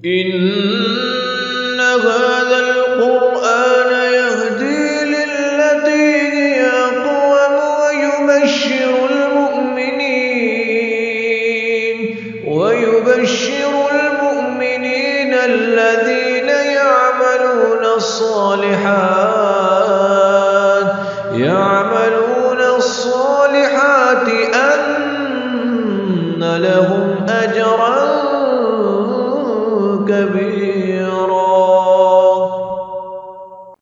إن هذا القرآن يهدي للتي هي أقوم ويبشر المؤمنين الذين يعملون الصالحات أن لهم أجرا كبيرا.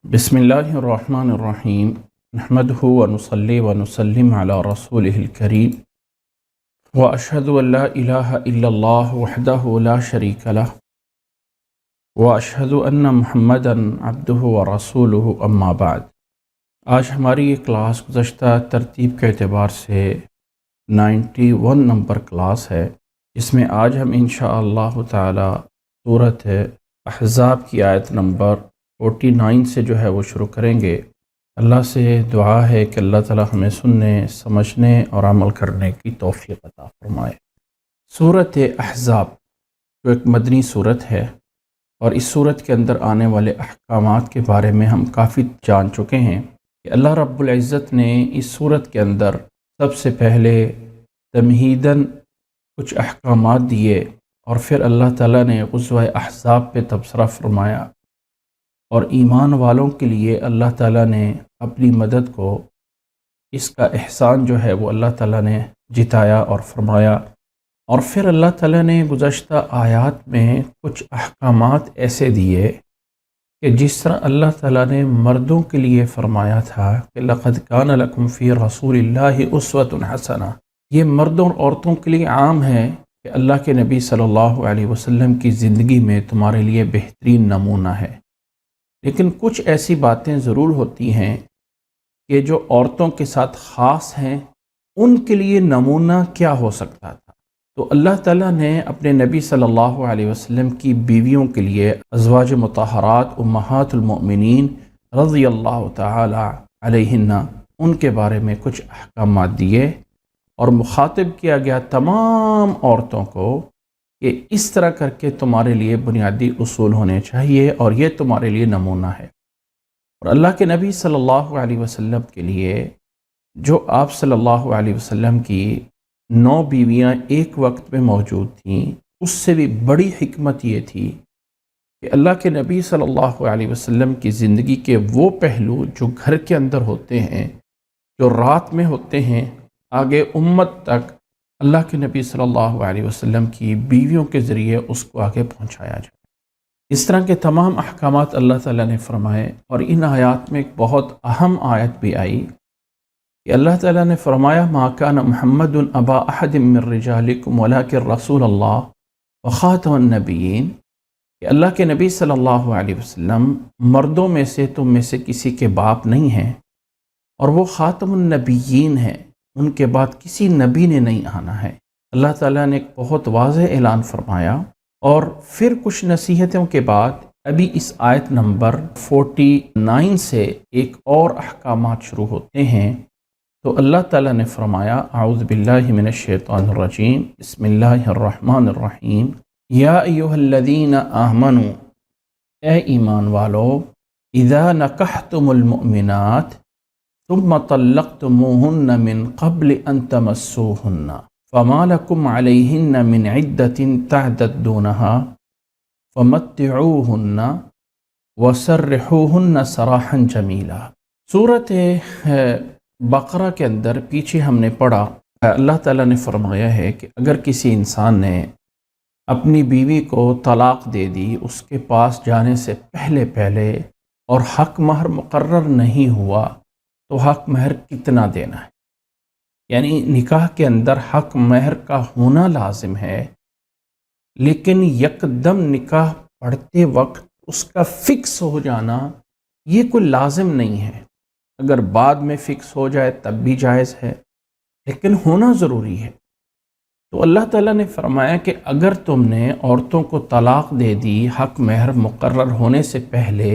بسم اللہ الرحمن الرحیم نحمدہ ونصلی ونسلم علی رسولہ الکریم واشہد ان لا الہ الا اللہ وحدہ لا شریک لہ واشہد ان محمدا عبدہ ورسولہ اما بعد. آج ہماری یہ کلاس گزشتہ ترتیب کے اعتبار سے 91 نمبر کلاس ہے، جس میں آج ہم انشاءاللہ تعالی سورۃ احزاب کی آیت نمبر 49 سے جو ہے وہ شروع کریں گے. اللہ سے دعا ہے کہ اللہ تعالی ہمیں سننے، سمجھنے اور عمل کرنے کی توفیق عطا فرمائے. سورۃ احزاب جو ایک مدنی سورت ہے، اور اس سورت کے اندر آنے والے احکامات کے بارے میں ہم کافی جان چکے ہیں کہ اللہ رب العزت نے اس سورت کے اندر سب سے پہلے تمہیداً کچھ احکامات دیے، اور پھر اللہ تعالیٰ نے غزوہ احزاب پہ تبصرہ فرمایا، اور ایمان والوں کے لیے اللہ تعالیٰ نے اپنی مدد کو، اس کا احسان جو ہے وہ اللہ تعالیٰ نے جتایا اور فرمایا. اور پھر اللہ تعالیٰ نے گزشتہ آیات میں کچھ احکامات ایسے دیے کہ جس طرح اللہ تعالیٰ نے مردوں کے لیے فرمایا تھا کہ لَقَدْ كَانَ لَكُمْ فِي رَسُولِ اللَّهِ أُسْوَةٌ حَسَنَةٌ، یہ مردوں اور عورتوں کے لیے عام ہے کہ اللہ کے نبی صلی اللہ علیہ وسلم کی زندگی میں تمہارے لیے بہترین نمونہ ہے. لیکن کچھ ایسی باتیں ضرور ہوتی ہیں کہ جو عورتوں کے ساتھ خاص ہیں، ان کے لیے نمونہ کیا ہو سکتا تھا. تو اللہ تعالیٰ نے اپنے نبی صلی اللہ علیہ وسلم کی بیویوں کے لیے ازواج مطہرات امہات المؤمنین رضی اللہ تعالی علیہن، ان کے بارے میں کچھ احکامات دیے، اور مخاطب کیا گیا تمام عورتوں کو کہ اس طرح کر کے تمہارے لیے بنیادی اصول ہونے چاہیے، اور یہ تمہارے لیے نمونہ ہے. اور اللہ کے نبی صلی اللہ علیہ وسلم کے لیے، جو آپ صلی اللہ علیہ وسلم کی 9 بیویاں ایک وقت میں موجود تھیں، اس سے بھی بڑی حکمت یہ تھی کہ اللہ کے نبی صلی اللہ علیہ وسلم کی زندگی کے وہ پہلو جو گھر کے اندر ہوتے ہیں، جو رات میں ہوتے ہیں، آگے امت تک اللہ کے نبی صلی اللہ علیہ وسلم کی بیویوں کے ذریعے اس کو آگے پہنچایا جائے. اس طرح کے تمام احکامات اللہ تعالیٰ نے فرمائے. اور ان آیات میں ایک بہت اہم آیت بھی آئی کہ اللہ تعالیٰ نے فرمایا ما کان محمد ابا احد من رجالکم ولکن رسول اللہ وخاتم النبیین، کہ اللہ کے نبی صلی اللہ علیہ وسلم مردوں میں سے تم میں سے کسی کے باپ نہیں ہیں، اور وہ خاتم النبیین ہیں، ان کے بعد کسی نبی نے نہیں آنا ہے. اللہ تعالیٰ نے ایک بہت واضح اعلان فرمایا، اور پھر کچھ نصیحتوں کے بعد ابھی اس آیت نمبر 49 سے ایک اور احکامات شروع ہوتے ہیں. تو اللہ تعالیٰ نے فرمایا اعوذ باللہ من الشیطان الرجیم بسم اللہ الرحمن الرحیم یا ایہا الذین آمنوا، اے ایمان والو، اذا نکحتم المؤمنات ثم طلقتموہن من قبل ان تمسوہن فما لکم علیہن من عدت تعتدونہا فمتعوہن وسرحوہن سراحا جمیلا. سورۃ بقرہ کے اندر پیچھے ہم نے پڑھا اللہ تعالیٰ نے فرمایا ہے کہ اگر کسی انسان نے اپنی بیوی کو طلاق دے دی اس کے پاس جانے سے پہلے اور حق مہر مقرر نہیں ہوا، تو حق مہر کتنا دینا ہے. یعنی نکاح کے اندر حق مہر کا ہونا لازم ہے، لیکن یکدم نکاح پڑھتے وقت اس کا فکس ہو جانا یہ کوئی لازم نہیں ہے. اگر بعد میں فکس ہو جائے تب بھی جائز ہے، لیکن ہونا ضروری ہے. تو اللہ تعالیٰ نے فرمایا کہ اگر تم نے عورتوں کو طلاق دے دی حق مہر مقرر ہونے سے پہلے،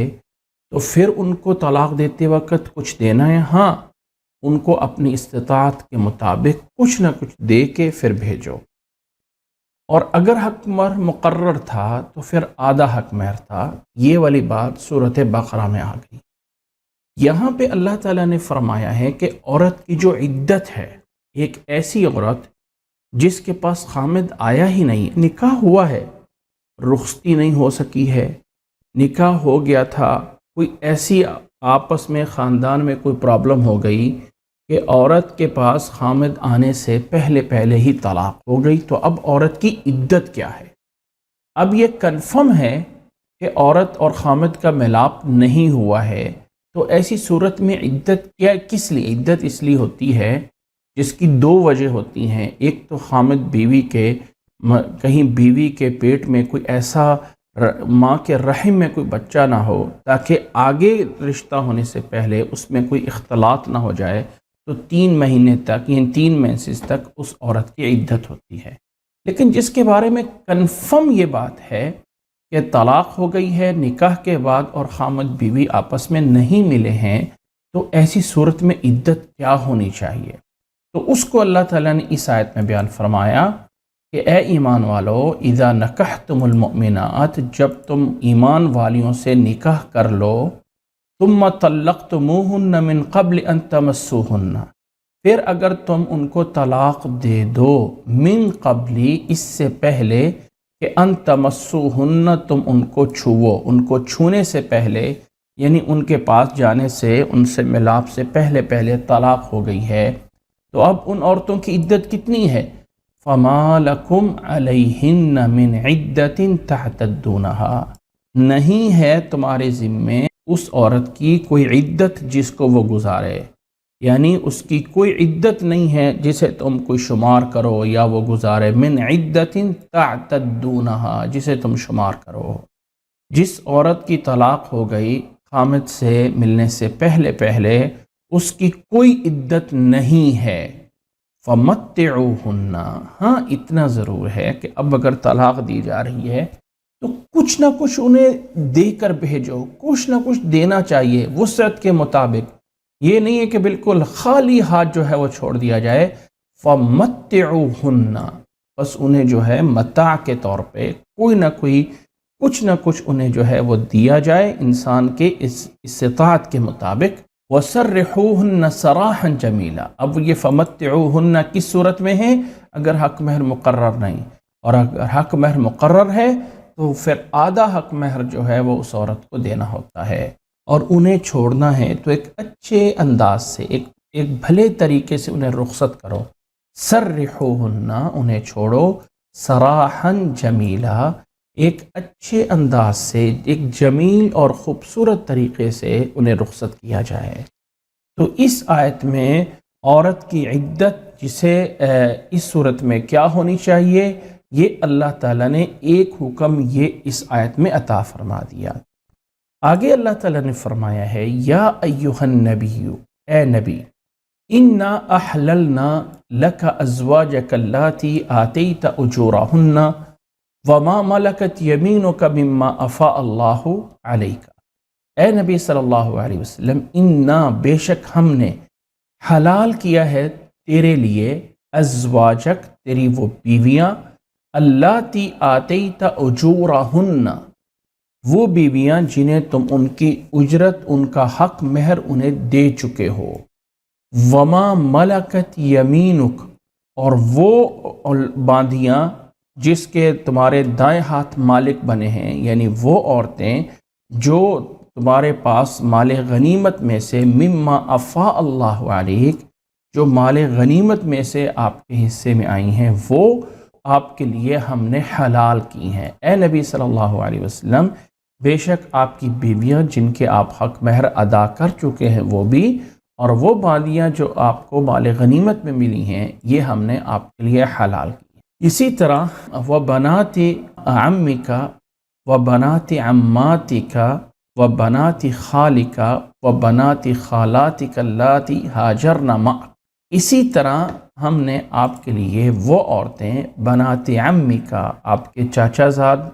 تو پھر ان کو طلاق دیتے وقت کچھ دینا ہے. ہاں، ان کو اپنی استطاعت کے مطابق کچھ نہ کچھ دے کے پھر بھیجو. اور اگر حق مہر مقرر تھا تو پھر آدھا حق مہر تھا۔ یہ والی بات صورت بقرہ میں آ گئی۔ یہاں پہ اللہ تعالیٰ نے فرمایا ہے کہ عورت کی جو عدت ہے، ایک ایسی عورت جس کے پاس خامد آیا ہی نہیں، نکاح ہوا ہے، رخصتی نہیں ہو سکی ہے، نکاح ہو گیا تھا، کوئی ایسی آپس میں خاندان میں کوئی پرابلم ہو گئی کہ عورت کے پاس خامد آنے سے پہلے ہی طلاق ہو گئی، تو اب عورت کی عدت کیا ہے؟ اب یہ کنفرم ہے کہ عورت اور خامد کا ملاپ نہیں ہوا ہے، تو ایسی صورت میں عدت کیا، کس لیے عدت؟ اس لیے ہوتی ہے جس کی دو وجہ ہوتی ہیں۔ ایک تو خامد بیوی کے کہیں بیوی کے پیٹ میں کوئی ایسا ماں کے رحم میں کوئی بچہ نہ ہو تاکہ آگے رشتہ ہونے سے پہلے اس میں کوئی اختلاط نہ ہو جائے، تو 3 مہینے تک، یعنی 3 مینسز تک اس عورت کی عدت ہوتی ہے۔ لیکن جس کے بارے میں کنفرم یہ بات ہے کہ طلاق ہو گئی ہے نکاح کے بعد اور خامد بیوی آپس میں نہیں ملے ہیں، تو ایسی صورت میں عدت کیا ہونی چاہیے؟ تو اس کو اللہ تعالیٰ نے اس آیت میں بیان فرمایا کہ اے ایمان والو، اذا نکحتم المؤمنات، جب تم ایمان والیوں سے نکاح کر لو، ثم طلقتموہن من قبل ان تمسوہن، پھر اگر تم ان کو طلاق دے دو، من قبلی، اس سے پہلے کہ ان تمسوہن، تم ان کو چھوو، ان کو چھونے سے پہلے، یعنی ان کے پاس جانے سے، ان سے ملاپ سے پہلے طلاق ہو گئی ہے، تو اب ان عورتوں کی عدت کتنی ہے؟ فَمَا لَكُمْ عَلَيْهِنَّ مِنْ عِدَّةٍ تَعْتَدُّونَهَا، نہیں ہے تمہارے ذمے اس عورت کی کوئی عدت جس کو وہ گزارے، یعنی اس کی کوئی عدت نہیں ہے جسے تم کوئی شمار کرو یا وہ گزارے، من عدَّةٍ تَعْتَدُّونَهَا، جسے تم شمار کرو۔ جس عورت کی طلاق ہو گئی خامد سے ملنے سے پہلے اس کی کوئی عدت نہیں ہے، فَمَتِّعُوهُنَّ، ہاں اتنا ضرور ہے کہ اب اگر طلاق دی جا رہی ہے تو کچھ نہ کچھ انہیں دے کر بھیجو، کچھ نہ کچھ دینا چاہیے وسعت کے مطابق، یہ نہیں ہے کہ بالکل خالی ہاتھ جو ہے وہ چھوڑ دیا جائے۔ فَمَتِّعُوهُنَّ، بس انہیں جو ہے متاع کے طور پہ کوئی نہ کوئی، کچھ نہ کچھ انہیں جو ہے وہ دیا جائے انسان کے اس استطاعت کے مطابق۔ وَسَرِّحُوهُنَّ سَرَاحًا جَمِيلًا، اب یہ فَمَتِّعُوهُنَّ کس صورت میں ہے؟ اگر حق مہر مقرر نہیں، اور اگر حق مہر مقرر ہے تو پھر آدھا حق مہر جو ہے وہ اس عورت کو دینا ہوتا ہے، اور انہیں چھوڑنا ہے تو ایک اچھے انداز سے، ایک بھلے طریقے سے انہیں رخصت کرو۔ سَرِّحُوهُنَّ، انہیں چھوڑو، سَرَاحًا جَمِيلًا، ایک اچھے انداز سے، ایک جمیل اور خوبصورت طریقے سے انہیں رخصت کیا جائے۔ تو اس آیت میں عورت کی عدت جسے اس صورت میں کیا ہونی چاہیے، یہ اللہ تعالیٰ نے ایک حکم یہ اس آیت میں عطا فرما دیا۔ آگے اللہ تعالیٰ نے فرمایا ہے، یا ایہا النبی، اے نبی، انا احللنا لک ازواجک اللاتی آتیت اجورہن وما ملکت یمینک مما افاء اللہ علیک، اے نبی صلی اللہ علیہ وسلم، انا، بے شک ہم نے، حلال کیا ہے تیرے لیے، ازواجک، تیری وہ بیویاں، اللاتی آتیت اجورہن، وہ بیویاں جنہیں تم ان کی اجرت، ان کا حق مہر انہیں دے چکے ہو، وما ملکت یمینک، اور وہ باندیاں جس کے تمہارے دائیں ہاتھ مالک بنے ہیں، یعنی وہ عورتیں جو تمہارے پاس مال غنیمت میں سے، مما افاء اللہ علیک، جو مال غنیمت میں سے آپ کے حصے میں آئی ہیں، وہ آپ کے لیے ہم نے حلال کی ہیں۔ اے نبی صلی اللہ علیہ وسلم، بے شک آپ کی بیویاں جن کے آپ حق مہر ادا کر چکے ہیں وہ بھی، اور وہ باندیاں جو آپ کو مال غنیمت میں ملی ہیں، یہ ہم نے آپ کے لیے حلال کی۔ اسی طرح وَبَنَاتِ عَمِّكَ وَبَنَاتِ عَمَّاتِكَ وَبَنَاتِ خَالِكَ وَبَنَاتِ خَالَاتِكَ اللَّاتِي هَاجَرْنَ مَعَكَ، اسی طرح ہم نے آپ کے لیے وہ عورتیں، بنات عمی کا، آپ کے چاچا زاد،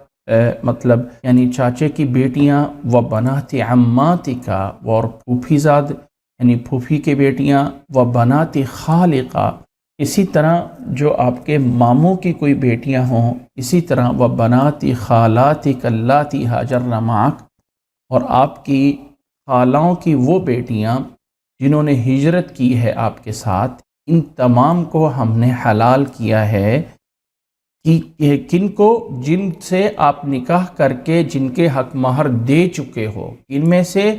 مطلب یعنی چاچے کی بیٹیاں، و بنات عماتی کا، اور پھوپھی زاد یعنی پھوپھی کی بیٹیاں، و بنات خالقہ، اسی طرح جو آپ کے ماموں کی کوئی بیٹیاں ہوں، اسی طرح وہ بناتی خالاتی کلاتی ہاجرن معک، اور آپ کی خالاؤں کی وہ بیٹیاں جنہوں نے ہجرت کی ہے آپ کے ساتھ، ان تمام کو ہم نے حلال کیا ہے کہ کن کو، جن سے آپ نکاح کر کے جن کے حق مہر دے چکے ہو، ان میں سے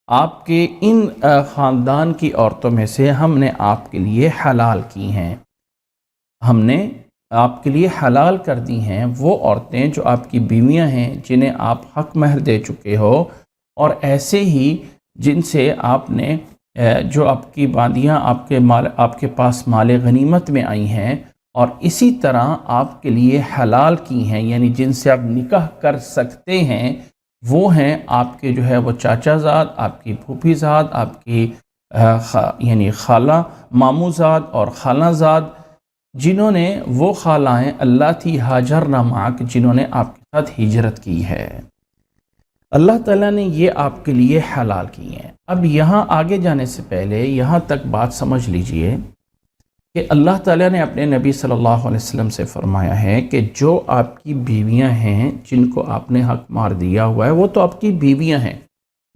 آپ کے ان خاندان کی عورتوں میں سے ہم نے آپ کے لیے حلال کی ہیں، ہم نے آپ کے لیے حلال کر دی ہیں وہ عورتیں جو آپ کی بیویاں ہیں جنہیں آپ حق مہر دے چکے ہو، اور ایسے ہی جن سے آپ نے جو آپ کی باندیاں آپ کے پاس مال غنیمت میں آئی ہیں، اور اسی طرح آپ کے لیے حلال کی ہیں، یعنی جن سے آپ نکاح کر سکتے ہیں، وہ ہیں آپ کے جو ہے وہ چاچا زاد، آپ کی پھوپھی زاد، آپ کی یعنی خالہ ماموں زاد اور خالہ زاد، جنہوں نے وہ خالائیں اللہ تھی ہاجرن معک، جنہوں نے آپ کے ساتھ ہجرت کی ہے، اللہ تعالیٰ نے یہ آپ کے لیے حلال کی ہیں۔ اب یہاں آگے جانے سے پہلے یہاں تک بات سمجھ لیجئے کہ اللہ تعالیٰ نے اپنے نبی صلی اللہ علیہ وسلم سے فرمایا ہے کہ جو آپ کی بیویاں ہیں جن کو آپ نے حق مار دیا ہوا ہے وہ تو آپ کی بیویاں ہیں،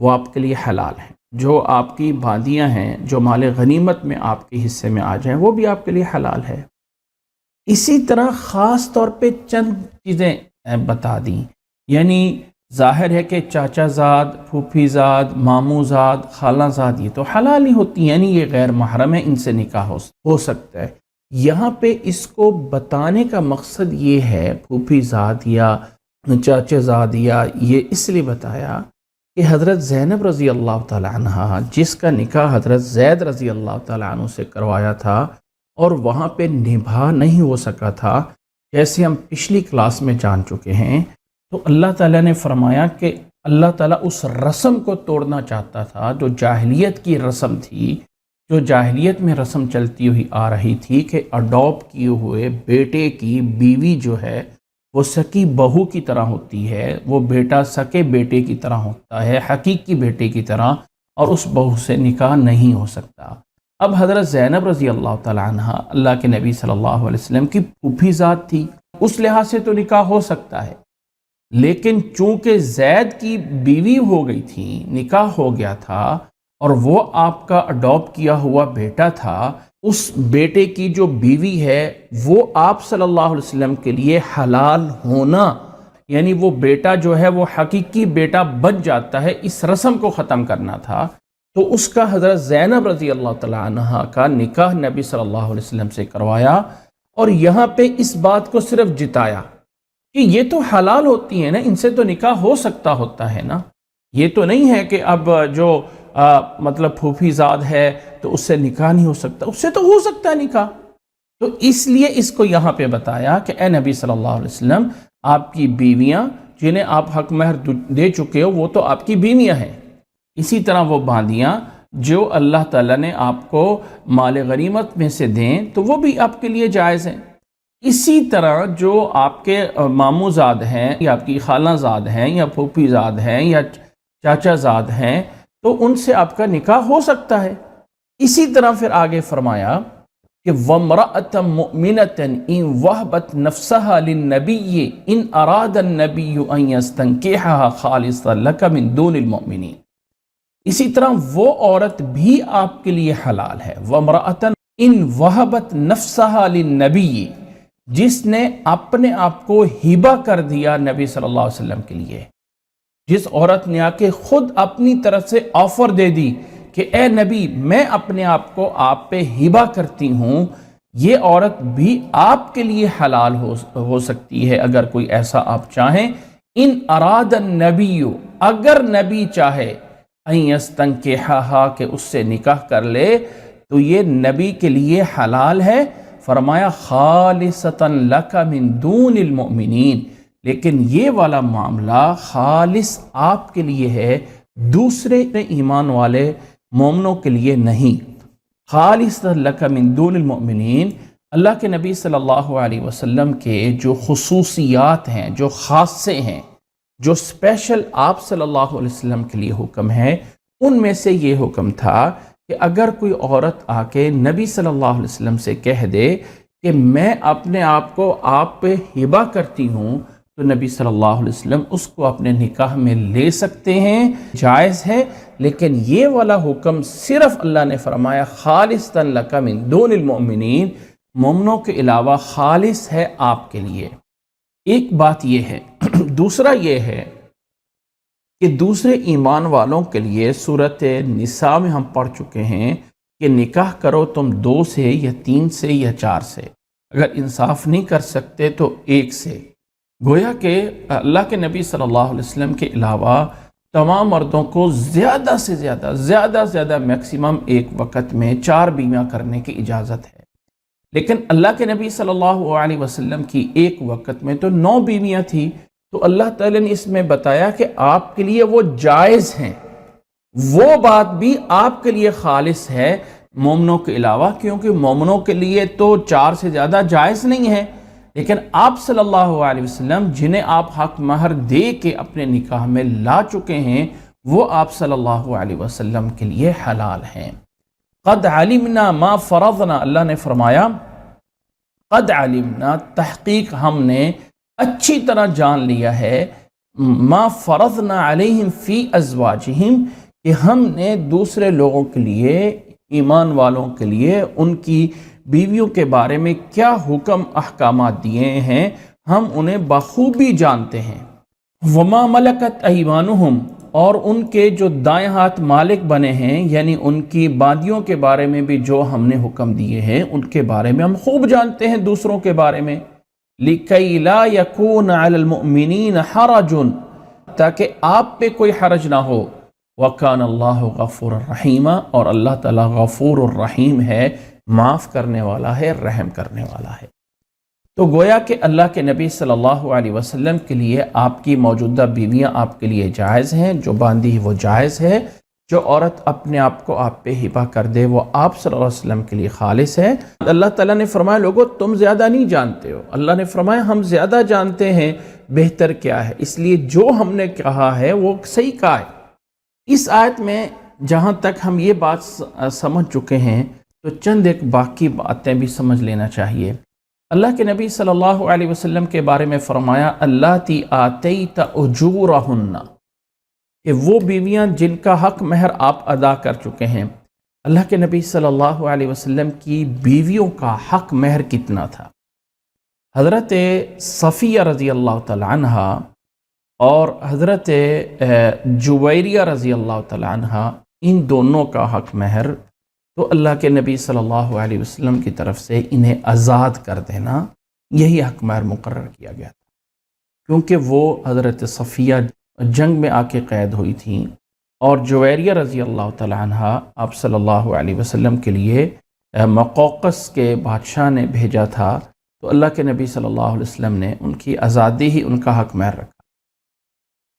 وہ آپ کے لیے حلال ہیں۔ جو آپ کی باندیاں ہیں جو مال غنیمت میں آپ کے حصے میں آ جائیں وہ بھی آپ کے لیے حلال ہے۔ اسی طرح خاص طور پہ چند چیزیں بتا دیں، یعنی ظاہر ہے کہ چاچا زاد، پھوپھی زاد، ماموں زاد، خالہ زاد یہ تو حلال ہی ہوتی ہیں، یعنی یہ غیر محرم ہے، ان سے نکاح ہو سکتا ہے۔ یہاں پہ اس کو بتانے کا مقصد یہ ہے، پھوپھی زاد یا چاچا زاد یا یہ اس لیے بتایا کہ حضرت زینب رضی اللہ تعالی عنہ جس کا نکاح حضرت زید رضی اللہ تعالی عنہ سے کروایا تھا اور وہاں پہ نبھا نہیں ہو سکا تھا، جیسے ہم پچھلی کلاس میں جان چکے ہیں، تو اللہ تعالیٰ نے فرمایا کہ اللہ تعالیٰ اس رسم کو توڑنا چاہتا تھا جو جاہلیت کی رسم تھی، جو جاہلیت میں رسم چلتی ہوئی آ رہی تھی کہ اڈاپٹ کیے ہوئے بیٹے کی بیوی جو ہے وہ سکی بہو کی طرح ہوتی ہے، وہ بیٹا سکے بیٹے کی طرح ہوتا ہے، حقیقی بیٹے کی طرح، اور اس بہو سے نکاح نہیں ہو سکتا۔ اب حضرت زینب رضی اللہ تعالی عنہ اللہ کے نبی صلی اللہ علیہ وسلم کی پھوپھی ذات تھی، اس لحاظ سے تو نکاح ہو سکتا ہے، لیکن چونکہ زید کی بیوی ہو گئی تھی، نکاح ہو گیا تھا، اور وہ آپ کا اڈاپٹ کیا ہوا بیٹا تھا، اس بیٹے کی جو بیوی ہے وہ آپ صلی اللہ علیہ وسلم کے لیے حلال ہونا، یعنی وہ بیٹا جو ہے وہ حقیقی بیٹا بن جاتا ہے، اس رسم کو ختم کرنا تھا، تو اس کا حضرت زینب رضی اللہ تعالی عنہ کا نکاح نبی صلی اللہ علیہ وسلم سے کروایا، اور یہاں پہ اس بات کو صرف جتایا کہ یہ تو حلال ہوتی ہیں نا، ان سے تو نکاح ہو سکتا ہوتا ہے نا، یہ تو نہیں ہے کہ اب جو مطلب پھوپھی زاد ہے تو اس سے نکاح نہیں ہو سکتا، اس سے تو ہو سکتا ہے نکاح۔ تو اس لیے اس کو یہاں پہ بتایا کہ اے نبی صلی اللہ علیہ وسلم، آپ کی بیویاں جنہیں آپ حق مہر دے چکے ہو وہ تو آپ کی بیویاں ہیں، اسی طرح وہ باندیاں جو اللہ تعالیٰ نے آپ کو مال غنیمت میں سے دیں تو وہ بھی آپ کے لیے جائز ہیں۔ اسی طرح جو آپ کے ماموں زاد ہیں یا آپ کی خالہ زاد ہیں یا پھوپھی زاد ہیں یا چاچا زاد ہیں تو ان سے آپ کا نکاح ہو سکتا ہے۔ اسی طرح پھر آگے فرمایا کہ وَامْرَأَةً مُؤْمِنَةً إِن وَهَبَتْ نَفْسَهَا لِلنَّبِيِّ إِنْ أَرَادَ النَّبِيُّ أَن يَسْتَنكِحَهَا خَالِصًا لَكَ مِن دُونِ الْمُؤْمِنِينَ۔ اسی طرح وہ عورت بھی آپ کے لیے حلال ہے، وَامْرَأَةً إِن وَهَبَتْ نَفْسَهَا لِلنَّبِيِّ، جس نے اپنے آپ کو ہبہ کر دیا نبی صلی اللہ علیہ وسلم کے لیے، جس عورت نے آ کے خود اپنی طرف سے آفر دے دی کہ اے نبی میں اپنے آپ کو آپ پہ ہبہ کرتی ہوں، یہ عورت بھی آپ کے لیے حلال ہو سکتی ہے اگر کوئی ایسا آپ چاہیں۔ ان اراد النبی، اگر نبی چاہے، ان یستنکحھا، کہ اس سے نکاح کر لے، تو یہ نبی کے لیے حلال ہے۔ فرمایا خالصتا لک من دون المؤمنین، لیکن یہ والا معاملہ خالص آپ کے لیے ہے، دوسرے ایمان والے مومنوں کے لیے نہیں۔ خالصتا لک من دون المؤمنین، اللہ کے نبی صلی اللہ علیہ وسلم کے جو خصوصیات ہیں، جو خاصے ہیں، جو اسپیشل آپ صلی اللہ علیہ وسلم کے لیے حکم ہے، ان میں سے یہ حکم تھا کہ اگر کوئی عورت آ کے نبی صلی اللہ علیہ وسلم سے کہہ دے کہ میں اپنے آپ کو آپ پہ ہبہ کرتی ہوں، تو نبی صلی اللہ علیہ وسلم اس کو اپنے نکاح میں لے سکتے ہیں، جائز ہے۔ لیکن یہ والا حکم صرف اللہ نے فرمایا خالصتاً لک من دون المؤمنین، مومنوں کے علاوہ خالص ہے آپ کے لیے۔ ایک بات یہ ہے۔ دوسرا یہ ہے کہ دوسرے ایمان والوں کے لیے سورۃ نساء میں ہم پڑھ چکے ہیں کہ نکاح کرو تم 2 سے یا 3 سے یا 4 سے، اگر انصاف نہیں کر سکتے تو 1 سے۔ گویا کہ اللہ کے نبی صلی اللہ علیہ وسلم کے علاوہ تمام مردوں کو زیادہ سے زیادہ میکسیمم ایک وقت میں 4 بیویاں کرنے کی اجازت ہے، لیکن اللہ کے نبی صلی اللہ علیہ وسلم کی ایک وقت میں تو 9 بیویاں تھیں، تو اللہ تعالیٰ نے اس میں بتایا کہ آپ کے لیے وہ جائز ہیں، وہ بات بھی آپ کے لیے خالص ہے مومنوں کے علاوہ، کیونکہ مومنوں کے لیے تو 4 سے زیادہ جائز نہیں ہے، لیکن آپ صلی اللہ علیہ وسلم جنہیں آپ حق مہر دے کے اپنے نکاح میں لا چکے ہیں، وہ آپ صلی اللہ علیہ وسلم کے لیے حلال ہیں۔ قد علمنا ما فرضنا، اللہ نے فرمایا قد علمنا، تحقیق ہم نے اچھی طرح جان لیا ہے، ما فرضنا علیہم فی ازواجہم، کہ ہم نے دوسرے لوگوں کے لیے، ایمان والوں کے لیے ان کی بیویوں کے بارے میں کیا حکم احکامات دیے ہیں، ہم انہیں بخوبی جانتے ہیں۔ وما ملکت ایمانہم، اور ان کے جو دائیں ہاتھ مالک بنے ہیں، یعنی ان کی باندیوں کے بارے میں بھی جو ہم نے حکم دیے ہیں ان کے بارے میں ہم خوب جانتے ہیں دوسروں کے بارے میں۔ لِكَيْ لَا يَكُونَ عَلَى الْمُؤْمِنِينَ حَرَجٌ، تاکہ آپ پہ کوئی حرج نہ ہو۔ وَكَانَ اللَّهُ غَفُورًا رَحِيمًا، اور اللہ تعالیٰ غفور الرحیم ہے، معاف کرنے والا ہے، رحم کرنے والا ہے۔ تو گویا کہ اللہ کے نبی صلی اللہ علیہ وسلم کے لیے آپ کی موجودہ بیویاں آپ کے لیے جائز ہیں، جو باندھی وہ جائز ہے، جو عورت اپنے آپ کو آپ پہ ہبہ کر دے وہ آپ صلی اللہ علیہ وسلم کے لیے خالص ہے۔ اللہ تعالیٰ نے فرمایا لوگو تم زیادہ نہیں جانتے ہو، اللہ نے فرمایا ہم زیادہ جانتے ہیں بہتر کیا ہے، اس لیے جو ہم نے کہا ہے وہ صحیح کہا ہے۔ اس آیت میں جہاں تک ہم یہ بات سمجھ چکے ہیں تو چند ایک باقی باتیں بھی سمجھ لینا چاہیے۔ اللہ کے نبی صلی اللہ علیہ وسلم کے بارے میں فرمایا اللاتی آتیت اجورہن، کہ وہ بیویاں جن کا حق مہر آپ ادا کر چکے ہیں۔ اللہ کے نبی صلی اللہ علیہ وسلم کی بیویوں کا حق مہر کتنا تھا؟ حضرت صفیہ رضی اللہ تعالی عنہ اور حضرت جویریہ رضی اللہ تعالی عنہ، ان دونوں کا حق مہر تو اللہ کے نبی صلی اللہ علیہ وسلم کی طرف سے انہیں آزاد کر دینا، یہی حق مہر مقرر کیا گیا تھا، کیونکہ وہ حضرت صفیہ جنگ میں آ کے قید ہوئی تھیں، اور جویریہ رضی اللہ تعالی عنہ آپ صلی اللہ علیہ وسلم کے لیے مقوقس کے بادشاہ نے بھیجا تھا، تو اللہ کے نبی صلی اللہ علیہ وسلم نے ان کی آزادی ہی ان کا حق مہر رکھا۔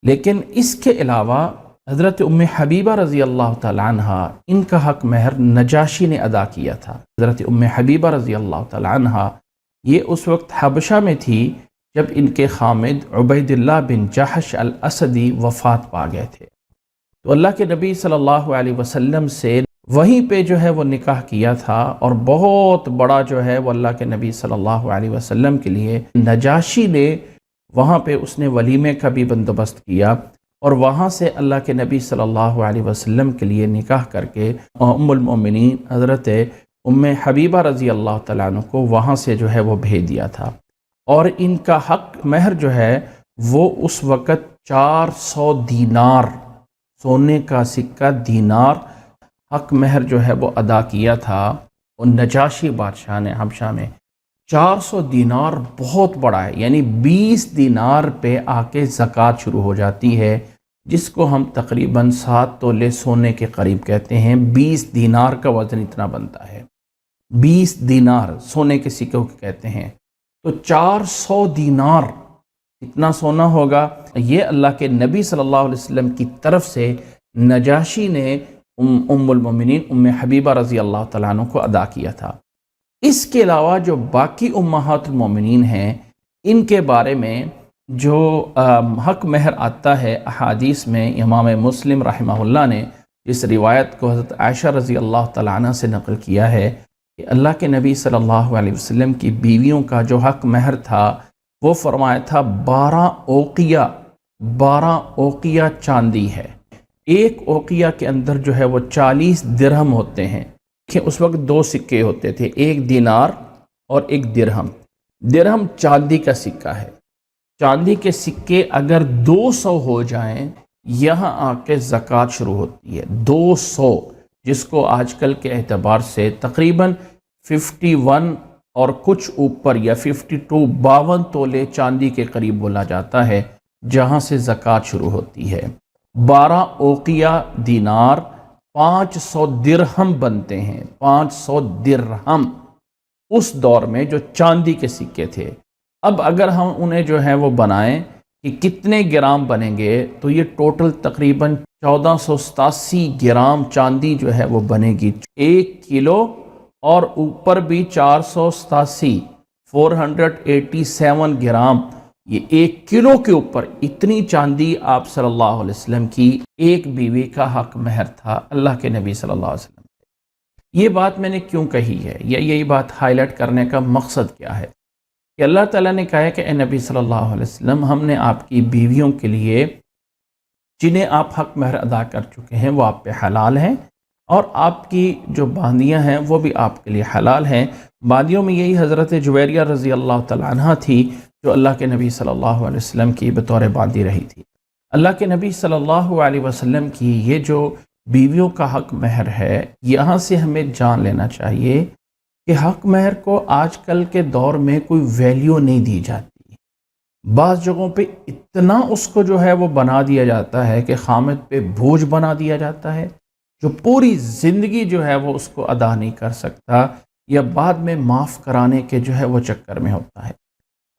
لیکن اس کے علاوہ حضرت ام حبیبہ رضی اللہ تعالی عنہ، ان کا حق مہر نجاشی نے ادا کیا تھا۔ حضرت ام حبیبہ رضی اللہ تعالی عنہ یہ اس وقت حبشہ میں تھی جب ان کے خامد عبید اللہ بن جحش الاسدی وفات پا گئے تھے، تو اللہ کے نبی صلی اللہ علیہ وسلم سے وہیں پہ جو ہے وہ نکاح کیا تھا، اور بہت بڑا جو ہے وہ اللہ کے نبی صلی اللہ علیہ وسلم کے لیے نجاشی نے وہاں پہ اس نے ولیمے کا بھی بندوبست کیا، اور وہاں سے اللہ کے نبی صلی اللہ علیہ وسلم کے لیے نکاح کر کے ام المؤمنین حضرت ام حبیبہ رضی اللہ تعالیٰ عنہ کو وہاں سے جو ہے وہ بھیج دیا تھا، اور ان کا حق مہر جو ہے وہ اس وقت 400 دینار، سونے کا سکہ دینار حق مہر جو ہے وہ ادا کیا تھا اور نجاشی بادشاہ نے حبشہ میں۔ 400 دینار بہت بڑا ہے، یعنی 20 دینار پہ آ کے زکوٰۃ شروع ہو جاتی ہے، جس کو ہم تقریباً 7 تولے سونے کے قریب کہتے ہیں۔ 20 دینار کا وزن اتنا بنتا ہے، 20 دینار سونے کے سکوں کے کہتے ہیں، تو 400 دینار اتنا سونا ہوگا، یہ اللہ کے نبی صلی اللہ علیہ وسلم کی طرف سے نجاشی نے ام المؤمنین ام حبیبہ رضی اللہ تعالیٰ عنہ کو ادا کیا تھا۔ اس کے علاوہ جو باقی امہات المومنین ہیں، ان کے بارے میں جو حق مہر آتا ہے، احادیث میں امام مسلم رحمہ اللہ نے جس روایت کو حضرت عائشہ رضی اللہ تعالیٰ عنہ سے نقل کیا ہے کہ اللہ کے نبی صلی اللہ علیہ وسلم کی بیویوں کا جو حق مہر تھا وہ فرمایا تھا 12 اوقیہ چاندی ہے. ایک اوقیہ کے اندر جو ہے وہ 40 درہم ہوتے ہیں. کہ اس وقت 2 سکے ہوتے تھے، ایک دینار اور ایک درہم. درہم چاندی کا سکہ ہے. چاندی کے سکے اگر 200 ہو جائیں یہاں آ کے زکوٰۃ شروع ہوتی ہے. 200 جس کو آج کل کے اعتبار سے تقریباً 51 اور کچھ اوپر یا 52 تولے چاندی کے قریب بولا جاتا ہے جہاں سے زکوٰۃ شروع ہوتی ہے. 12 اوقیہ دینار 500 درہم بنتے ہیں. 500 درہم اس دور میں جو چاندی کے سکے تھے. اب اگر ہم انہیں جو ہے وہ بنائیں کہ کتنے گرام بنیں گے تو یہ ٹوٹل تقریباً 1487 گرام چاندی جو ہے وہ بنے گی. 1 کلو اور اوپر بھی 487 گرام. یہ 1 کلو کے اوپر اتنی چاندی آپ صلی اللہ علیہ وسلم کی ایک بیوی کا حق مہر تھا اللہ کے نبی صلی اللہ علیہ وسلم. یہ بات میں نے کیوں کہی ہے یا یہی بات ہائی لائٹ کرنے کا مقصد کیا ہے کہ اللہ تعالیٰ نے کہا ہے کہ اے نبی صلی اللہ علیہ وسلم ہم نے آپ کی بیویوں کے لیے جنہیں آپ حق مہر ادا کر چکے ہیں وہ آپ پہ حلال ہیں، اور آپ کی جو باندیاں ہیں وہ بھی آپ کے لیے حلال ہیں. باندیوں میں یہی حضرت جویریہ رضی اللہ تعالیٰ عنہ تھی جو اللہ کے نبی صلی اللہ علیہ وسلم کی بطور باندی رہی تھی. اللہ کے نبی صلی اللہ علیہ وسلم کی یہ جو بیویوں کا حق مہر ہے، یہاں سے ہمیں جان لینا چاہیے کہ حق مہر کو آج کل کے دور میں کوئی ویلیو نہیں دی جاتی. بعض جگہوں پہ اتنا اس کو جو ہے وہ بنا دیا جاتا ہے کہ خامد پہ بوجھ بنا دیا جاتا ہے جو پوری زندگی جو ہے وہ اس کو ادا نہیں کر سکتا یا بعد میں معاف کرانے کے جو ہے وہ چکر میں ہوتا ہے.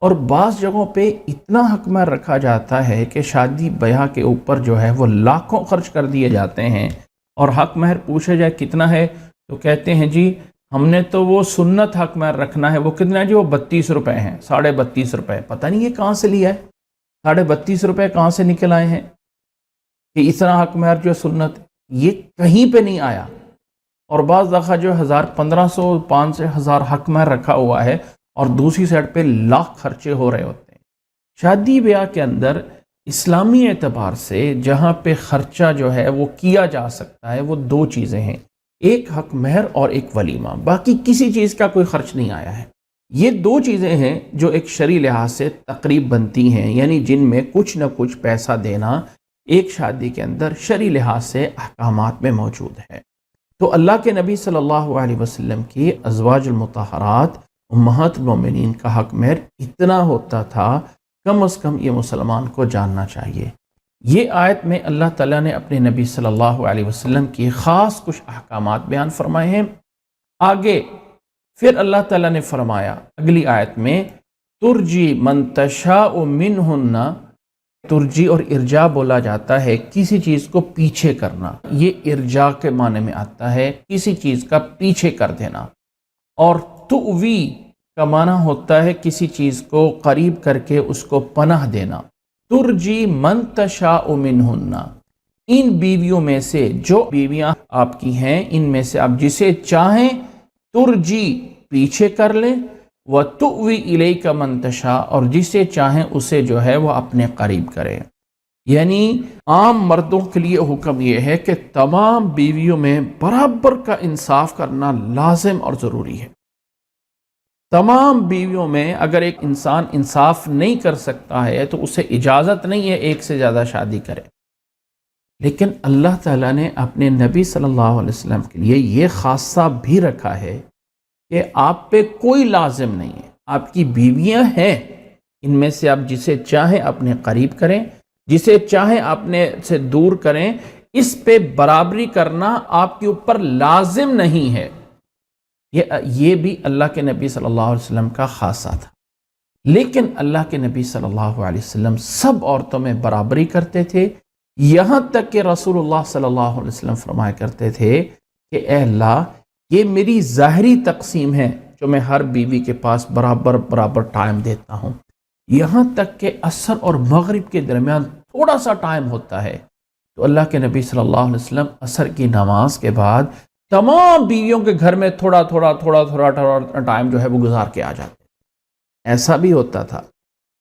اور بعض جگہوں پہ اتنا حق مہر رکھا جاتا ہے کہ شادی بیاہ کے اوپر جو ہے وہ لاکھوں خرچ کر دیے جاتے ہیں، اور حق مہر پوچھا جائے کتنا ہے تو کہتے ہیں جی ہم نے تو وہ سنت حق مہر رکھنا ہے. وہ کتنا ہے جی؟ وہ 32 روپے ہیں، 32.5 روپے. پتہ نہیں یہ کہاں سے لیا ہے، 32.5 روپے کہاں سے نکل آئے ہیں کہ اتنا حق مہر جو سنت یہ کہیں پہ نہیں آیا. اور بعض دفعہ جو 1500 5,000 حق مہر رکھا ہوا ہے اور دوسری سائڈ پہ لاکھ خرچے ہو رہے ہوتے ہیں. شادی بیاہ کے اندر اسلامی اعتبار سے جہاں پہ خرچہ جو ہے وہ کیا جا سکتا ہے وہ 2 چیزیں ہیں، ایک حق مہر اور ایک ولیمہ. باقی کسی چیز کا کوئی خرچ نہیں آیا ہے. یہ 2 چیزیں ہیں جو ایک شرعی لحاظ سے تقریب بنتی ہیں، یعنی جن میں کچھ نہ کچھ پیسہ دینا ایک شادی کے اندر شرعی لحاظ سے احکامات میں موجود ہے. تو اللہ کے نبی صلی اللہ علیہ وسلم کی ازواج المطہرات امہات المومنین کا حق مہر اتنا ہوتا تھا، کم از کم یہ مسلمان کو جاننا چاہیے. یہ آیت میں اللہ تعالیٰ نے اپنے نبی صلی اللہ علیہ وسلم کی خاص کچھ احکامات بیان فرمائے ہیں. آگے پھر اللہ تعالیٰ نے فرمایا اگلی آیت میں ترجی من تشاء منہن. ترجی اور ارجا بولا جاتا ہے کسی چیز کو پیچھے کرنا، یہ ارجا کے معنی میں آتا ہے کسی چیز کا پیچھے کر دینا. اور تؤوی کا معنی ہوتا ہے کسی چیز کو قریب کر کے اس کو پناہ دینا. ترجی من تشاء منہن، ان بیویوں میں سے جو بیویاں آپ کی ہیں ان میں سے آپ جسے چاہیں ترجی پیچھے کر لیں، وتؤوی الیک من تشاء، اور جسے چاہیں اسے جو ہے وہ اپنے قریب کرے. یعنی عام مردوں کے لیے حکم یہ ہے کہ تمام بیویوں میں برابر کا انصاف کرنا لازم اور ضروری ہے. تمام بیویوں میں اگر ایک انسان انصاف نہیں کر سکتا ہے تو اسے اجازت نہیں ہے ایک سے زیادہ شادی کرے. لیکن اللہ تعالیٰ نے اپنے نبی صلی اللہ علیہ وسلم کے لیے یہ خاصہ بھی رکھا ہے کہ آپ پہ کوئی لازم نہیں ہے. آپ کی بیویاں ہیں، ان میں سے آپ جسے چاہیں اپنے قریب کریں، جسے چاہیں اپنے سے دور کریں. اس پہ برابری کرنا آپ کے اوپر لازم نہیں ہے. یہ بھی اللہ کے نبی صلی اللہ علیہ وسلم کا خاصہ تھا. لیکن اللہ کے نبی صلی اللہ علیہ وسلم سب عورتوں میں برابری کرتے تھے، یہاں تک کہ رسول اللہ صلی اللہ علیہ وسلم فرمایا کرتے تھے کہ اے اللہ یہ میری ظاہری تقسیم ہے جو میں ہر بیوی کے پاس برابر ٹائم دیتا ہوں. یہاں تک کہ عصر اور مغرب کے درمیان تھوڑا سا ٹائم ہوتا ہے تو اللہ کے نبی صلی اللہ علیہ وسلم عصر کی نماز کے بعد تمام بیویوں کے گھر میں تھوڑا تھوڑا ٹائم جو ہے وہ گزار کے آ جاتے. ایسا بھی ہوتا تھا.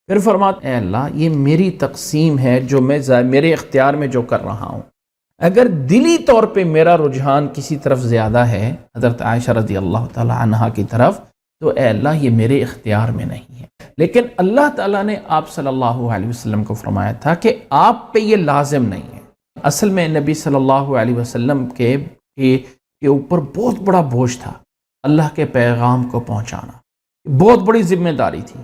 پھر فرماتے اے اللہ یہ میری تقسیم ہے جو میں میرے اختیار میں جو کر رہا ہوں. اگر دلی طور پہ میرا رجحان کسی طرف زیادہ ہے حضرت عائشہ رضی اللہ تعالی عنہا کی طرف، تو اے اللہ یہ میرے اختیار میں نہیں ہے. لیکن اللہ تعالیٰ نے آپ صلی اللہ علیہ وسلم کو فرمایا تھا کہ آپ پہ یہ لازم نہیں ہے. اصل میں نبی صلی اللہ علیہ وسلم کے اوپر بہت بڑا بوجھ تھا اللہ کے پیغام کو پہنچانا، بہت بڑی ذمہ داری تھی.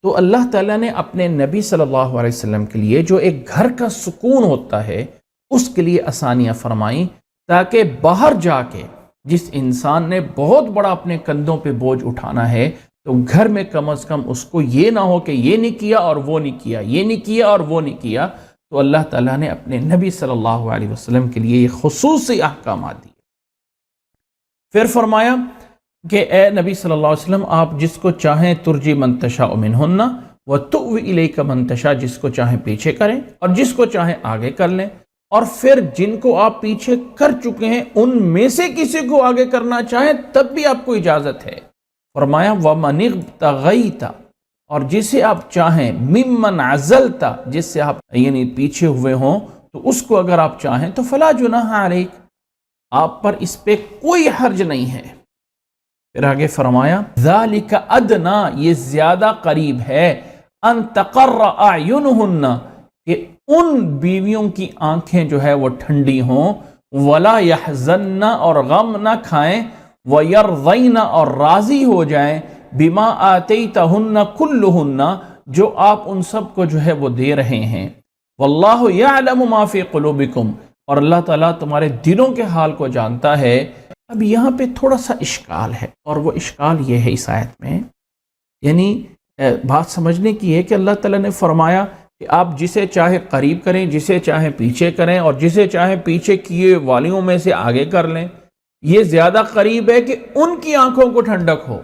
تو اللہ تعالیٰ نے اپنے نبی صلی اللہ علیہ وسلم کے لیے جو ایک گھر کا سکون ہوتا ہے اس کے لیے آسانیاں فرمائیں، تاکہ باہر جا کے جس انسان نے بہت بڑا اپنے کندھوں پہ بوجھ اٹھانا ہے تو گھر میں کم از کم اس کو یہ نہ ہو کہ یہ نہیں کیا اور وہ نہیں کیا، یہ نہیں کیا اور وہ نہیں کیا. تو اللہ تعالیٰ نے اپنے نبی صلی اللہ علیہ وسلم کے لیے یہ خصوصی احکامات دیے. پھر فرمایا کہ اے نبی صلی اللہ علیہ وسلم آپ جس کو چاہیں ترجی من تشاء منہن وتؤوی الیک من تشاء، جس کو چاہیں پیچھے کریں اور جس کو چاہیں آگے کر لیں، اور پھر جن کو آپ پیچھے کر چکے ہیں ان میں سے کسی کو آگے کرنا چاہیں تب بھی آپ کو اجازت ہے. فرمایا وَمَنِ ابْتَغَيْتَ، اور جسے آپ چاہیں ممن عزلت، جس سے آپ یعنی پیچھے ہوئے ہوں تو اس کو اگر آپ چاہیں تو فلا جناح علیک، آپ پر اس پہ کوئی حرج نہیں ہے. پھر آگے فرمایا ذالک ادنا، یہ زیادہ قریب ہے، ان تقر اعینہن، کہ ان بیویوں کی آنکھیں جو ہے وہ ٹھنڈی ہوں، ولا یحزن، اور غم نہ کھائیں، ویرضین، اور راضی ہو جائیں، بما آتیتہن کلہن، جو آپ ان سب کو جو ہے وہ دے رہے ہیں. واللہ یعلم ما فی قلوبکم، اور اللہ تعالیٰ تمہارے دلوں کے حال کو جانتا ہے. اب یہاں پہ تھوڑا سا اشکال ہے، اور وہ اشکال یہ ہے اس آیت میں، یعنی بات سمجھنے کی ہے کہ اللہ تعالیٰ نے فرمایا کہ آپ جسے چاہے قریب کریں، جسے چاہے پیچھے کریں، اور جسے چاہے پیچھے کیے والیوں میں سے آگے کر لیں. یہ زیادہ قریب ہے کہ ان کی آنکھوں کو ٹھنڈک ہو،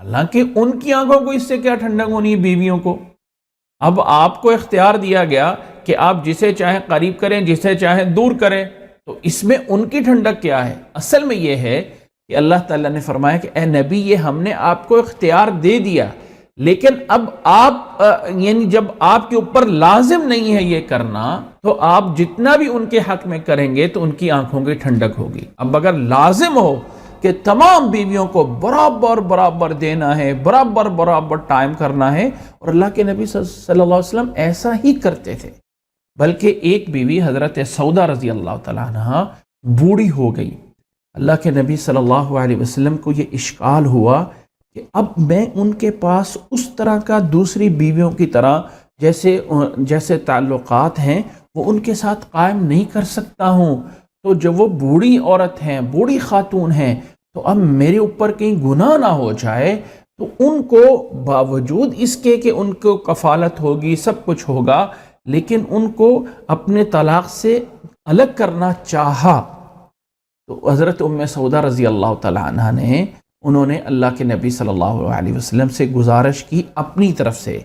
حالانکہ ان کی آنکھوں کو اس سے کیا ٹھنڈک ہونی ہے بیویوں کو. اب آپ کو اختیار دیا گیا کہ آپ جسے چاہیں قریب کریں، جسے چاہیں دور کریں، تو اس میں ان کی ٹھنڈک کیا ہے؟ اصل میں یہ ہے کہ اللہ تعالیٰ نے فرمایا کہ اے نبی یہ ہم نے آپ کو اختیار دے دیا، لیکن اب آپ یعنی جب آپ کے اوپر لازم نہیں ہے یہ کرنا تو آپ جتنا بھی ان کے حق میں کریں گے تو ان کی آنکھوں کی ٹھنڈک ہوگی. اب اگر لازم ہو کہ تمام بیویوں کو برابر دینا ہے، برابر ٹائم کرنا ہے، اور اللہ کے نبی صلی اللہ علیہ وسلم ایسا ہی کرتے تھے. بلکہ ایک بیوی حضرت سودا رضی اللہ تعالیٰ عنہ بوڑھی ہو گئی. اللہ کے نبی صلی اللہ علیہ وسلم کو یہ اشکال ہوا کہ اب میں ان کے پاس اس طرح کا دوسری بیویوں کی طرح جیسے تعلقات ہیں وہ ان کے ساتھ قائم نہیں کر سکتا ہوں. تو جب وہ بوڑھی عورت ہیں، بوڑھی خاتون ہیں، تو اب میرے اوپر کہیں گناہ نہ ہو جائے، تو ان کو باوجود اس کے کہ ان کو کفالت ہوگی، سب کچھ ہوگا، لیکن ان کو اپنے طلاق سے الگ کرنا چاہا. تو حضرت ام سودا رضی اللہ تعالیٰ عنہ نے انہوں نے اللہ کے نبی صلی اللہ علیہ وسلم سے گزارش کی اپنی طرف سے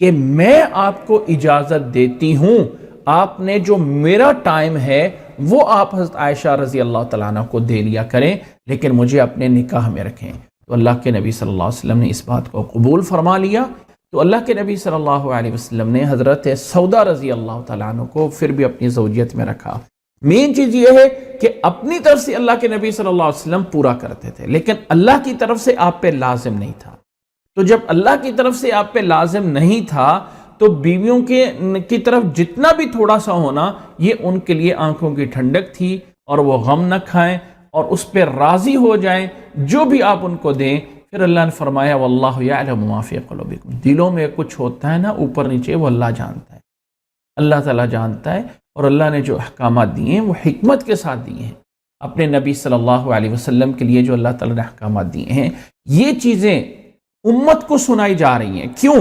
کہ میں آپ کو اجازت دیتی ہوں، آپ نے جو میرا ٹائم ہے وہ آپ حضرت عائشہ رضی اللہ تعالیٰ عنہ کو دے لیا کریں، لیکن مجھے اپنے نکاح میں رکھیں. تو اللہ کے نبی صلی اللہ علیہ وسلم نے اس بات کو قبول فرما لیا. تو اللہ کے نبی صلی اللہ علیہ وسلم نے حضرت سودا رضی اللہ تعالیٰ عنہ کو پھر بھی اپنی زوجیت میں رکھا. مین چیز یہ ہے کہ اپنی طرف سے اللہ کے نبی صلی اللہ علیہ وسلم پورا کرتے تھے، لیکن اللہ کی طرف سے آپ پہ لازم نہیں تھا. تو جب اللہ کی طرف سے آپ پہ لازم نہیں تھا تو بیویوں کی طرف جتنا بھی تھوڑا سا ہونا یہ ان کے لیے آنکھوں کی ٹھنڈک تھی، اور وہ غم نہ کھائیں اور اس پہ راضی ہو جائیں جو بھی آپ ان کو دیں. پھر اللہ نے فرمایا واللہ یعلم ما فی قلوبکم، دلوں میں کچھ ہوتا ہے نا اوپر نیچے، وہ اللہ جانتا ہے، اللہ تعالیٰ جانتا ہے. اور اللہ نے جو احکامات دیے ہیں وہ حکمت کے ساتھ دیے ہیں. اپنے نبی صلی اللہ علیہ وسلم کے لیے جو اللہ تعالیٰ نے احکامات دیے ہیں یہ چیزیں امت کو سنائی جا رہی ہیں. کیوں؟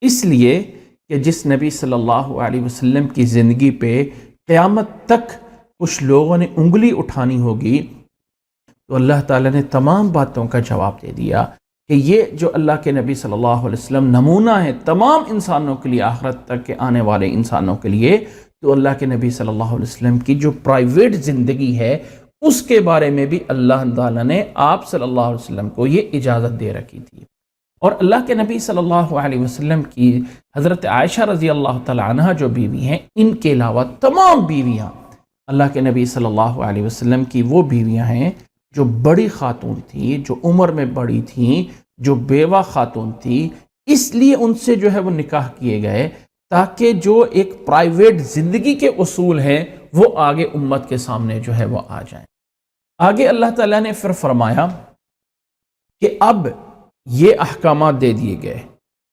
اس لیے کہ جس نبی صلی اللہ علیہ وسلم کی زندگی پہ قیامت تک کچھ لوگوں نے انگلی اٹھانی ہوگی تو اللہ تعالیٰ نے تمام باتوں کا جواب دے دیا کہ یہ جو اللہ کے نبی صلی اللہ علیہ وسلم نمونہ ہے تمام انسانوں کے لیے، آخرت تک کے آنے والے انسانوں کے لیے، تو اللہ کے نبی صلی اللہ علیہ وسلم کی جو پرائیویٹ زندگی ہے اس کے بارے میں بھی اللہ تعالیٰ نے آپ صلی اللہ علیہ وسلم کو یہ اجازت دے رکھی تھی۔ اور اللہ کے نبی صلی اللہ علیہ وسلم کی حضرت عائشہ رضی اللہ تعالیٰ عنہ جو بیوی ہیں، ان کے علاوہ تمام بیویاں اللہ کے نبی صلی اللہ علیہ وسلم کی وہ بیویاں ہیں جو بڑی خاتون تھیں، جو عمر میں بڑی تھیں، جو بیوہ خاتون تھی، اس لیے ان سے جو ہے وہ نکاح کیے گئے تاکہ جو ایک پرائیویٹ زندگی کے اصول ہیں وہ آگے امت کے سامنے جو ہے وہ آ جائیں۔ آگے اللہ تعالیٰ نے پھر فرمایا کہ اب یہ احکامات دے دیے گئے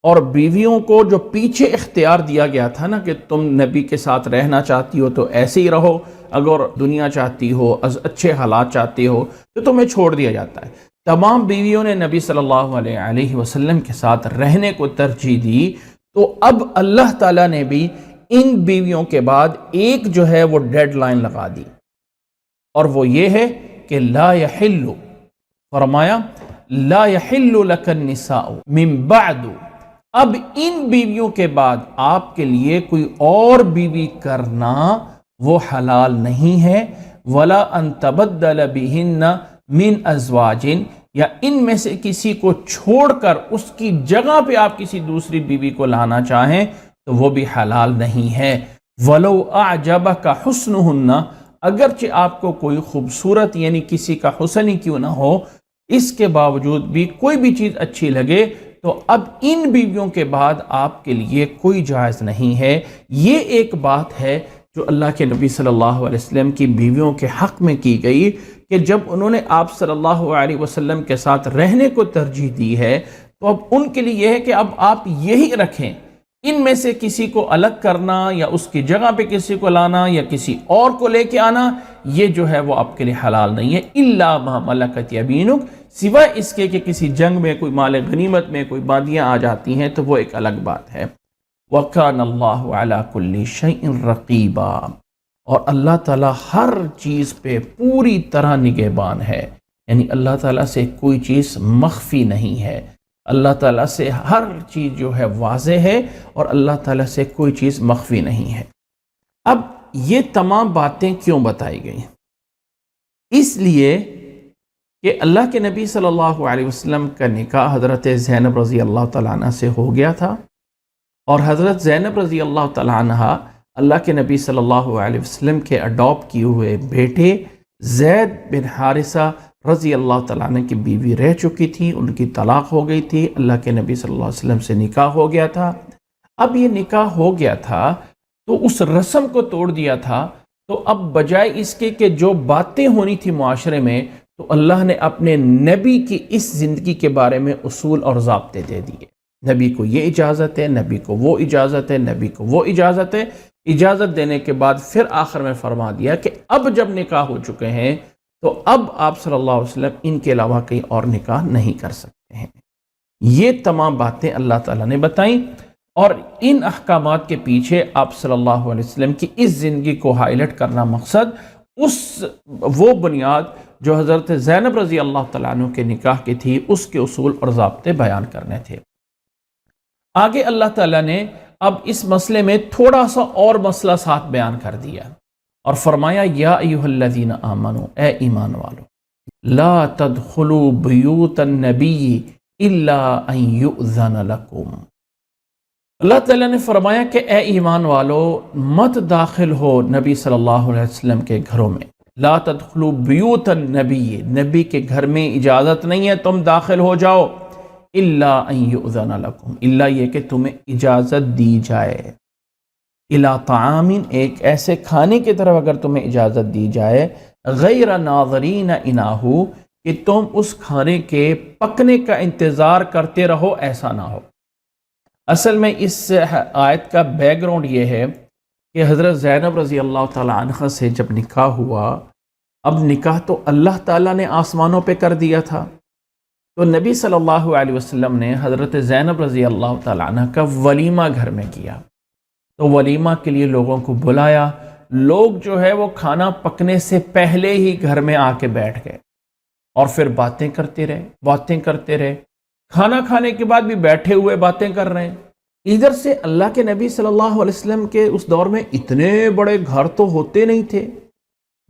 اور بیویوں کو جو پیچھے اختیار دیا گیا تھا نا کہ تم نبی کے ساتھ رہنا چاہتی ہو تو ایسے ہی رہو، اگر دنیا چاہتی ہو، اچھے حالات چاہتی ہو تو تمہیں چھوڑ دیا جاتا ہے۔ تمام بیویوں نے نبی صلی اللہ علیہ وسلم کے ساتھ رہنے کو ترجیح دی، تو اب اللہ تعالیٰ نے بھی ان بیویوں کے بعد ایک جو ہے وہ ڈیڈ لائن لگا دی، اور وہ یہ ہے کہ لا یحل، فرمایا لا یحل لک النساء من بعد، اب ان بیویوں کے بعد آپ کے لیے کوئی اور بیوی کرنا وہ حلال نہیں ہے، ولا ان تبدل بہن من ازواج، یا ان میں سے کسی کو چھوڑ کر اس کی جگہ پہ آپ کسی دوسری بیوی کو لانا چاہیں تو وہ بھی حلال نہیں ہے۔ ولو اعجبک حسنہن، اگرچہ آپ کو کوئی خوبصورت یعنی کسی کا حسن ہی کیوں نہ ہو، اس کے باوجود بھی کوئی بھی چیز اچھی لگے تو اب ان بیویوں کے بعد آپ کے لیے کوئی جائز نہیں ہے۔ یہ ایک بات ہے جو اللہ کے نبی صلی اللہ علیہ وسلم کی بیویوں کے حق میں کی گئی کہ جب انہوں نے آپ صلی اللہ علیہ وسلم کے ساتھ رہنے کو ترجیح دی ہے تو اب ان کے لیے یہ ہے کہ اب آپ یہی رکھیں، ان میں سے کسی کو الگ کرنا یا اس کی جگہ پہ کسی کو لانا یا کسی اور کو لے کے آنا، یہ جو ہے وہ آپ کے لیے حلال نہیں ہے۔ الا ما ملکت یمینک، سوائے اس کے کہ کسی جنگ میں کوئی مال غنیمت میں کوئی باندیاں آ جاتی ہیں تو وہ ایک الگ بات ہے۔ وَكَانَ اللَّهُ عَلَى كُلِّ شَيْءٍ رَقِيبًا، اور اللہ تعالیٰ ہر چیز پہ پوری طرح نگہبان ہے، یعنی اللہ تعالیٰ سے کوئی چیز مخفی نہیں ہے، اللہ تعالیٰ سے ہر چیز جو ہے واضح ہے اور اللہ تعالیٰ سے کوئی چیز مخفی نہیں ہے۔ اب یہ تمام باتیں کیوں بتائی گئی؟ اس لیے کہ اللہ کے نبی صلی اللہ علیہ وسلم کا نکاح حضرت زینب رضی اللہ تعالیٰ عنہ سے ہو گیا تھا، اور حضرت زینب رضی اللہ تعالیٰ عنہ اللہ کے نبی صلی اللہ علیہ وسلم کے اڈاپٹ کیے ہوئے بیٹے زید بن حارثہ رضی اللہ تعالیٰ عنہ کی بیوی رہ چکی تھی، ان کی طلاق ہو گئی تھی، اللہ کے نبی صلی اللہ علیہ وسلم سے نکاح ہو گیا تھا۔ اب یہ نکاح ہو گیا تھا تو اس رسم کو توڑ دیا تھا، تو اب بجائے اس کے کہ جو باتیں ہونی تھی معاشرے میں، تو اللہ نے اپنے نبی کی اس زندگی کے بارے میں اصول اور ضابطے دے دیے۔ نبی کو یہ اجازت ہے، نبی کو وہ اجازت ہے، نبی کو وہ اجازت ہے۔ اجازت دینے کے بعد پھر آخر میں فرما دیا کہ اب جب نکاح ہو چکے ہیں تو اب آپ صلی اللہ علیہ وسلم ان کے علاوہ کہیں اور نکاح نہیں کر سکتے ہیں۔ یہ تمام باتیں اللہ تعالیٰ نے بتائیں، اور ان احکامات کے پیچھے آپ صلی اللہ علیہ وسلم کی اس زندگی کو ہائی لائٹ کرنا مقصد وہ بنیاد جو حضرت زینب رضی اللہ تعالیٰ عنہ کے نکاح کی تھی اس کے اصول اور ضابطے بیان کرنے تھے۔ آگے اللہ تعالیٰ نے اب اس مسئلے میں تھوڑا سا اور مسئلہ ساتھ بیان کر دیا اور فرمایا یا ایھا الذین آمنوا، اے ایمان والو، لا تدخلوا بیوت النبی الا ان یؤذن لکم۔ اللہ تعالیٰ نے فرمایا کہ اے ایمان والو، مت داخل ہو نبی صلی اللہ علیہ وسلم کے گھروں میں۔ لا تدخلوا بیوت النبی، نبی کے گھر میں اجازت نہیں ہے تم داخل ہو جاؤ، الا ان یؤذن لکم، الا یہ کہ تمہیں اجازت دی جائے، الی طعام، ایک ایسے کھانے کی طرف اگر تمہیں اجازت دی جائے، غیر ناظرین اناہ، کہ تم اس کھانے کے پکنے کا انتظار کرتے رہو، ایسا نہ ہو۔ اصل میں اس آیت کا بیک گراؤنڈ یہ ہے کہ حضرت زینب رضی اللہ تعالی عنہ سے جب نکاح ہوا، اب نکاح تو اللہ تعالیٰ نے آسمانوں پہ کر دیا تھا، تو نبی صلی اللہ علیہ وسلم نے حضرت زینب رضی اللہ تعالیٰ عنہ کا ولیمہ گھر میں کیا، تو ولیمہ کے لیے لوگوں کو بلایا، لوگ جو ہے وہ کھانا پکنے سے پہلے ہی گھر میں آ کے بیٹھ گئے اور پھر باتیں کرتے رہے، کھانا کھانے کے بعد بھی بیٹھے ہوئے باتیں کر رہے ہیں۔ ادھر سے اللہ کے نبی صلی اللہ علیہ وسلم کے اس دور میں اتنے بڑے گھر تو ہوتے نہیں تھے،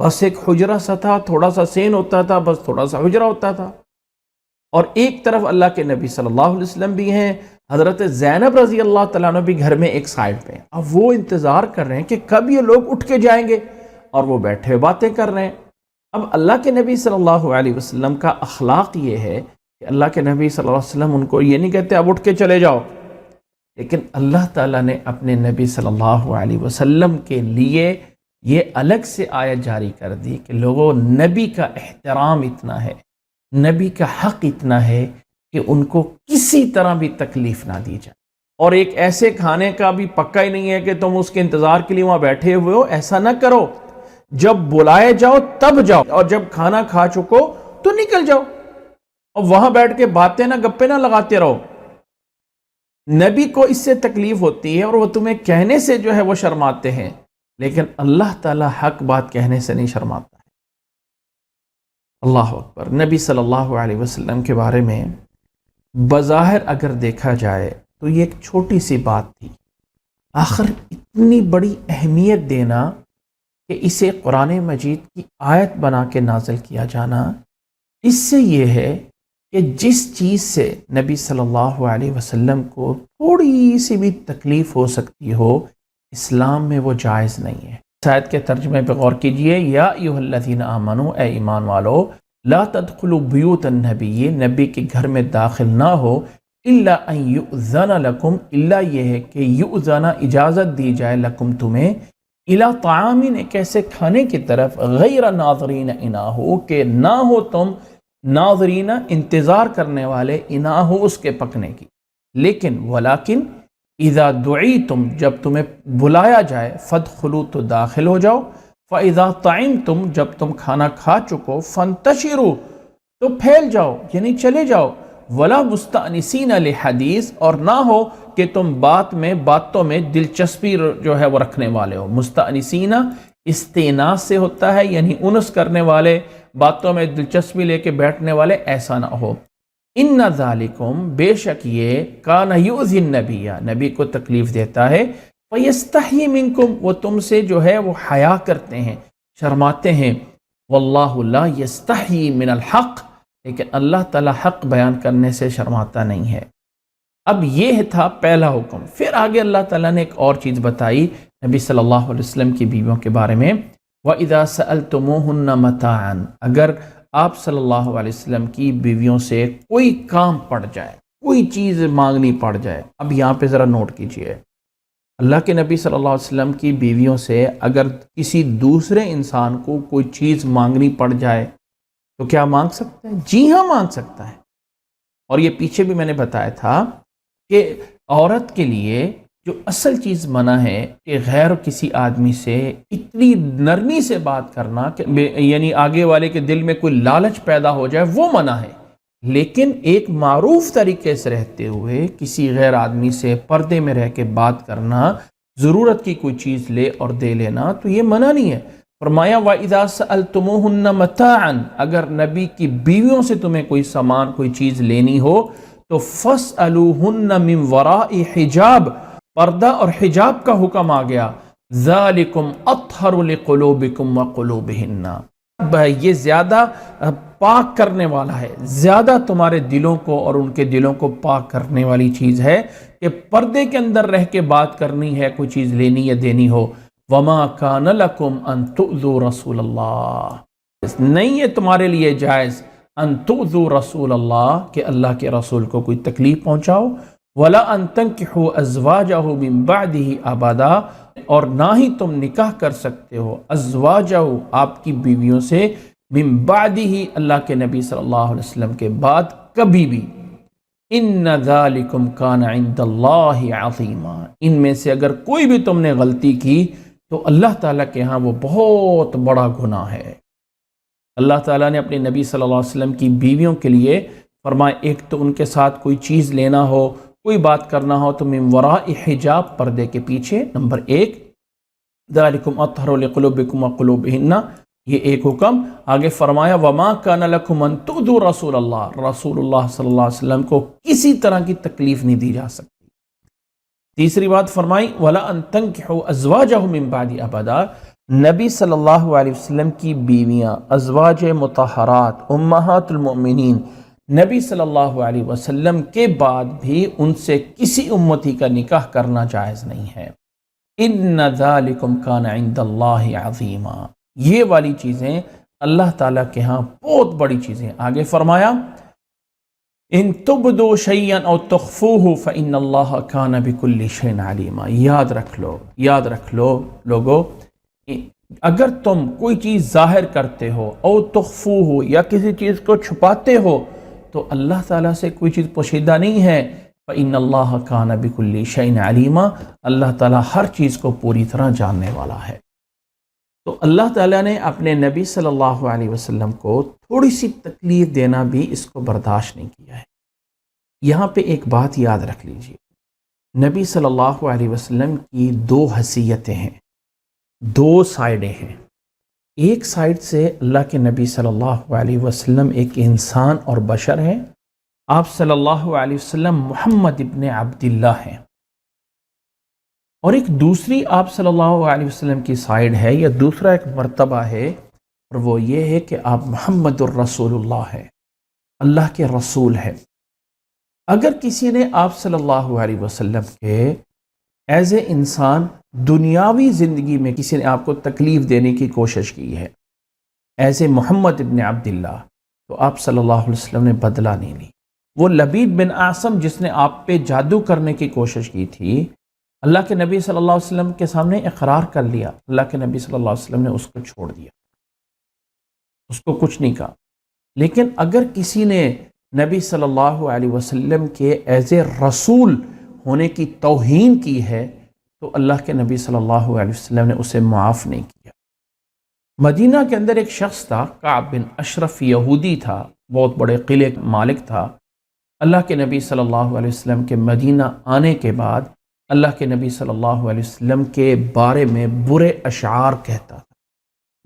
بس ایک حجرہ سا تھا، تھوڑا سا سین ہوتا تھا، بس تھوڑا سا حجرہ ہوتا تھا، اور ایک طرف اللہ کے نبی صلی اللہ علیہ وسلم بھی ہیں، حضرت زینب رضی اللہ تعالیٰ عنہ بھی گھر میں ایک سائڈ پہ ہیں۔ اب وہ انتظار کر رہے ہیں کہ کب یہ لوگ اٹھ کے جائیں گے، اور وہ بیٹھے باتیں کر رہے ہیں۔ اب اللہ کے نبی صلی اللہ علیہ وسلم کا اخلاق یہ ہے کہ اللہ کے نبی صلی اللہ علیہ وسلم ان کو یہ نہیں کہتے اب اٹھ کے چلے جاؤ، لیکن اللہ تعالیٰ نے اپنے نبی صلی اللہ علیہ وسلم کے لیے یہ الگ سے آیت جاری کر دی کہ لوگوں، نبی کا احترام اتنا ہے، نبی کا حق اتنا ہے کہ ان کو کسی طرح بھی تکلیف نہ دی جائے، اور ایک ایسے کھانے کا بھی پکا ہی نہیں ہے کہ تم اس کے انتظار کے لیے وہاں بیٹھے ہوئے ہو، ایسا نہ کرو، جب بلائے جاؤ تب جاؤ، اور جب کھانا کھا چکو تو نکل جاؤ، اور وہاں بیٹھ کے باتیں نہ گپے نہ لگاتے رہو۔ نبی کو اس سے تکلیف ہوتی ہے اور وہ تمہیں کہنے سے جو ہے وہ شرماتے ہیں، لیکن اللہ تعالیٰ حق بات کہنے سے نہیں شرماتا ہے۔ اللہ اکبر۔ نبی صلی اللہ علیہ وسلم کے بارے میں بظاہر اگر دیکھا جائے تو یہ ایک چھوٹی سی بات تھی، آخر اتنی بڑی اہمیت دینا کہ اسے قرآن مجید کی آیت بنا کے نازل کیا جانا، اس سے یہ ہے کہ جس چیز سے نبی صلی اللہ علیہ وسلم کو تھوڑی سی بھی تکلیف ہو سکتی ہو، اسلام میں وہ جائز نہیں ہے۔ اس آیت کے ترجمے پہ غور کیجئے، یا ایھا الذین آمنوا، اے ایمان والو، لا تدخلوا بیوت النبی، نبی کے گھر میں داخل نہ ہو، الا ان یؤذن لکم، الا یہ ہے کہ یؤذن اجازت دی جائے، لکم تمہیں، الی طعام، ایک ایسے کھانے کی طرف، غیر ناظرین اناہ، کہ نہ ہو تم ناظرین انتظار کرنے والے، اناہ اس کے پکنے کی، لیکن ولیکن اذا دعیتم، جب تمہیں بلایا جائے، فادخلوا تو داخل ہو جاؤ، فاذا طعمتم، جب تم کھانا کھا چکو، فانتشروا تو پھیل جاؤ، یعنی چلے جاؤ، ولا مستأنسین لحدیث، اور نہ ہو کہ تم باتوں میں دلچسپی جو ہے وہ رکھنے والے ہو۔ مستأنسین استئناس سے ہوتا ہے، یعنی انس کرنے والے، باتوں میں دلچسپی لے کے بیٹھنے والے، ایسا نہ ہو۔ ان ذالکم، بے شک یہ، کان یؤذی النبی، نبی کو تکلیف دیتا ہے، فیستحی منکم، وہ تم سے جو ہے وہ حیا کرتے ہیں، شرماتے ہیں، واللہ لا یستحی من الحق، لیکن اللہ تعالی حق بیان کرنے سے شرماتا نہیں ہے۔ اب یہ تھا پہلا حکم۔ پھر آگے اللہ تعالیٰ نے ایک اور چیز بتائی نبی صلی اللہ علیہ وسلم کی بیویوں کے بارے میں، وَإِذَا سَأَلْتُمُوهُنَّ مَتَاعًا، اگر آپ صلی اللہ علیہ وسلم کی بیویوں سے کوئی کام پڑ جائے، کوئی چیز مانگنی پڑ جائے۔ اب یہاں پہ ذرا نوٹ کیجئے، اللہ کے نبی صلی اللہ علیہ وسلم کی بیویوں سے اگر کسی دوسرے انسان کو کوئی چیز مانگنی پڑ جائے تو کیا مانگ سکتا ہے؟ جی ہاں، مانگ سکتا ہے۔ اور یہ پیچھے بھی میں نے بتایا تھا کہ عورت کے لیے جو اصل چیز منع ہے کہ غیر کسی آدمی سے اتنی نرمی سے بات کرنا کہ یعنی آگے والے کے دل میں کوئی لالچ پیدا ہو جائے، وہ منع ہے، لیکن ایک معروف طریقے سے رہتے ہوئے کسی غیر آدمی سے پردے میں رہ کے بات کرنا، ضرورت کی کوئی چیز لے اور دے لینا، تو یہ منع نہیں ہے۔ فرمایا وَإِذَا سَأَلْتُمُوهُنَّ مَتَاعًا، اگر نبی کی بیویوں سے تمہیں کوئی سامان، کوئی چیز لینی ہو تو فَاسْأَلُوهُنَّ مِنْ وَرَاءِ حِجَاب، پردہ اور حجاب کا حکم آ گیا، ذَلِكُمْ أَطْهَرُ لِقُلُوبِكُمْ وَقُلُوبِهِنَّ، یہ زیادہ پاک کرنے والا ہے، زیادہ تمہارے دلوں کو اور ان کے دلوں کو پاک کرنے والی چیز ہے کہ پردے کے اندر رہ کے بات کرنی ہے، کوئی چیز لینی یا دینی ہو۔ وَمَا كَانَ لَكُمْ أَن تُؤْذُوا رَسُولَ اللَّهِ، نہیں ہے تمہارے لیے جائز، ان تؤذوا رسول اللہ، کہ اللہ کے رسول کو کوئی تکلیف پہنچاؤ، ولا ان تنکحوا ازواجہ من بعدہ ابدا، اور نہ ہی تم نکاح کر سکتے ہو ازواجہ، آپ کی بیویوں سے، من بعدہ، اللہ کے نبی صلی اللہ علیہ وسلم کے بعد کبھی بھی۔ ان ذالکم کان عند اللہ عظیما، ان میں سے اگر کوئی بھی تم نے غلطی کی تو اللہ تعالیٰ کے ہاں وہ بہت بڑا گناہ ہے۔ اللہ تعالیٰ نے اپنے نبی صلی اللہ علیہ وسلم کی بیویوں کے لیے فرمایا، ایک تو ان کے ساتھ کوئی چیز لینا ہو، کوئی بات کرنا ہو تو من وراء حجاب، پردے کے پیچھے، نمبر ایک، ذالکم اطہر لقلوبکم وقلوبہن، یہ ایک حکم۔ آگے فرمایا وما کان لکم ان تؤذوا رسول اللہ، رسول اللہ صلی اللہ علیہ وسلم کو کسی طرح کی تکلیف نہیں دی جا سکتی۔ تیسری بات فرمائی وَلَا أَن تَنكِحُوا أَزْوَاجَهُ مِن بَعْدِ أَبَدًا، نبی صلی اللہ علیہ وسلم کی بیویاں ازواج مطہرات امہات المؤمنین نبی صلی اللہ علیہ وسلم کے بعد بھی ان سے کسی امتی کا نکاح کرنا جائز نہیں ہے۔ إِنَّ ذَلِكُمْ كَانَ عِندَ اللَّهِ عَظِيمًا، یہ والی چیزیں اللہ تعالیٰ کے ہاں بہت بڑی چیزیں۔ آگے فرمایا ان تبدو شیئا او تخفوہ فإن اللہ کان بکل شیء علیما، یاد رکھ لو لوگو، اگر تم کوئی چیز ظاہر کرتے ہو او تخفوہ یا کسی چیز کو چھپاتے ہو تو اللہ تعالیٰ سے کوئی چیز پوشیدہ نہیں ہے۔ فإن اللہ کان بکل شیء علیما، اللہ تعالیٰ ہر چیز کو پوری طرح جاننے والا ہے۔ تو اللہ تعالیٰ نے اپنے نبی صلی اللہ علیہ وسلم کو تھوڑی سی تکلیف دینا بھی اس کو برداشت نہیں کیا ہے۔ یہاں پہ ایک بات یاد رکھ لیجئے، نبی صلی اللہ علیہ وسلم کی دو حیثیتیں ہیں، دو سائیڈیں ہیں۔ ایک سائیڈ سے اللہ کے نبی صلی اللہ علیہ وسلم ایک انسان اور بشر ہیں، آپ صلی اللہ علیہ وسلم محمد ابن عبداللہ ہیں، اور ایک دوسری آپ صلی اللہ علیہ وسلم کی سائیڈ ہے یا دوسرا ایک مرتبہ ہے، اور وہ یہ ہے کہ آپ محمد الرسول اللہ ہے، اللہ کے رسول ہے۔ اگر کسی نے آپ صلی اللہ علیہ وسلم کے ایز اے انسان دنیاوی زندگی میں کسی نے آپ کو تکلیف دینے کی کوشش کی ہے ایز اے محمد ابن عبداللہ، تو آپ صلی اللہ علیہ وسلم نے بدلہ نہیں لی۔ وہ لبید بن عاصم جس نے آپ پہ جادو کرنے کی کوشش کی تھی، اللہ کے نبی صلی اللہ علیہ وسلم کے سامنے اقرار کر لیا، اللہ کے نبی صلی اللہ علیہ وسلم نے اس کو چھوڑ دیا، اس کو کچھ نہیں کہا۔ لیکن اگر کسی نے نبی صلی اللہ علیہ وسلم کے ایز اے رسول ہونے کی توہین کی ہے تو اللہ کے نبی صلی اللہ علیہ وسلم نے اسے معاف نہیں کیا۔ مدینہ کے اندر ایک شخص تھا، کعب بن اشرف، یہودی تھا، بہت بڑے قلعے کا مالک تھا۔ اللہ کے نبی صلی اللہ علیہ وسلم کے مدینہ آنے کے بعد اللہ کے نبی صلی اللہ علیہ وسلم کے بارے میں برے اشعار کہتا تھا،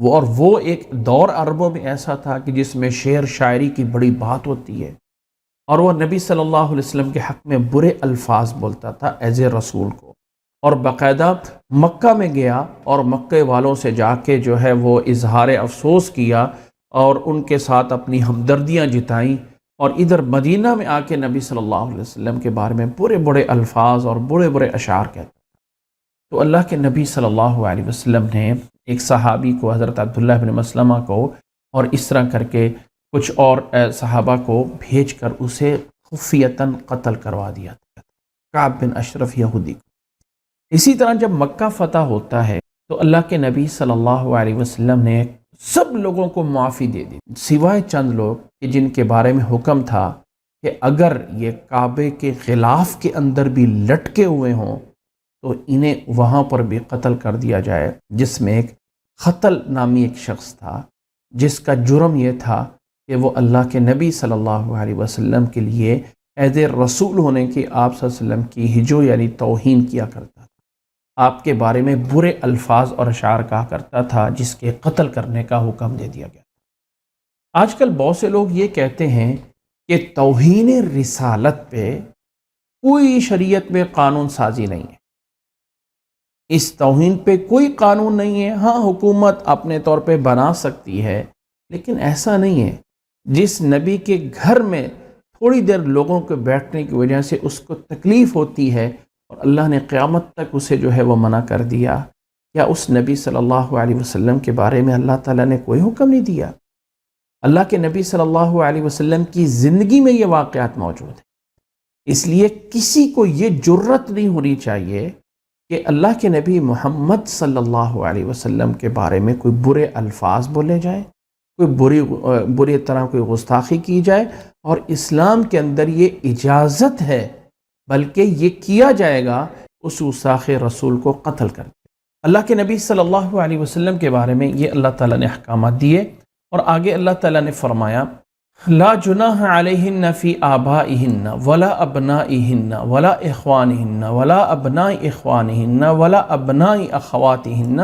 وہ ایک دور عربوں میں ایسا تھا کہ جس میں شعر شاعری کی بڑی بات ہوتی ہے، اور وہ نبی صلی اللہ علیہ وسلم کے حق میں برے الفاظ بولتا تھا ایز اے رسول کو، اور باقاعدہ مکہ میں گیا اور مکہ والوں سے جا کے جو ہے وہ اظہار افسوس کیا اور ان کے ساتھ اپنی ہمدردیاں جتائیں، اور ادھر مدینہ میں آ کے نبی صلی اللہ علیہ وسلم کے بارے میں برے برے الفاظ اور برے برے اشعار کہتا تھا۔ تو اللہ کے نبی صلی اللہ علیہ وسلم نے ایک صحابی کو، حضرت عبداللہ بن مسلمہ کو، اور اس طرح کر کے کچھ اور صحابہ کو بھیج کر اسے خفیتاً قتل کروا دیا تھا، کعب بن اشرف یہودی کو۔ اسی طرح جب مکہ فتح ہوتا ہے تو اللہ کے نبی صلی اللہ علیہ وسلم نے سب لوگوں کو معافی دے دی، سوائے چند لوگ کہ جن کے بارے میں حکم تھا کہ اگر یہ کعبے کے غلاف کے اندر بھی لٹکے ہوئے ہوں تو انہیں وہاں پر بھی قتل کر دیا جائے، جس میں ایک خطل نامی ایک شخص تھا جس کا جرم یہ تھا کہ وہ اللہ کے نبی صلی اللہ علیہ وسلم کے لیے ایز اے رسول ہونے کی آپ صلی اللہ علیہ وسلم کی ہجو یعنی توہین کیا کرتا تھا، آپ کے بارے میں برے الفاظ اور اشعار کہا کرتا تھا، جس کے قتل کرنے کا حکم دے دیا گیا۔ آج کل بہت سے لوگ یہ کہتے ہیں کہ توہین رسالت پہ کوئی شریعت میں قانون سازی نہیں ہے، اس توہین پہ کوئی قانون نہیں ہے۔ ہاں، حکومت اپنے طور پہ بنا سکتی ہے، لیکن ایسا نہیں ہے۔ جس نبی کے گھر میں تھوڑی دیر لوگوں کے بیٹھنے کی وجہ سے اس کو تکلیف ہوتی ہے اور اللہ نے قیامت تک اسے جو ہے وہ منع کر دیا، کیا اس نبی صلی اللہ علیہ وسلم کے بارے میں اللہ تعالیٰ نے کوئی حکم نہیں دیا؟ اللہ کے نبی صلی اللہ علیہ وسلم کی زندگی میں یہ واقعات موجود ہیں، اس لیے کسی کو یہ جرت نہیں ہونی چاہیے کہ اللہ کے نبی محمد صلی اللہ علیہ وسلم کے بارے میں کوئی برے الفاظ بولے جائیں، کوئی بری طرح کوئی گستاخی کی جائے، اور اسلام کے اندر یہ اجازت ہے، بلکہ یہ کیا جائے گا اس گستاخ رسول کو قتل کر کے۔ اللہ کے نبی صلی اللہ علیہ وسلم کے بارے میں یہ اللہ تعالیٰ نے احکامات دیے، اور آگے اللہ تعالیٰ نے فرمایا لا جناح علیہن فی آبائہن ولا ابنائہن ولا اخوانہن ولا ابناء اخوانہن ولا ابناء اخواتہن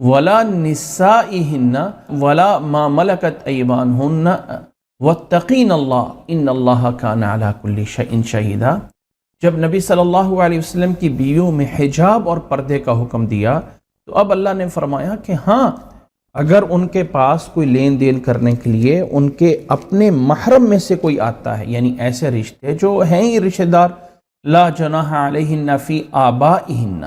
ولا نسائہن ولا ما ملکت ایمانہن واتقین اللہ ان اللہ کان علی کل شیء شہیدا۔ جب نبی صلی اللہ علیہ وسلم کی بیویوں میں حجاب اور پردے کا حکم دیا تو اب اللہ نے فرمایا کہ ہاں اگر ان کے پاس کوئی لین دین کرنے کے لیے ان کے اپنے محرم میں سے کوئی آتا ہے، یعنی ایسے رشتے جو ہیں ہی رشتہ دار، لا جناح علیہن فی آبائہن،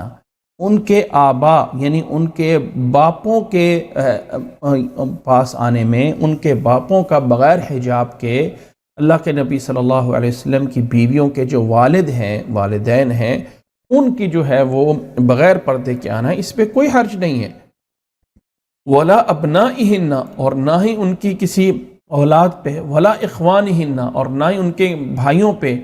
ان کے آبا یعنی ان کے باپوں کے پاس آنے میں، ان کے باپوں کا بغیر حجاب کے اللہ کے نبی صلی اللہ علیہ وسلم کی بیویوں کے جو والد ہیں، والدین ہیں، ان کی جو ہے وہ بغیر پردے کے آنا، اس پہ کوئی حرج نہیں ہے۔ ولا ابنائہن، اور نہ ہی ان کی کسی اولاد پہ، ولا اخوانہن، اور نہ ہی ان کے بھائیوں پہ،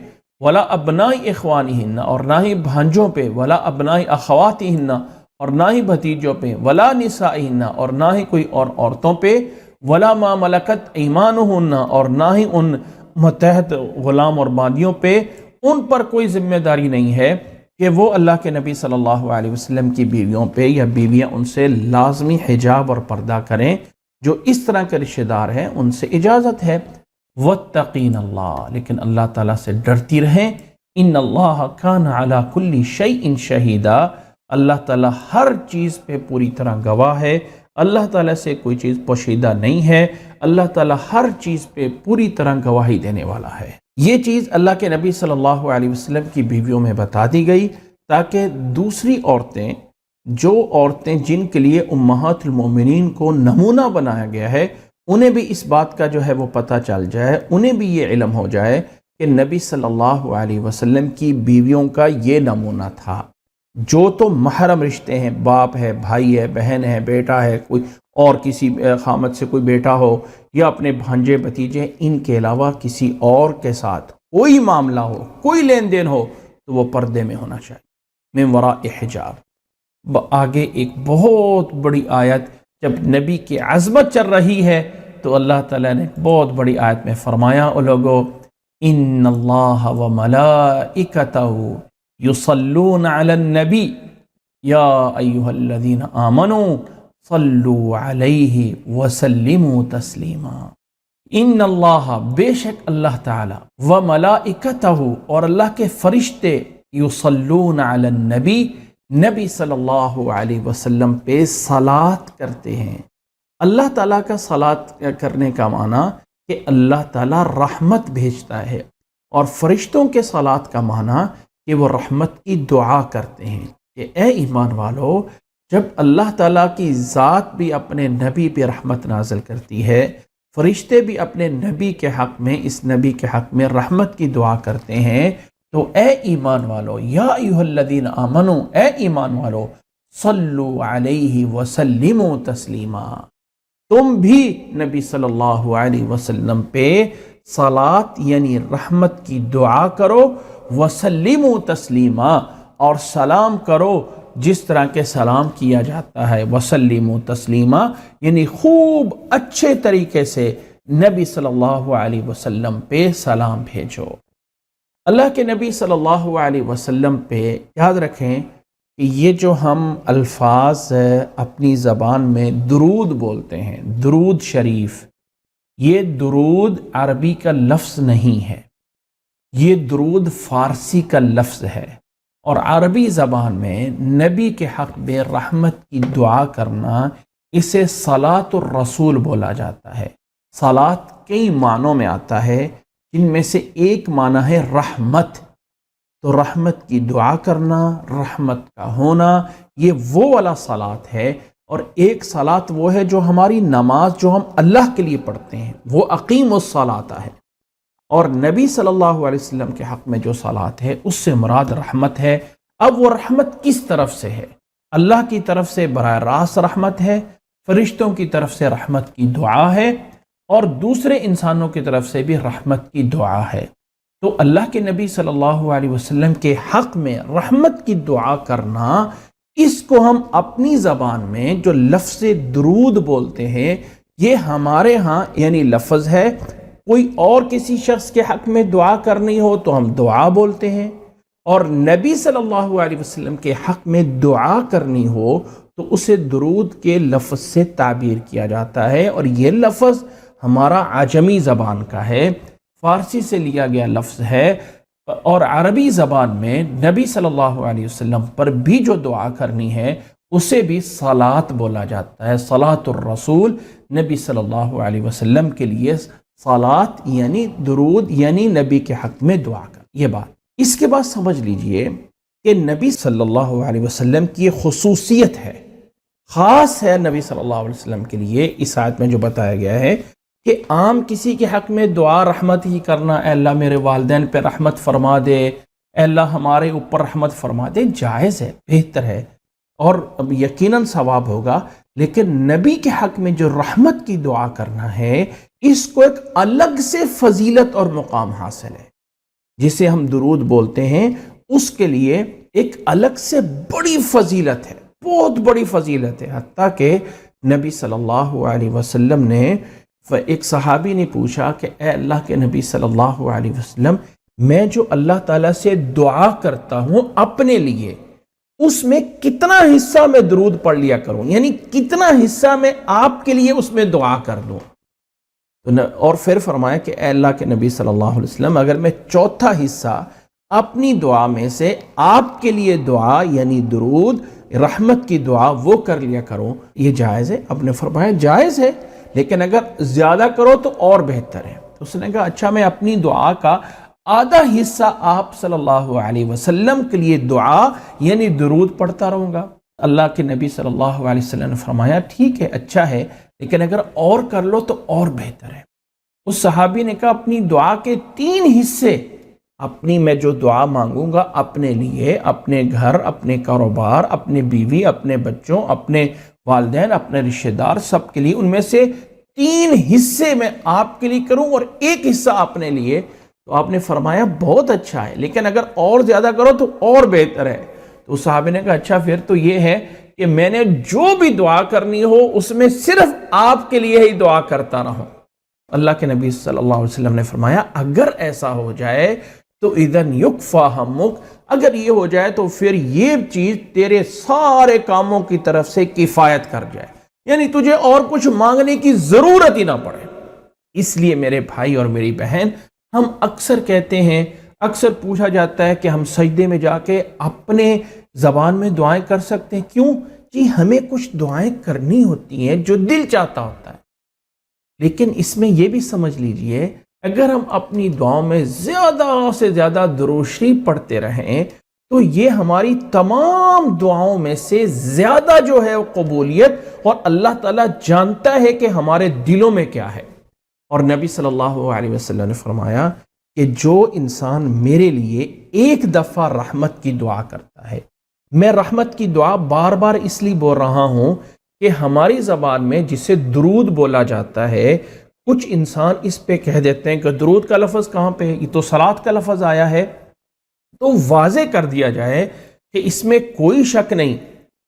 ولا ابنائی اخوانہن، اور نہ ہی بھانجوں پہ، ولا ابنائی اخواتہن، اور نہ ہی بھتیجوں پہ، ولا نسائہن، اور نہ ہی کوئی اور عورتوں پہ، ولا ما ملکت ایمانہن، اور نہ ہی ان متحد غلام اور باندیوں پہ، ان پر کوئی ذمہ داری نہیں ہے کہ وہ اللہ کے نبی صلی اللہ علیہ وسلم کی بیویوں پہ یا بیویاں ان سے لازمی حجاب اور پردہ کریں۔ جو اس طرح کے رشتہ دار ہیں ان سے اجازت ہے۔ واتقین اللہ، لیکن اللہ تعالیٰ سے ڈرتی رہیں۔ ان اللہ کان علی کل شیء شہیدا، اللہ تعالیٰ ہر چیز پہ پوری طرح گواہ ہے۔ اللہ تعالیٰ سے کوئی چیز پوشیدہ نہیں ہے، اللہ تعالیٰ ہر چیز پہ پوری طرح گواہی دینے والا ہے۔ یہ چیز اللہ کے نبی صلی اللہ علیہ وسلم کی بیویوں میں بتا دی گئی تاکہ دوسری عورتیں، جو عورتیں جن کے لیے امہات المومنین کو نمونہ بنایا گیا ہے، انہیں بھی اس بات کا جو ہے وہ پتہ چل جائے، انہیں بھی یہ علم ہو جائے کہ نبی صلی اللہ علیہ وسلم کی بیویوں کا یہ نمونہ تھا۔ جو تو محرم رشتے ہیں، باپ ہے، بھائی ہے، بہن ہے، بیٹا ہے، کوئی اور کسی خامد سے کوئی بیٹا ہو یا اپنے بھانجے بھتیجے، ان کے علاوہ کسی اور کے ساتھ کوئی معاملہ ہو، کوئی لین دین ہو تو وہ پردے میں ہونا چاہیے، من وراء حجاب۔ آگے ایک بہت بڑی آیت جب نبی کی عظمت چل رہی ہے تو اللہ تعالیٰ نے ایک بہت بڑی آیت میں فرمایا، او لوگو ان اللہ و ملائکتہ یصلون علی النبی یا ایہا الذین آمنوا صلوا علیہ وسلموا تسلیما۔ ان اللہ، بے شک اللہ تعالی، و ملائکتہ، اور اللہ کے فرشتے، یصلون علی النبی، نبی صلی اللہ علیہ وسلم پہ صلاۃ کرتے ہیں۔ اللہ تعالیٰ کا صلاۃ کرنے کا معنی کہ اللہ تعالیٰ رحمت بھیجتا ہے، اور فرشتوں کے صلاۃ کا معنی کہ وہ رحمت کی دعا کرتے ہیں کہ اے ایمان والو، جب اللہ تعالیٰ کی ذات بھی اپنے نبی پہ رحمت نازل کرتی ہے، فرشتے بھی اپنے نبی کے حق میں، اس نبی کے حق میں رحمت کی دعا کرتے ہیں، تو اے ایمان والو، یا ایھا الذین آمنو، اے ایمان والو، صلو علیہ وسلموا تسلیما، تم بھی نبی صلی اللہ علیہ وسلم پہ صلاۃ یعنی رحمت کی دعا کرو، وسلموا تسلیما، اور سلام کرو جس طرح کے سلام کیا جاتا ہے، وسلموا تسلیما یعنی خوب اچھے طریقے سے نبی صلی اللہ علیہ وسلم پہ سلام بھیجو۔ اللہ کے نبی صلی اللہ علیہ وسلم پہ یاد رکھیں کہ یہ جو ہم الفاظ اپنی زبان میں درود بولتے ہیں، درود شریف، یہ درود عربی کا لفظ نہیں ہے، یہ درود فارسی کا لفظ ہے، اور عربی زبان میں نبی کے حق میں رحمت کی دعا کرنا اسے صلاۃ الرسول بولا جاتا ہے۔ صلاۃ کئی معنوں میں آتا ہے، جن میں سے ایک معنی ہے رحمت، تو رحمت کی دعا کرنا، رحمت کا ہونا، یہ وہ والا صلاۃ ہے۔ اور ایک صلاۃ وہ ہے جو ہماری نماز جو ہم اللہ کے لیے پڑھتے ہیں، وہ اقیم الصلاۃ ہے، اور نبی صلی اللہ علیہ وسلم کے حق میں جو صلاۃ ہے اس سے مراد رحمت ہے۔ اب وہ رحمت کس طرف سے ہے؟ اللہ کی طرف سے براہ راست رحمت ہے، فرشتوں کی طرف سے رحمت کی دعا ہے، اور دوسرے انسانوں کی طرف سے بھی رحمت کی دعا ہے۔ تو اللہ کے نبی صلی اللہ علیہ وسلم کے حق میں رحمت کی دعا کرنا، اس کو ہم اپنی زبان میں جو لفظ درود بولتے ہیں، یہ ہمارے ہاں یعنی لفظ ہے۔ کوئی اور کسی شخص کے حق میں دعا کرنی ہو تو ہم دعا بولتے ہیں، اور نبی صلی اللہ علیہ وسلم کے حق میں دعا کرنی ہو تو اسے درود کے لفظ سے تعبیر کیا جاتا ہے، اور یہ لفظ ہمارا عجمی زبان کا ہے، فارسی سے لیا گیا لفظ ہے۔ اور عربی زبان میں نبی صلی اللہ علیہ وسلم پر بھی جو دعا کرنی ہے اسے بھی صلاۃ بولا جاتا ہے. صلاۃ الرسول، نبی صلی اللہ علیہ وسلم کے لیے صلاۃ یعنی درود، یعنی نبی کے حق میں دعا کر. یہ بات اس کے بعد سمجھ لیجئے کہ نبی صلی اللہ علیہ وسلم کی یہ خصوصیت ہے، خاص ہے نبی صلی اللہ علیہ وسلم کے لیے. اس آیت میں جو بتایا گیا ہے کہ عام کسی کے حق میں دعا رحمت ہی کرنا، اے اللہ میرے والدین پہ رحمت فرما دے، اے اللہ ہمارے اوپر رحمت فرما دے، جائز ہے، بہتر ہے اور یقیناً ثواب ہوگا. لیکن نبی کے حق میں جو رحمت کی دعا کرنا ہے، اس کو ایک الگ سے فضیلت اور مقام حاصل ہے. جسے ہم درود بولتے ہیں اس کے لیے ایک الگ سے بڑی فضیلت ہے، بہت بڑی فضیلت ہے. حتیٰ کہ نبی صلی اللہ علیہ وسلم نے، ایک صحابی نے پوچھا کہ اے اللہ کے نبی صلی اللہ علیہ وسلم، میں جو اللہ تعالیٰ سے دعا کرتا ہوں اپنے لیے، اس میں کتنا حصہ میں درود پڑھ لیا کروں، یعنی کتنا حصہ میں آپ کے لیے اس میں دعا کر دوں. اور پھر فرمایا کہ اے اللہ کے نبی صلی اللہ علیہ وسلم، اگر میں چوتھا حصہ اپنی دعا میں سے آپ کے لیے دعا یعنی درود رحمت کی دعا وہ کر لیا کروں، یہ جائز ہے؟ آپ نے فرمایا جائز ہے، لیکن اگر زیادہ کرو تو اور بہتر ہے. تو اس نے کہا اچھا، میں اپنی دعا کا آدھا حصہ آپ صلی اللہ علیہ وسلم کے لیے دعا یعنی درود پڑھتا رہوں گا. اللہ کے نبی صلی اللہ علیہ وسلم نے فرمایا ٹھیک ہے، اچھا ہے، لیکن اگر اور کر لو تو اور بہتر ہے. اس صحابی نے کہا اپنی دعا کے 3 حصے، اپنی میں جو دعا مانگوں گا اپنے لیے، اپنے گھر، اپنے کاروبار، اپنے بیوی، اپنے بچوں، اپنے والدین، اپنے رشتہ دار، سب کے لیے ان میں سے 3 حصے میں آپ کے لیے کروں اور 1 حصہ اپنے لیے. تو آپ نے فرمایا بہت اچھا ہے، لیکن اگر اور زیادہ کرو تو اور بہتر ہے. تو صحابی نے کہا اچھا پھر تو یہ ہے کہ میں نے جو بھی دعا کرنی ہو اس میں صرف آپ کے لیے ہی دعا کرتا رہوں. اللہ کے نبی صلی اللہ علیہ وسلم نے فرمایا اگر ایسا ہو جائے تو اذن یکفا ہمک، اگر یہ ہو جائے تو پھر یہ چیز تیرے سارے کاموں کی طرف سے کفایت کر جائے، یعنی تجھے اور کچھ مانگنے کی ضرورت ہی نہ پڑے. اس لیے میرے بھائی اور میری بہن، ہم اکثر کہتے ہیں، اکثر پوچھا جاتا ہے کہ ہم سجدے میں جا کے اپنے زبان میں دعائیں کر سکتے ہیں. کیوں؟ جی ہمیں کچھ دعائیں کرنی ہوتی ہیں جو دل چاہتا ہوتا ہے. لیکن اس میں یہ بھی سمجھ لیجئے، اگر ہم اپنی دعاؤں میں زیادہ سے زیادہ درود شریف پڑھتے رہیں تو یہ ہماری تمام دعاؤں میں سے زیادہ جو ہے وہ قبولیت، اور اللہ تعالیٰ جانتا ہے کہ ہمارے دلوں میں کیا ہے. اور نبی صلی اللہ علیہ وسلم نے فرمایا کہ جو انسان میرے لیے 1 دفعہ رحمت کی دعا کرتا ہے، میں رحمت کی دعا بار بار اس لیے بول رہا ہوں کہ ہماری زبان میں جسے درود بولا جاتا ہے، کچھ انسان اس پہ کہہ دیتے ہیں کہ درود کا لفظ کہاں پہ ہے، یہ تو صلاۃ کا لفظ آیا ہے. تو واضح کر دیا جائے کہ اس میں کوئی شک نہیں،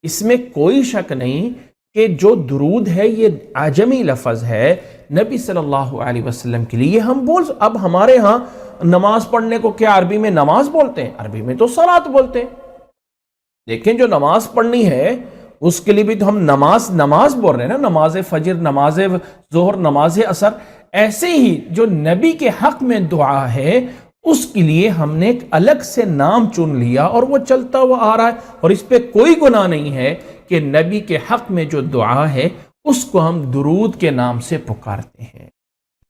اس میں کوئی شک نہیں کہ جو درود ہے یہ عجمی لفظ ہے نبی صلی اللہ علیہ وسلم کے لیے. ہم اب ہمارے ہاں نماز پڑھنے کو کیا عربی میں نماز بولتے ہیں؟ عربی میں تو صلاۃ بولتے ہیں. لیکن جو نماز پڑھنی ہے اس کے لیے بھی تو ہم نماز بول رہے ہیں نا، نماز فجر، نماز ظہر، نماز عصر. ایسے ہی جو نبی کے حق میں دعا ہے اس کے لیے ہم نے ایک الگ سے نام چن لیا اور وہ چلتا ہوا آ رہا ہے، اور اس پہ کوئی گناہ نہیں ہے کہ نبی کے حق میں جو دعا ہے اس کو ہم درود کے نام سے پکارتے ہیں.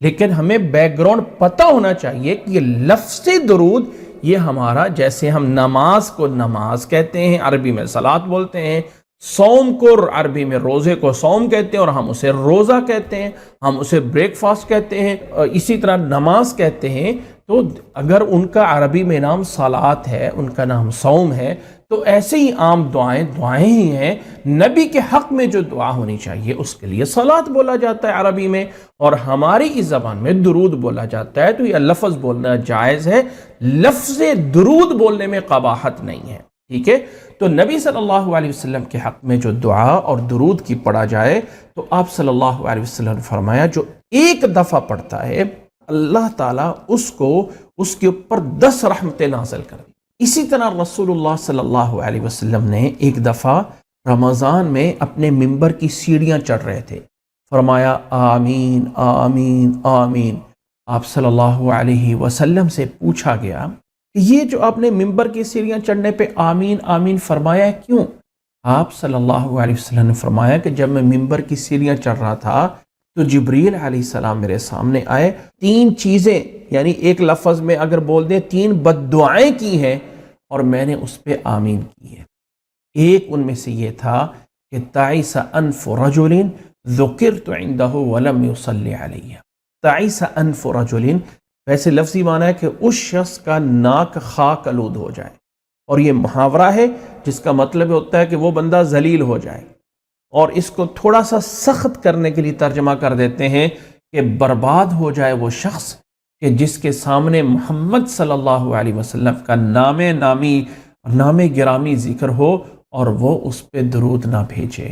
لیکن ہمیں بیک گراؤنڈ پتہ ہونا چاہیے کہ یہ لفظ درود یہ ہمارا، جیسے ہم نماز کو نماز کہتے ہیں، عربی میں صلاۃ بولتے ہیں، صوم کو عربی میں روزے کو صوم کہتے ہیں اور ہم اسے روزہ کہتے ہیں، ہم اسے بریک فاسٹ کہتے ہیں، اسی طرح نماز کہتے ہیں. تو اگر ان کا عربی میں نام صلاۃ ہے، ان کا نام صوم ہے، تو ایسے ہی عام دعائیں ہی ہیں. نبی کے حق میں جو دعا ہونی چاہیے اس کے لیے صلاۃ بولا جاتا ہے عربی میں، اور ہماری اس زبان میں درود بولا جاتا ہے. تو یہ لفظ بولنا جائز ہے، لفظ درود بولنے میں قباحت نہیں ہے. ٹھیک ہے؟ تو نبی صلی اللہ علیہ وسلم کے حق میں جو دعا اور درود کی پڑھا جائے تو آپ صلی اللہ علیہ وسلم نے فرمایا جو 1 دفعہ پڑھتا ہے اللہ تعالیٰ اس کے اوپر 10 رحمتیں نازل کر دی. اسی طرح رسول اللہ صلی اللہ علیہ وسلم نے ایک دفعہ رمضان میں اپنے ممبر کی سیڑھیاں چڑھ رہے تھے، فرمایا آمین آمین آمین. آپ صلی اللہ علیہ وسلم سے پوچھا گیا کہ یہ جو آپ نے ممبر کی سیڑھیاں چڑھنے پہ آمین آمین فرمایا ہے، کیوں؟ آپ صلی اللہ علیہ وسلم نے فرمایا کہ جب میں ممبر کی سیڑھیاں چڑھ رہا تھا تو جبریل علیہ السلام میرے سامنے آئے، 3 چیزیں یعنی ایک لفظ میں اگر بول دیں 3 بد دعائیں کی ہیں اور میں نے اس پہ آمین کی ہے۔ ایک ان میں سے یہ تھا کہ تعیس انف رجل ذکرت عنده ولم يصلی علیہ۔ تعیس انف رجل ویسے لفظی معنی ہے کہ اس شخص کا ناک خاک آلود ہو جائے، اور یہ محاورہ ہے جس کا مطلب ہوتا ہے کہ وہ بندہ ذلیل ہو جائے، اور اس کو تھوڑا سا سخت کرنے کے لیے ترجمہ کر دیتے ہیں کہ برباد ہو جائے وہ شخص کہ جس کے سامنے محمد صلی اللہ علیہ وسلم کا نام گرامی ذکر ہو اور وہ اس پہ درود نہ بھیجے۔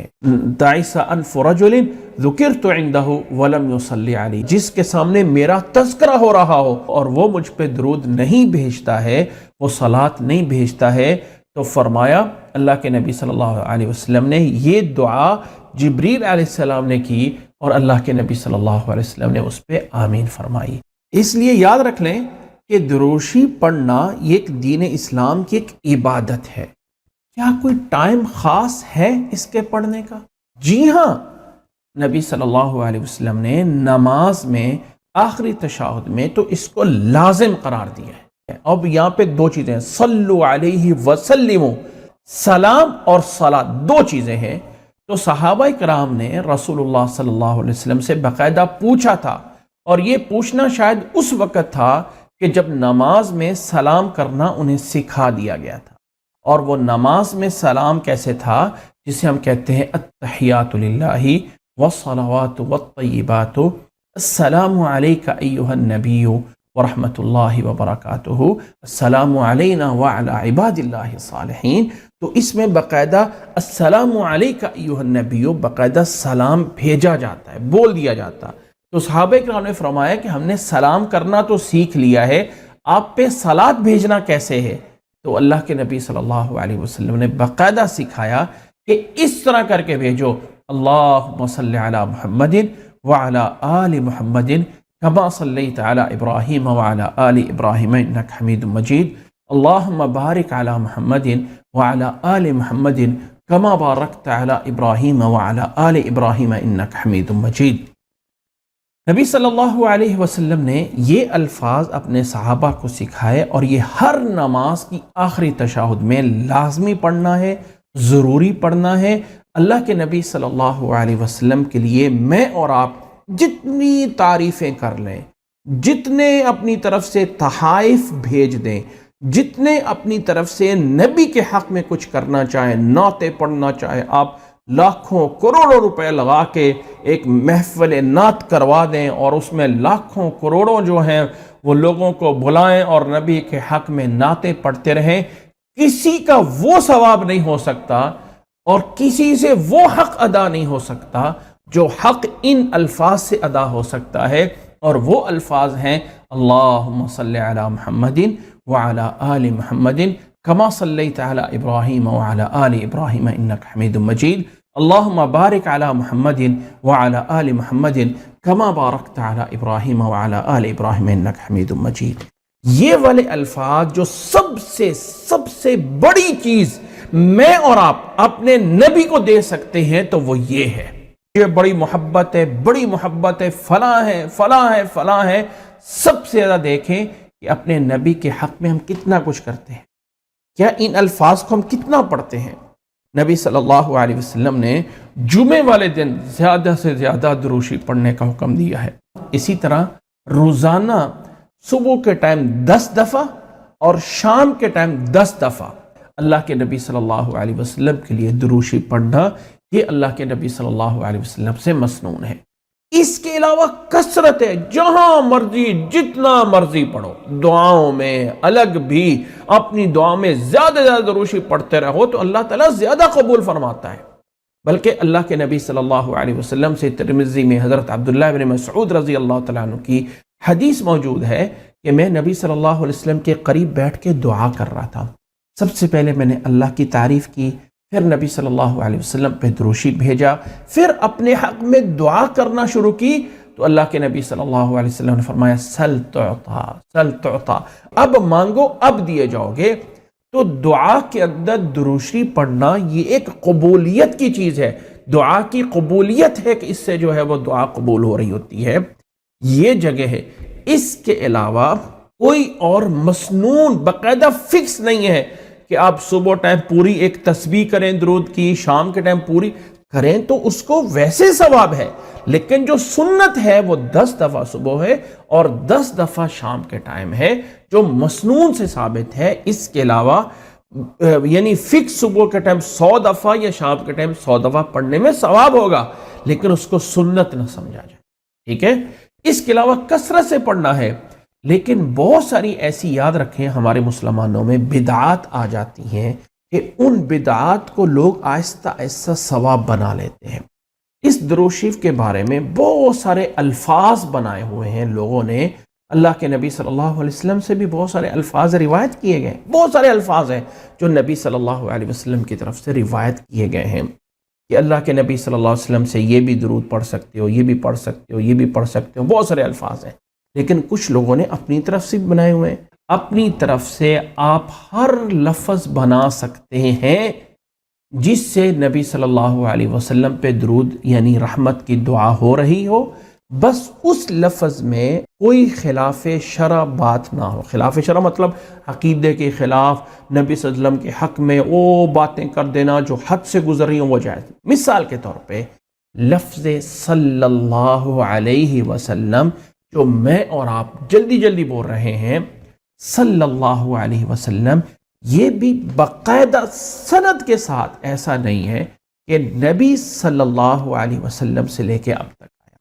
تعیس انف رجل ذکرت عنده ولم يصلی علی، جس کے سامنے میرا تذکرہ ہو رہا ہو اور وہ مجھ پہ درود نہیں بھیجتا ہے، وہ صلاۃ نہیں بھیجتا ہے، تو فرمایا اللہ کے نبی صلی اللہ علیہ وسلم نے یہ دعا جبریل علیہ السلام نے کی اور اللہ کے نبی صلی اللہ علیہ وسلم نے اس پہ آمین فرمائی۔ اس لیے یاد رکھ لیں کہ دروشی پڑھنا یہ ایک دین اسلام کی ایک عبادت ہے۔ کیا کوئی ٹائم خاص ہے اس کے پڑھنے کا؟ جی ہاں، نبی صلی اللہ علیہ وسلم نے نماز میں آخری تشہد میں تو اس کو لازم قرار دیا ہے۔ اب یہاں پہ 2 چیزیں، صلو علیہ وسلموا، سلام اور صلاۃ 2 چیزیں ہیں۔ تو صحابہ کرام نے رسول اللہ صلی اللہ علیہ وسلم سے باقاعدہ پوچھا تھا، اور یہ پوچھنا شاید اس وقت تھا کہ جب نماز میں سلام کرنا انہیں سکھا دیا گیا تھا۔ اور وہ نماز میں سلام کیسے تھا؟ جسے ہم کہتے ہیں التحیات للہ والصلوات والطیبات، السلام علیک ایہا النبی ورحمۃ اللہ وبرکاتہ، السلام علینا وعلی عباد اللہ الصالحین۔ تو اس میں باقاعدہ السلام علیک ایہا النبی باقاعدہ سلام بھیجا جاتا ہے، بول دیا جاتا۔ تو صحابہ کرام نے فرمایا کہ ہم نے سلام کرنا تو سیکھ لیا ہے، آپ پہ صلاۃ بھیجنا کیسے ہے؟ تو اللہ کے نبی صلی اللہ علیہ وسلم نے باقاعدہ سکھایا کہ اس طرح کر کے بھیجو، اللہم صلی علی محمد وعلی آل محمد کما صلیت علی ابراہیم وعلی آل ابراہیم انک حمید مجید، اللہم بارک علی محمد وعلی آل محمد کما بارکت علی ابراہیم وعلی آل ابراہیم انک حمید مجید۔ نبی صلی اللہ علیہ وسلم نے یہ الفاظ اپنے صحابہ کو سکھائے، اور یہ ہر نماز کی آخری تشہد میں لازمی پڑھنا ہے، ضروری پڑھنا ہے۔ اللہ کے نبی صلی اللہ علیہ وسلم کے لیے میں اور آپ جتنی تعریفیں کر لیں، جتنے اپنی طرف سے تحائف بھیج دیں، جتنے اپنی طرف سے نبی کے حق میں کچھ کرنا چاہیں، نعتیں پڑھنا چاہیں، آپ لاکھوں کروڑوں روپے لگا کے ایک محفل نعت کروا دیں اور اس میں لاکھوں کروڑوں جو ہیں وہ لوگوں کو بلائیں اور نبی کے حق میں نعتیں پڑھتے رہیں، کسی کا وہ ثواب نہیں ہو سکتا اور کسی سے وہ حق ادا نہیں ہو سکتا جو حق ان الفاظ سے ادا ہو سکتا ہے، اور وہ الفاظ ہیں اللہم صلی علی محمد وعلی آل محمد کما صلیت علی ابراہیم وعلی آل ابراہیم انک حمید مجید، اللہم بارک علی محمد وعلی آل محمد کما بارکت علی ابراہیم وعلی آل ابراہیم انک حمید مجید۔ یہ والے الفاظ جو سب سے بڑی چیز میں اور آپ اپنے نبی کو دے سکتے ہیں تو وہ یہ ہے۔ یہ بڑی محبت ہے، فلاں ہے۔ سب سے زیادہ دیکھیں کہ اپنے نبی کے حق میں ہم کتنا کچھ کرتے ہیں، کیا ان الفاظ کو ہم کتنا پڑھتے ہیں۔ نبی صلی اللہ علیہ وسلم نے جمعے والے دن زیادہ سے زیادہ دروشی پڑھنے کا حکم دیا ہے۔ اسی طرح روزانہ صبح کے ٹائم 10 دفعہ اور شام کے ٹائم 10 دفعہ اللہ کے نبی صلی اللہ علیہ وسلم کے لیے دروشی پڑھنا، یہ اللہ کے نبی صلی اللہ علیہ وسلم سے مسنون ہے۔ اس کے علاوہ کثرت ہے، جہاں مرضی جتنا مرضی پڑھو، دعاؤں میں الگ بھی اپنی دعا میں زیادہ دروشی پڑھتے رہو تو اللہ تعالیٰ زیادہ قبول فرماتا ہے۔ بلکہ اللہ کے نبی صلی اللہ علیہ وسلم سے ترمذی میں حضرت عبداللہ بن مسعود رضی اللہ تعالیٰ عنہ کی حدیث موجود ہے کہ میں نبی صلی اللہ علیہ وسلم کے قریب بیٹھ کے دعا کر رہا تھا۔ سب سے پہلے میں نے اللہ کی تعریف کی، پھر نبی صلی اللہ علیہ وسلم پہ دروشی بھیجا، پھر اپنے حق میں دعا کرنا شروع کی، تو اللہ کے نبی صلی اللہ علیہ وسلم نے فرمایا سل تعطا، سل تعطا، اب مانگو اب دیے جاؤ گے۔ تو دعا کے اندر درود شریف پڑھنا یہ ایک قبولیت کی چیز ہے، دعا کی قبولیت ہے کہ اس سے جو ہے وہ دعا قبول ہو رہی ہوتی ہے، یہ جگہ ہے۔ اس کے علاوہ کوئی اور مسنون باقاعدہ فکس نہیں ہے کہ آپ صبح ٹائم پوری ایک تسبیح کریں درود کی، شام کے ٹائم پوری کریں تو اس کو ویسے ثواب ہے، لیکن جو سنت ہے وہ 10 دفعہ صبح ہے اور 10 دفعہ شام کے ٹائم ہے جو مسنون سے ثابت ہے۔ اس کے علاوہ یعنی فکس صبح کے ٹائم 100 دفعہ یا شام کے ٹائم 100 دفعہ پڑھنے میں ثواب ہوگا، لیکن اس کو سنت نہ سمجھا جائے، ٹھیک ہے۔ اس کے علاوہ کثرت سے پڑھنا ہے، لیکن بہت ساری ایسی یاد رکھیں ہمارے مسلمانوں میں بدعات آ جاتی ہیں کہ ان بدعات کو لوگ آہستہ آہستہ ثواب بنا لیتے ہیں۔ اس درود شریف کے بارے میں بہت سارے الفاظ بنائے ہوئے ہیں لوگوں نے، اللہ کے نبی صلی اللہ علیہ وسلم سے بھی بہت سارے الفاظ روایت کیے گئے، بہت سارے الفاظ ہیں جو نبی صلی اللہ علیہ وسلم کی طرف سے روایت کیے گئے ہیں کہ اللہ کے نبی صلی اللہ علیہ وسلم سے یہ بھی درود پڑھ سکتے ہو، یہ بھی پڑھ سکتے ہو، یہ بھی پڑھ سکتے ہو، بہت سارے الفاظ ہیں۔ لیکن کچھ لوگوں نے اپنی طرف سے بنائے ہوئے ہیں، اپنی طرف سے آپ ہر لفظ بنا سکتے ہیں جس سے نبی صلی اللہ علیہ وسلم پہ درود یعنی رحمت کی دعا ہو رہی ہو، بس اس لفظ میں کوئی خلاف شرع بات نہ ہو۔ خلاف شرع مطلب عقیدے کے خلاف، نبی صلی اللہ علیہ وسلم کے حق میں وہ باتیں کر دینا جو حد سے گزر رہی ہوں وہ جائز۔ مثال کے طور پہ لفظ صلی اللہ علیہ وسلم جو میں اور آپ جلدی جلدی بول رہے ہیں، صلی اللہ علیہ وسلم، یہ بھی باقاعدہ سند کے ساتھ ایسا نہیں ہے کہ نبی صلی اللہ علیہ وسلم سے لے کے اب تک آیا،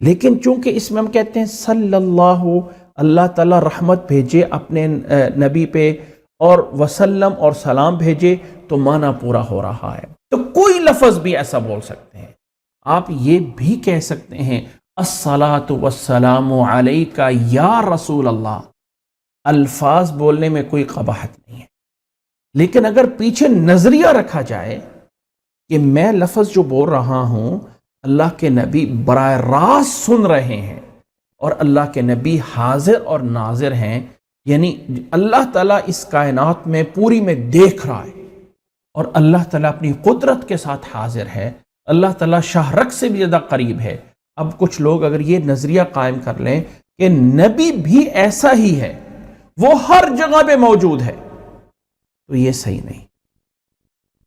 لیکن چونکہ اس میں ہم کہتے ہیں صلی اللہ تعالیٰ رحمت بھیجے اپنے نبی پہ اور وسلم اور سلام بھیجے تو معنی پورا ہو رہا ہے۔ تو کوئی لفظ بھی ایسا بول سکتے ہیں۔ آپ یہ بھی کہہ سکتے ہیں الصلاۃ والسلام علیک یا رسول اللہ، الفاظ بولنے میں کوئی قباحت نہیں ہے، لیکن اگر پیچھے نظریہ رکھا جائے کہ میں لفظ جو بول رہا ہوں اللہ کے نبی براہ راست سن رہے ہیں اور اللہ کے نبی حاضر اور ناظر ہیں، یعنی اللہ تعالیٰ اس کائنات میں پوری میں دیکھ رہا ہے اور اللہ تعالیٰ اپنی قدرت کے ساتھ حاضر ہے، اللہ تعالیٰ شاہ رگ سے بھی زیادہ قریب ہے۔ اب کچھ لوگ اگر یہ نظریہ قائم کر لیں کہ نبی بھی ایسا ہی ہے، وہ ہر جگہ پہ موجود ہے، تو یہ صحیح نہیں،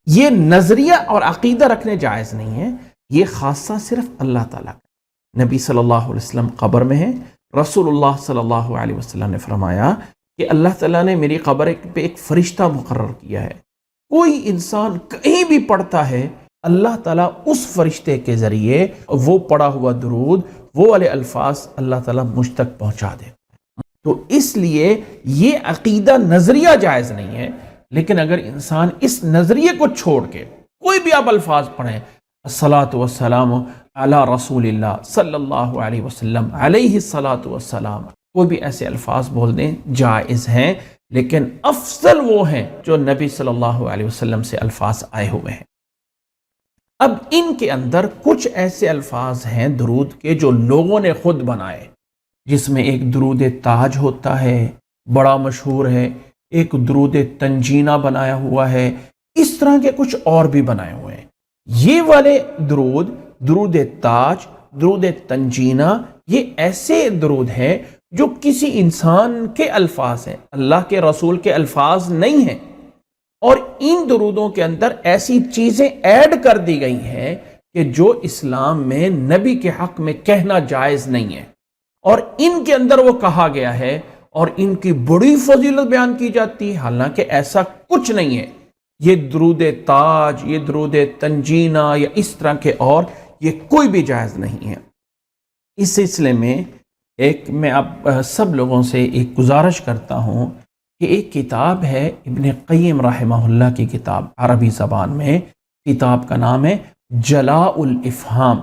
یہ نظریہ اور عقیدہ رکھنے جائز نہیں ہے۔ یہ خاصہ صرف اللہ تعالیٰ کا۔ نبی صلی اللہ علیہ وسلم قبر میں ہیں، رسول اللہ صلی اللہ علیہ وسلم نے فرمایا کہ اللہ تعالیٰ نے میری قبر پہ ایک فرشتہ مقرر کیا ہے، کوئی انسان کہیں بھی پڑھتا ہے اللہ تعالیٰ اس فرشتے کے ذریعے وہ پڑھا ہوا درود، وہ والے الفاظ اللہ تعالیٰ مجھ تک پہنچا دے۔ تو اس لیے یہ عقیدہ نظریہ جائز نہیں ہے، لیکن اگر انسان اس نظریے کو چھوڑ کے کوئی بھی آپ الفاظ پڑھیں، الصلاۃ والسلام علی رسول اللہ صلی اللہ علیہ وسلم علیہ الصلاۃ والسلام، کوئی بھی ایسے الفاظ بول دیں، جائز ہیں، لیکن افضل وہ ہیں جو نبی صلی اللہ علیہ وسلم سے الفاظ آئے ہوئے ہیں۔ اب ان کے اندر کچھ ایسے الفاظ ہیں درود کے جو لوگوں نے خود بنائے، جس میں ایک درود تاج ہوتا ہے، بڑا مشہور ہے، ایک درود تنجینہ بنایا ہوا ہے، اس طرح کے کچھ اور بھی بنائے ہوئے ہیں۔ یہ والے درود تاج، درود تنجینہ، یہ ایسے درود ہیں جو کسی انسان کے الفاظ ہیں، اللہ کے رسول کے الفاظ نہیں ہیں، اور ان درودوں کے اندر ایسی چیزیں ایڈ کر دی گئی ہیں کہ جو اسلام میں نبی کے حق میں کہنا جائز نہیں ہے، اور ان کے اندر وہ کہا گیا ہے اور ان کی بڑی فضیلت بیان کی جاتی ہے، حالانکہ ایسا کچھ نہیں ہے۔ یہ درود تاج، یہ درود تنجینہ یا اس طرح کے اور، یہ کوئی بھی جائز نہیں ہے۔ اس سلسلے میں میں آپ سب لوگوں سے ایک گزارش کرتا ہوں کہ ایک کتاب ہے ابن قیم رحمہ اللہ کی کتاب، عربی زبان میں، کتاب کا نام ہے جلاء الافہام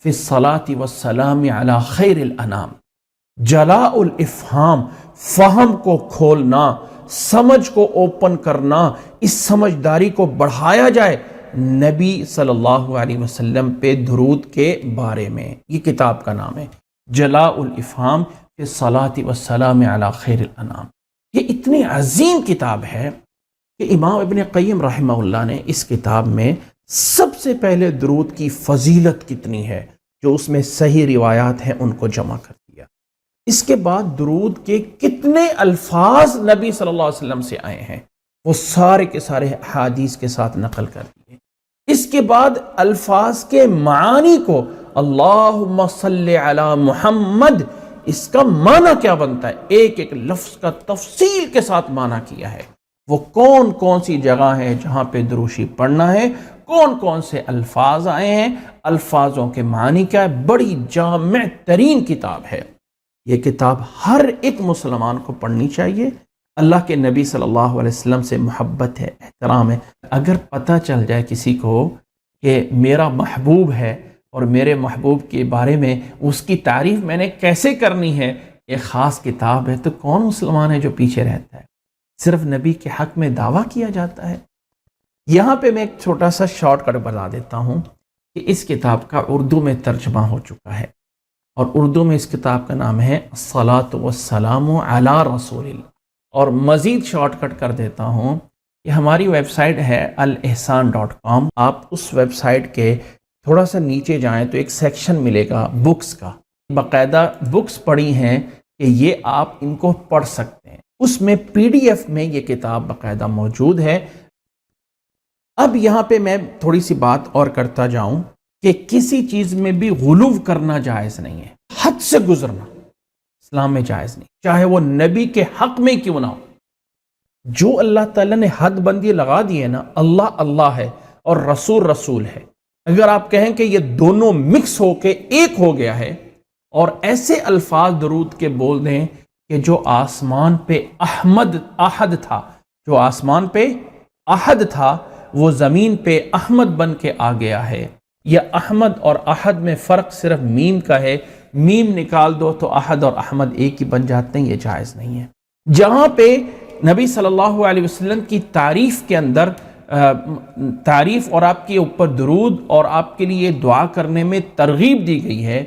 فی الصلاۃ والسلام علی خیر الانام۔ جلاء الافہام، فہم کو کھولنا، سمجھ کو اوپن کرنا، اس سمجھداری کو بڑھایا جائے نبی صلی اللہ علیہ وسلم پہ درود کے بارے میں، یہ کتاب کا نام ہے۔ جلاء الافہام فی الصلاۃ والسلام علی خیر الانام. یہ اتنی عظیم کتاب ہے کہ امام ابن قیم رحمہ اللہ نے اس کتاب میں سب سے پہلے درود کی فضیلت کتنی ہے جو اس میں صحیح روایات ہیں ان کو جمع کر دیا. اس کے بعد درود کے کتنے الفاظ نبی صلی اللہ علیہ وسلم سے آئے ہیں وہ سارے کے سارے احادیث کے ساتھ نقل کر دیے. اس کے بعد الفاظ کے معانی کو اللہم صلی علی محمد، اس کا معنی کیا بنتا ہے، ایک ایک لفظ کا تفصیل کے ساتھ معنی کیا ہے. وہ کون کون سی جگہ ہے جہاں پہ دروشی پڑھنا ہے، کون کون سے الفاظ آئے ہیں، الفاظوں کے معنی کیا ہے. بڑی جامع ترین کتاب ہے. یہ کتاب ہر ایک مسلمان کو پڑھنی چاہیے. اللہ کے نبی صلی اللہ علیہ وسلم سے محبت ہے، احترام ہے. اگر پتہ چل جائے کسی کو کہ میرا محبوب ہے اور میرے محبوب کے بارے میں اس کی تعریف میں نے کیسے کرنی ہے، ایک خاص کتاب ہے، تو کون مسلمان ہے جو پیچھے رہتا ہے؟ صرف نبی کے حق میں دعویٰ کیا جاتا ہے. یہاں پہ میں ایک چھوٹا سا شارٹ کٹ بتا دیتا ہوں کہ اس کتاب کا اردو میں ترجمہ ہو چکا ہے، اور اردو میں اس کتاب کا نام ہے الصلاۃ والسلام علی رسول اللہ. اور مزید شارٹ کٹ کر دیتا ہوں کہ ہماری ویب سائٹ ہے الاحسان.com. آپ اس ویب سائٹ کے تھوڑا سا نیچے جائیں تو ایک سیکشن ملے گا بکس کا. باقاعدہ بکس پڑھی ہیں کہ یہ آپ ان کو پڑھ سکتے ہیں. اس میں PDF میں یہ کتاب باقاعدہ موجود ہے. اب یہاں پہ میں تھوڑی سی بات اور کرتا جاؤں کہ کسی چیز میں بھی غلو کرنا جائز نہیں ہے. حد سے گزرنا اسلام میں جائز نہیں، چاہے وہ نبی کے حق میں کیوں نہ ہو. جو اللہ تعالیٰ نے حد بندی لگا دی ہے نا، اللہ اللہ ہے اور رسول رسول ہے. اگر آپ کہیں کہ یہ دونوں مکس ہو کے ایک ہو گیا ہے اور ایسے الفاظ درود کے بول دیں کہ جو آسمان پہ احد تھا، جو آسمان پہ احد تھا وہ زمین پہ احمد بن کے آ گیا ہے، یا احمد اور احد میں فرق صرف میم کا ہے، میم نکال دو تو احد اور احمد ایک ہی بن جاتے ہیں، یہ جائز نہیں ہے. جہاں پہ نبی صلی اللہ علیہ وسلم کی تعریف کے اندر تعریف اور آپ کے اوپر درود اور آپ کے لیے دعا کرنے میں ترغیب دی گئی ہے،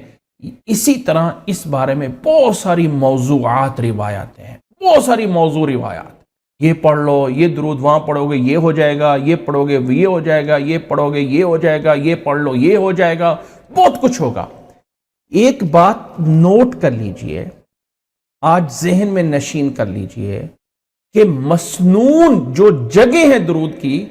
اسی طرح اس بارے میں بہت ساری موضوعات روایات ہیں، بہت ساری موضوع روایات. یہ پڑھ لو، یہ درود وہاں پڑھو گے یہ ہو جائے گا، یہ پڑھو گے یہ ہو جائے گا، یہ پڑھو گے یہ ہو جائے گا، یہ پڑھ لو یہ ہو جائے گا، بہت کچھ ہوگا. ایک بات نوٹ کر لیجئے، آج ذہن میں نشین کر لیجئے کہ مسنون جو جگہ ہے درود کی،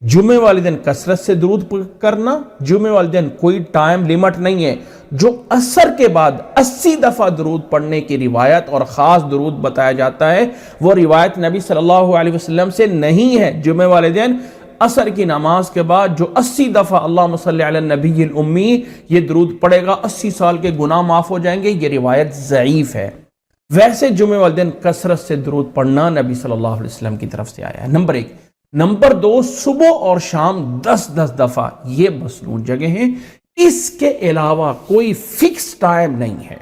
جمعے والے دن کثرت سے درود کرنا، جمعے والے دن کوئی ٹائم لیمٹ نہیں ہے. جو عصر کے بعد 80 دفعہ درود پڑھنے کی روایت اور خاص درود بتایا جاتا ہے، وہ روایت نبی صلی اللہ علیہ وسلم سے نہیں ہے. جمعے والے دن عصر کی نماز کے بعد جو 80 دفعہ اللہم صلی علی النبی الامی یہ درود پڑھے گا 80 سال کے گناہ معاف ہو جائیں گے، یہ روایت ضعیف ہے. ویسے جمعے والے دن کثرت سے درود پڑھنا نبی صلی اللہ علیہ وسلم کی طرف سے آیا ہے، نمبر 1. نمبر 2، صبح اور شام 10 دفعہ یہ مسنون جگہ ہیں. اس کے علاوہ کوئی فکس ٹائم نہیں ہے.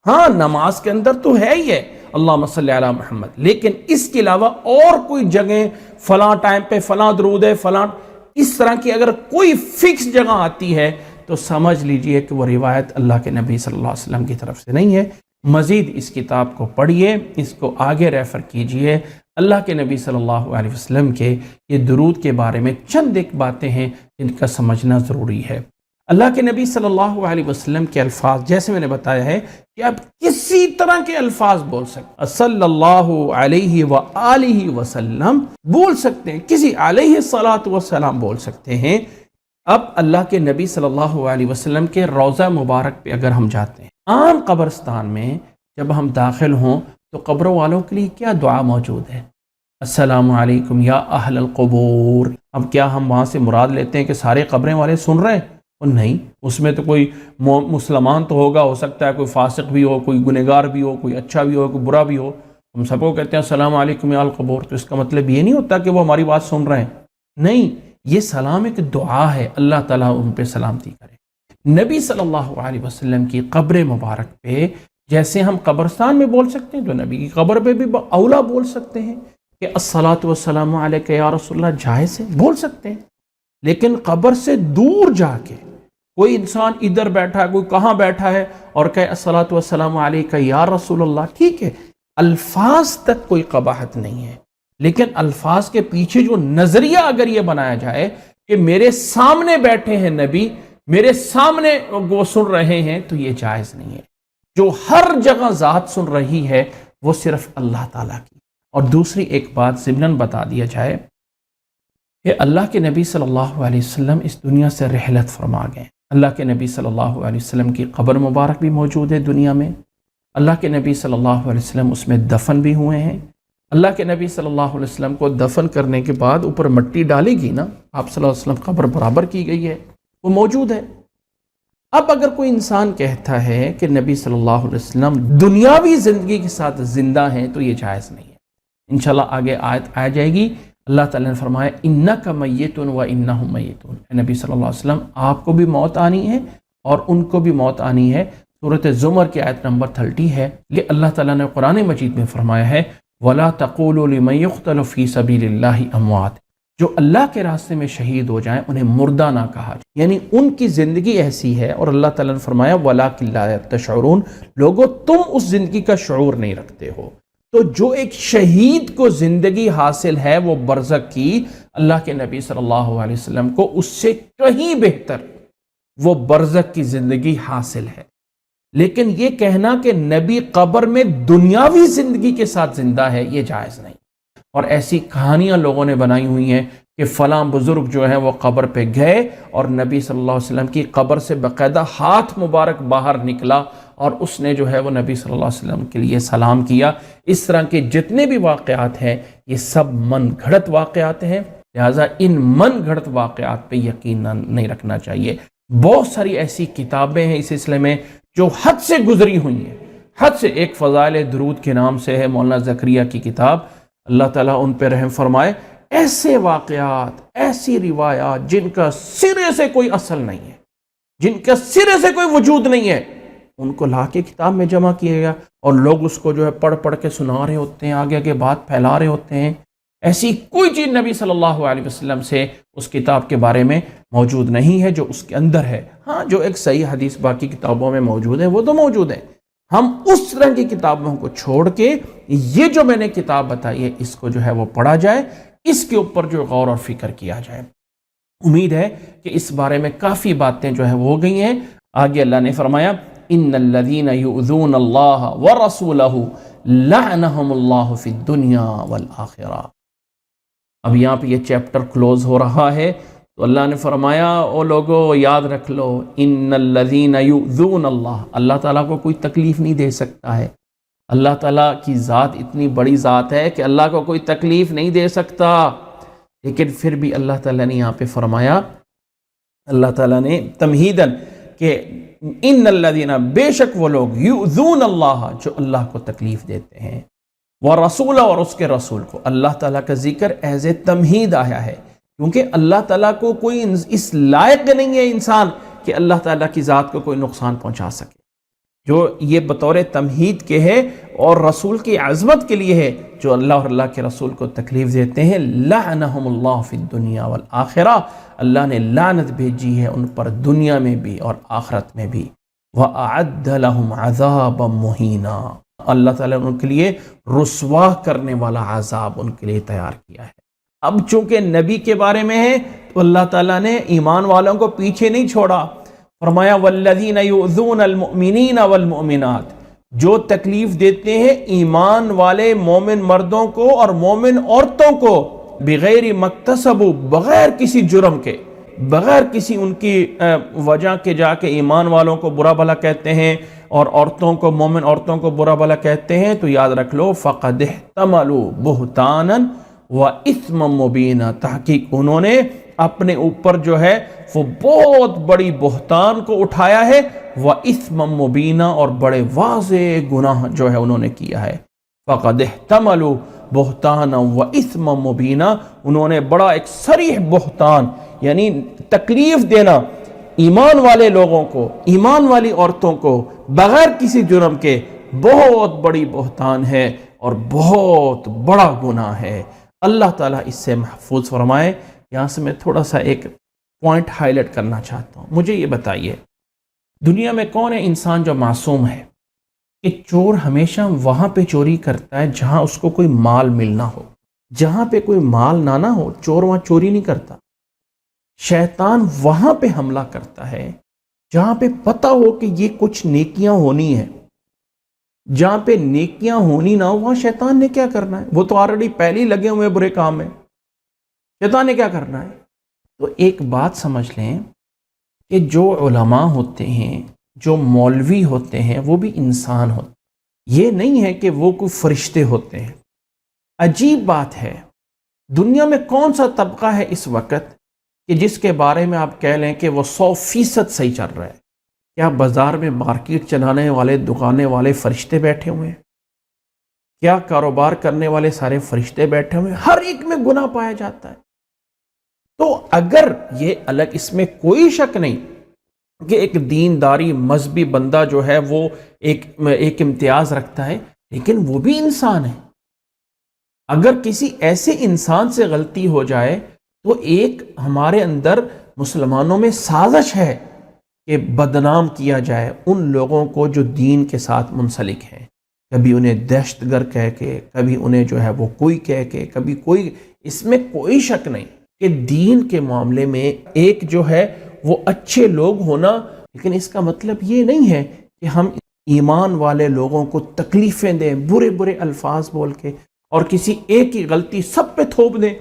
ہاں نماز کے اندر تو ہے ہی ہے اللہم صلی علی محمد، لیکن اس کے علاوہ اور کوئی جگہ فلاں ٹائم پہ فلاں درود ہے، فلاں اس طرح کی اگر کوئی فکس جگہ آتی ہے تو سمجھ لیجئے کہ وہ روایت اللہ کے نبی صلی اللہ علیہ وسلم کی طرف سے نہیں ہے. مزید اس کتاب کو پڑھیے، اس کو آگے ریفر کیجئے. اللہ کے نبی صلی اللہ علیہ وسلم کے یہ درود کے بارے میں چند ایک باتیں ہیں جن کا سمجھنا ضروری ہے. اللہ کے نبی صلی اللہ علیہ وسلم کے الفاظ جیسے میں نے بتایا ہے کہ آپ کسی طرح کے الفاظ بول سکتے، صلی اللہ علیہ وآلہ وسلم بول سکتے ہیں، کسی علیہ الصلاۃ والسلام بول سکتے ہیں. اب اللہ کے نبی صلی اللہ علیہ وسلم کے روضہ مبارک پہ اگر ہم جاتے ہیں، عام قبرستان میں جب ہم داخل ہوں تو قبروں والوں کے لیے کیا دعا موجود ہے؟ السلام علیکم یا اہل القبور. اب کیا ہم وہاں سے مراد لیتے ہیں کہ سارے قبریں والے سن رہے ہیں؟ نہیں، اس میں تو کوئی مسلمان تو ہوگا، ہو سکتا ہے کوئی فاسق بھی ہو، کوئی گنہگار بھی ہو، کوئی اچھا بھی ہو، کوئی برا بھی ہو. ہم سب کو کہتے ہیں السلام علیکم یا القبور، تو اس کا مطلب یہ نہیں ہوتا کہ وہ ہماری بات سن رہے ہیں. نہیں، یہ سلام ایک دعا ہے، اللہ تعالیٰ ان پہ سلامتی کرے. نبی صلی اللہ علیہ وسلم کی قبر مبارک پہ جیسے ہم قبرستان میں بول سکتے ہیں تو نبی کی قبر پہ بھی اولا بول سکتے ہیں کہ الصلاۃ والسلام علیک یا رسول اللہ، جائز ہے، بول سکتے ہیں. لیکن قبر سے دور جا کے کوئی انسان ادھر بیٹھا ہے، کوئی کہاں بیٹھا ہے اور کہے الصلاۃ والسلام علیکہ یا رسول اللہ، ٹھیک ہے، الفاظ تک کوئی قباحت نہیں ہے، لیکن الفاظ کے پیچھے جو نظریہ اگر یہ بنایا جائے کہ میرے سامنے بیٹھے ہیں نبی، میرے سامنے وہ سن رہے ہیں، تو یہ جائز نہیں ہے۔ جو ہر جگہ ذات سن رہی ہے وہ صرف اللہ تعالیٰ کی۔ اور دوسری ایک بات ضمناً بتا دیا جائے کہ اللہ کے نبی صلی اللہ علیہ وسلم اس دنیا سے رحلت فرما گئے۔ اللہ کے نبی صلی اللہ علیہ وسلم کی قبر مبارک بھی موجود ہے دنیا میں، اللہ کے نبی صلی اللہ علیہ وسلم اس میں دفن بھی ہوئے ہیں۔ اللہ کے نبی صلی اللہ علیہ وسلم کو دفن کرنے کے بعد اوپر مٹی ڈالی گئی نا، آپ صلی اللہ علیہ وسلم قبر برابر کی گئی ہے، وہ موجود ہے۔ اب اگر کوئی انسان کہتا ہے کہ نبی صلی اللہ علیہ وسلم دنیاوی زندگی کے ساتھ زندہ ہیں، تو یہ جائز نہیں ہے۔ انشاءاللہ آگے آیت آ جائے گی، اللہ تعالیٰ نے فرمایا اِنَّكَ مَيِّتٌ وَإِنَّهُم مَيِّتُونَ، اے نبی صلی اللہ علیہ وسلم آپ کو بھی موت آنی ہے اور ان کو بھی موت آنی ہے۔ سورۃ زمر کی آیت نمبر 30 ہے، یہ اللہ تعالیٰ نے قرآن مجید میں فرمایا ہے وَلَا تَقُولُوا لِمَن يُقْتَلُ فِي سَبِيلِ اللَّهِ أَمْوَاتٌ، جو اللہ کے راستے میں شہید ہو جائیں انہیں مردہ نہ کہا جائے، یعنی ان کی زندگی ایسی ہے۔ اور اللہ تعالیٰ نے فرمایا وَلَٰكِن لَّا تَشْعُرُونَ، لوگو تم اس زندگی کا شعور نہیں رکھتے ہو۔ تو جو ایک شہید کو زندگی حاصل ہے وہ برزخ کی، اللہ کے نبی صلی اللہ علیہ وسلم کو اس سے کہیں بہتر وہ برزخ کی زندگی حاصل ہے۔ لیکن یہ کہنا کہ نبی قبر میں دنیاوی زندگی کے ساتھ زندہ ہے، یہ جائز نہیں۔ اور ایسی کہانیاں لوگوں نے بنائی ہوئی ہیں کہ فلاں بزرگ جو ہے وہ قبر پہ گئے اور نبی صلی اللہ علیہ وسلم کی قبر سے باقاعدہ ہاتھ مبارک باہر نکلا اور اس نے جو ہے وہ نبی صلی اللہ علیہ وسلم کے لیے سلام کیا۔ اس طرح کے جتنے بھی واقعات ہیں یہ سب من گھڑت واقعات ہیں، لہٰذا ان من گھڑت واقعات پہ یقین نہیں رکھنا چاہیے۔ بہت ساری ایسی کتابیں ہیں اس سلسلے میں جو حد سے گزری ہوئی ہیں، حد سے۔ ایک فضائل درود کے نام سے ہے مولانا زکریا کی کتاب، اللہ تعالیٰ ان پہ رحم فرمائے۔ ایسے واقعات، ایسی روایات جن کا سرے سے کوئی اصل نہیں ہے، جن کا سرے سے کوئی وجود نہیں ہے، ان کو لا کے کتاب میں جمع کیا گیا اور لوگ اس کو جو ہے پڑھ پڑھ کے سنا رہے ہوتے ہیں، آگے آگے بات پھیلا رہے ہوتے ہیں۔ ایسی کوئی چیز نبی صلی اللہ علیہ وسلم سے اس کتاب کے بارے میں موجود نہیں ہے جو اس کے اندر ہے۔ ہاں، جو ایک صحیح حدیث باقی کتابوں میں موجود ہے وہ تو موجود ہے۔ ہم اس طرح کی کتابوں کو چھوڑ کے یہ جو میں نے کتاب بتائی ہے اس کو جو ہے وہ پڑھا جائے، اس کے اوپر جو غور اور فکر کیا جائے۔ امید ہے کہ اس بارے میں کافی باتیں جو ہے وہ ہو گئی ہیں۔ آگے اللہ نے فرمایا ان الذین یؤذون اللہ ورسولہ لعنہم اللہ فی الدنیا والآخرہ۔ اب یہاں پہ یہ چیپٹر کلوز ہو رہا ہے، تو اللہ نے فرمایا او لوگو یاد رکھ لو، ان الذین یؤذون اللہ، اللہ تعالیٰ کو کوئی تکلیف نہیں دے سکتا ہے۔ اللہ تعالیٰ کی ذات اتنی بڑی ذات ہے کہ اللہ کو کوئی تکلیف نہیں دے سکتا، لیکن پھر بھی اللہ تعالیٰ نے یہاں پہ فرمایا، اللہ تعالیٰ نے تمہیداً کہ ان الذین، بے شک وہ لوگ، یؤذون اللہ، جو اللہ کو تکلیف دیتے ہیں، ورسولہ، اور اس کے رسول کو۔ اللہ تعالیٰ کا ذکر ایز اے تمہید آیا ہے، کیونکہ اللہ تعالیٰ کو کوئی اس لائق نہیں ہے انسان کہ اللہ تعالیٰ کی ذات کو کوئی نقصان پہنچا سکے۔ جو یہ بطور تمہید کے ہے اور رسول کی عظمت کے لیے ہے، جو اللہ اور اللہ کے رسول کو تکلیف دیتے ہیں، لعنہم اللہ فی الدنیا والآخرہ، اللہ نے لعنت بھیجی ہے ان پر دنیا میں بھی اور آخرت میں بھی۔ وَأَعَدَّ لَهُمْ عَذَابًا مُهِينًا، اللہ تعالیٰ نے ان کے لیے رسوا کرنے والا عذاب ان کے لیے تیار کیا ہے۔ اب چونکہ نبی کے بارے میں ہے تو اللہ تعالیٰ نے ایمان والوں کو پیچھے نہیں چھوڑا، فرمایا وَالَّذِينَ يُؤْذُونَ الْمُؤْمِنِينَ وَالْمُؤْمِنَاتِ، جو تکلیف دیتے ہیں ایمان والے مومن مردوں کو اور مومن عورتوں کو، بغیر مکتسبوا، بغیر کسی جرم کے، بغیر کسی ان کی وجہ کے جا کے ایمان والوں کو برا بھلا کہتے ہیں اور عورتوں کو، مومن عورتوں کو برا بھلا کہتے ہیں، تو یاد رکھ لو فَقَدِ احْتَمَلُوا بُهْتَانًا وَإِثْمًا مُبِينًا، تحقیق انہوں نے اپنے اوپر جو ہے وہ بہت بڑی بہتان کو اٹھایا ہے، وَإِثْمًا مُبِينًا، اور بڑے واضح گناہ جو ہے انہوں نے کیا ہے۔ فَقَدِ احْتَمَلُوا بُهْتَانًا وَإِثْمًا مُبِينًا، انہوں نے بڑا ایک صریح بہتان، یعنی تکلیف دینا ایمان والے لوگوں کو، ایمان والی عورتوں کو بغیر کسی جرم کے، بہت بڑی بہتان ہے اور بہت بڑا گناہ ہے۔ اللہ تعالیٰ اس سے محفوظ فرمائے۔ یہاں سے میں تھوڑا سا ایک پوائنٹ ہائی لائٹ کرنا چاہتا ہوں. مجھے یہ بتائیے دنیا میں کون ہے انسان جو معصوم ہے کہ چور ہمیشہ وہاں پہ چوری کرتا ہے جہاں اس کو کوئی مال ملنا ہو. جہاں پہ کوئی مال نہ ہو چور وہاں چوری نہیں کرتا. شیطان وہاں پہ حملہ کرتا ہے جہاں پہ پتہ ہو کہ یہ کچھ نیکیاں ہونی ہیں. جہاں پہ نیکیاں ہونی نہ ہو وہاں شیطان نے کیا کرنا ہے؟ وہ تو آلریڈی پہلے ہی لگے ہوئے برے کام میں. شیطان نے کیا کرنا ہے؟ تو ایک بات سمجھ لیں کہ جو علماء ہوتے ہیں جو مولوی ہوتے ہیں وہ بھی انسان ہوتے ہیں. یہ نہیں ہے کہ وہ کوئی فرشتے ہوتے ہیں. عجیب بات ہے دنیا میں کون سا طبقہ ہے اس وقت کہ جس کے بارے میں آپ کہہ لیں کہ وہ 100% صحیح چل رہا ہے؟ کیا بازار میں مارکیٹ چلانے والے دکانے والے فرشتے بیٹھے ہوئے ہیں؟ کیا کاروبار کرنے والے سارے فرشتے بیٹھے ہوئے ہیں؟ ہر ایک میں گناہ پایا جاتا ہے. تو اگر یہ الگ اس میں کوئی شک نہیں کہ ایک دینداری مذہبی بندہ جو ہے وہ ایک امتیاز رکھتا ہے لیکن وہ بھی انسان ہے. اگر کسی ایسے انسان سے غلطی ہو جائے تو ایک ہمارے اندر مسلمانوں میں سازش ہے کہ بدنام کیا جائے ان لوگوں کو جو دین کے ساتھ منسلک ہیں. کبھی انہیں دہشت گرد کہہ کے کبھی انہیں جو ہے وہ کوئی کہہ کے کبھی کوئی. اس میں کوئی شک نہیں کہ دین کے معاملے میں ایک جو ہے وہ اچھے لوگ ہونا، لیکن اس کا مطلب یہ نہیں ہے کہ ہم ایمان والے لوگوں کو تکلیفیں دیں برے برے الفاظ بول کے اور کسی ایک کی غلطی سب پہ تھوپ دیں.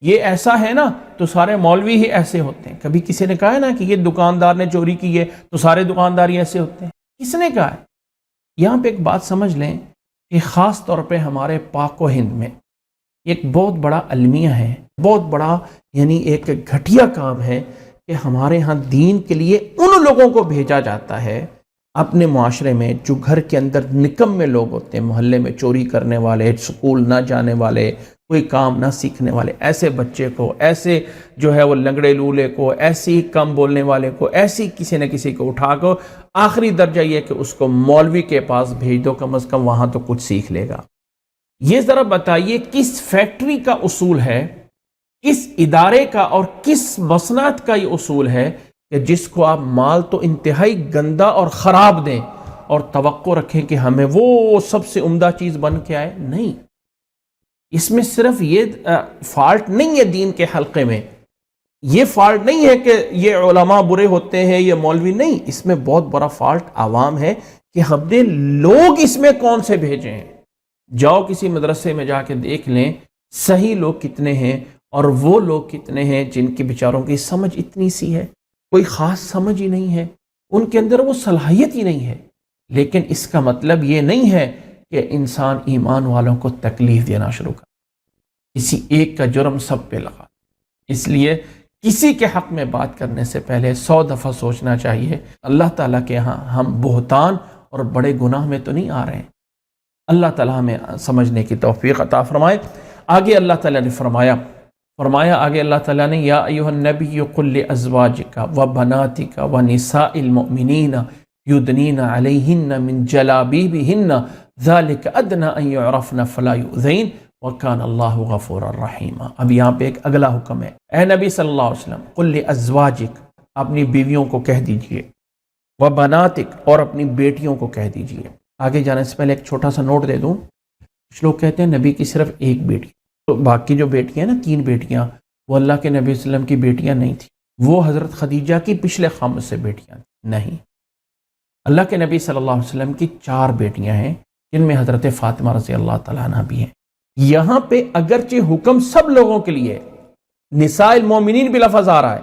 یہ ایسا ہے نا تو سارے مولوی ہی ایسے ہوتے ہیں. کبھی کسی نے کہا ہے نا کہ یہ دکاندار نے چوری کی ہے تو سارے دکاندار ہی ایسے ہوتے ہیں؟ کس نے کہا ہے؟ یہاں پہ ایک بات سمجھ لیں کہ خاص طور پہ ہمارے پاک و ہند میں ایک بہت بڑا المیہ ہے، بہت بڑا یعنی ایک گھٹیا کام ہے کہ ہمارے ہاں دین کے لیے ان لوگوں کو بھیجا جاتا ہے اپنے معاشرے میں جو گھر کے اندر نکمے لوگ ہوتے ہیں، محلے میں چوری کرنے والے، سکول نہ جانے والے، کوئی کام نہ سیکھنے والے، ایسے بچے کو، ایسے جو ہے وہ لنگڑے لولے کو، ایسی کم بولنے والے کو، ایسی کسی نہ کسی کو اٹھا کر آخری درجہ یہ کہ اس کو مولوی کے پاس بھیج دو، کم از کم وہاں تو کچھ سیکھ لے گا. یہ ذرا بتائیے کس فیکٹری کا اصول ہے، کس ادارے کا اور کس مصنعت کا یہ اصول ہے کہ جس کو آپ مال تو انتہائی گندا اور خراب دیں اور توقع رکھیں کہ ہمیں وہ سب سے عمدہ چیز بن کے آئے؟ نہیں. اس میں صرف یہ فالٹ نہیں ہے دین کے حلقے میں، یہ فالٹ نہیں ہے کہ یہ علماء برے ہوتے ہیں یہ مولوی نہیں. اس میں بہت بڑا فالٹ عوام ہے کہ ہم نے لوگ اس میں کون سے بھیجے ہیں. جاؤ کسی مدرسے میں جا کے دیکھ لیں صحیح لوگ کتنے ہیں اور وہ لوگ کتنے ہیں جن کی بیچاروں کی سمجھ اتنی سی ہے، کوئی خاص سمجھ ہی نہیں ہے، ان کے اندر وہ صلاحیت ہی نہیں ہے. لیکن اس کا مطلب یہ نہیں ہے کہ انسان ایمان والوں کو تکلیف دینا شروع کر، کسی ایک کا جرم سب پہ لگا. اس لیے کسی کے حق میں بات کرنے سے پہلے 100 دفعہ سوچنا چاہیے اللہ تعالیٰ کے ہاں ہم بہتان اور بڑے گناہ میں تو نہیں آ رہے ہیں. اللہ تعالیٰ ہمیں سمجھنے کی توفیق عطا فرمائے. آگے اللہ تعالیٰ نے فرمایا آگے اللہ تعالیٰ نے یا ایھا النبی قل لازواجک و بناتک و نساء المؤمنین یدنین علیہن من جلابیبہن ذالک ادنی ان یعرفن فلا یؤذین وکان اللہ غفورا رحیما. اب یہاں پہ ایک اگلا حکم ہے، اے نبی صلی اللہ علیہ وسلم قل لازواجک، اپنی بیویوں کو کہہ دیجئے، و بناتک، اور اپنی بیٹیوں کو کہہ دیجئے. آگے جانے سے پہلے ایک چھوٹا سا نوٹ دے دوں. کچھ لوگ کہتے ہیں نبی کی صرف ایک بیٹی، تو باقی جو بیٹیاں ہیں نا 3 بیٹیاں، وہ اللہ کے نبی صلی اللہ علیہ وسلم کی بیٹیاں نہیں تھیں، وہ حضرت خدیجہ کی پچھلے خامد سے بیٹیاں تھیں. نہیں، اللہ کے نبی صلی اللہ علیہ وسلم کی 4 بیٹیاں ہیں جن میں حضرت فاطمہ رضی اللہ تعالیٰ عنہ بھی ہیں. یہاں پہ اگرچہ حکم سب لوگوں کے لیے نساء المومنین بھی لفظ آ رہا ہے،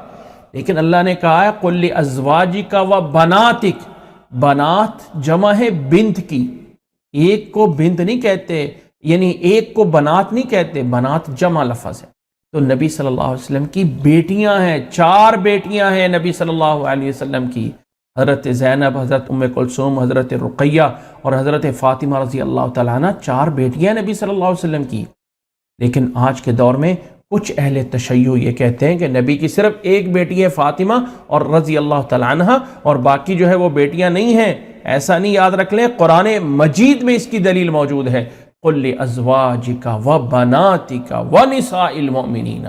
لیکن اللہ نے کہا ہے قل لازواجک و بناتک. بنات جمع ہے بنت کی، ایک کو بنت نہیں کہتے، یعنی ایک کو بنات نہیں کہتے، بنات جمع لفظ ہے. تو نبی صلی اللہ علیہ وسلم کی بیٹیاں ہیں، 4 بیٹیاں ہیں نبی صلی اللہ علیہ وسلم کی، حضرت زینب، حضرت ام کلثوم، حضرت رقیہ اور حضرت فاطمہ رضی اللہ تعالیٰ عنہ. 4 بیٹیاں نبی صلی اللہ علیہ وسلم کی. لیکن آج کے دور میں کچھ اہل تشیع یہ کہتے ہیں کہ نبی کی صرف ایک بیٹی ہے فاطمہ اور رضی اللہ تعالیٰ عنہ، اور باقی جو ہے وہ بیٹیاں نہیں ہیں. ایسا نہیں، یاد رکھ لیں قرآن مجید میں اس کی دلیل موجود ہے. قل لازواجک و بناتک و نساء المؤمنین،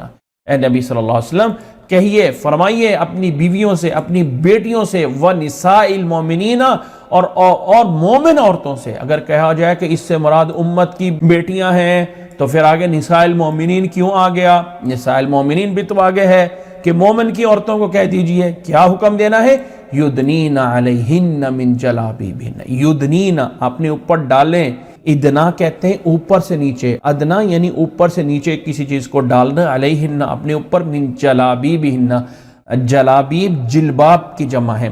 اے نبی صلی اللہ علیہ وسلم کہیے، فرمائیے اپنی بیویوں سے، اپنی بیٹیوں سے، وَنِسَاءِ الْمُؤْمِنِينَ اور مومن عورتوں سے. اگر کہا جائے کہ اس سے مراد امت کی بیٹیاں ہیں تو پھر آگے نساء المومنین کیوں آ گیا؟ نساء المومنین بھی تو آگے ہے کہ مومن کی عورتوں کو کہہ دیجئے. کیا حکم دینا ہے؟ یدنین علیہن من جلابیبہن. یدنین اپنے اوپر ڈالیں. ادنا کہتے ہیں اوپر سے نیچے، ادنا یعنی اوپر سے نیچے کسی چیز کو ڈالنا، علیہن اپنے اوپر، من جلابیبہن. جلابیب جلباب کی جمع ہے.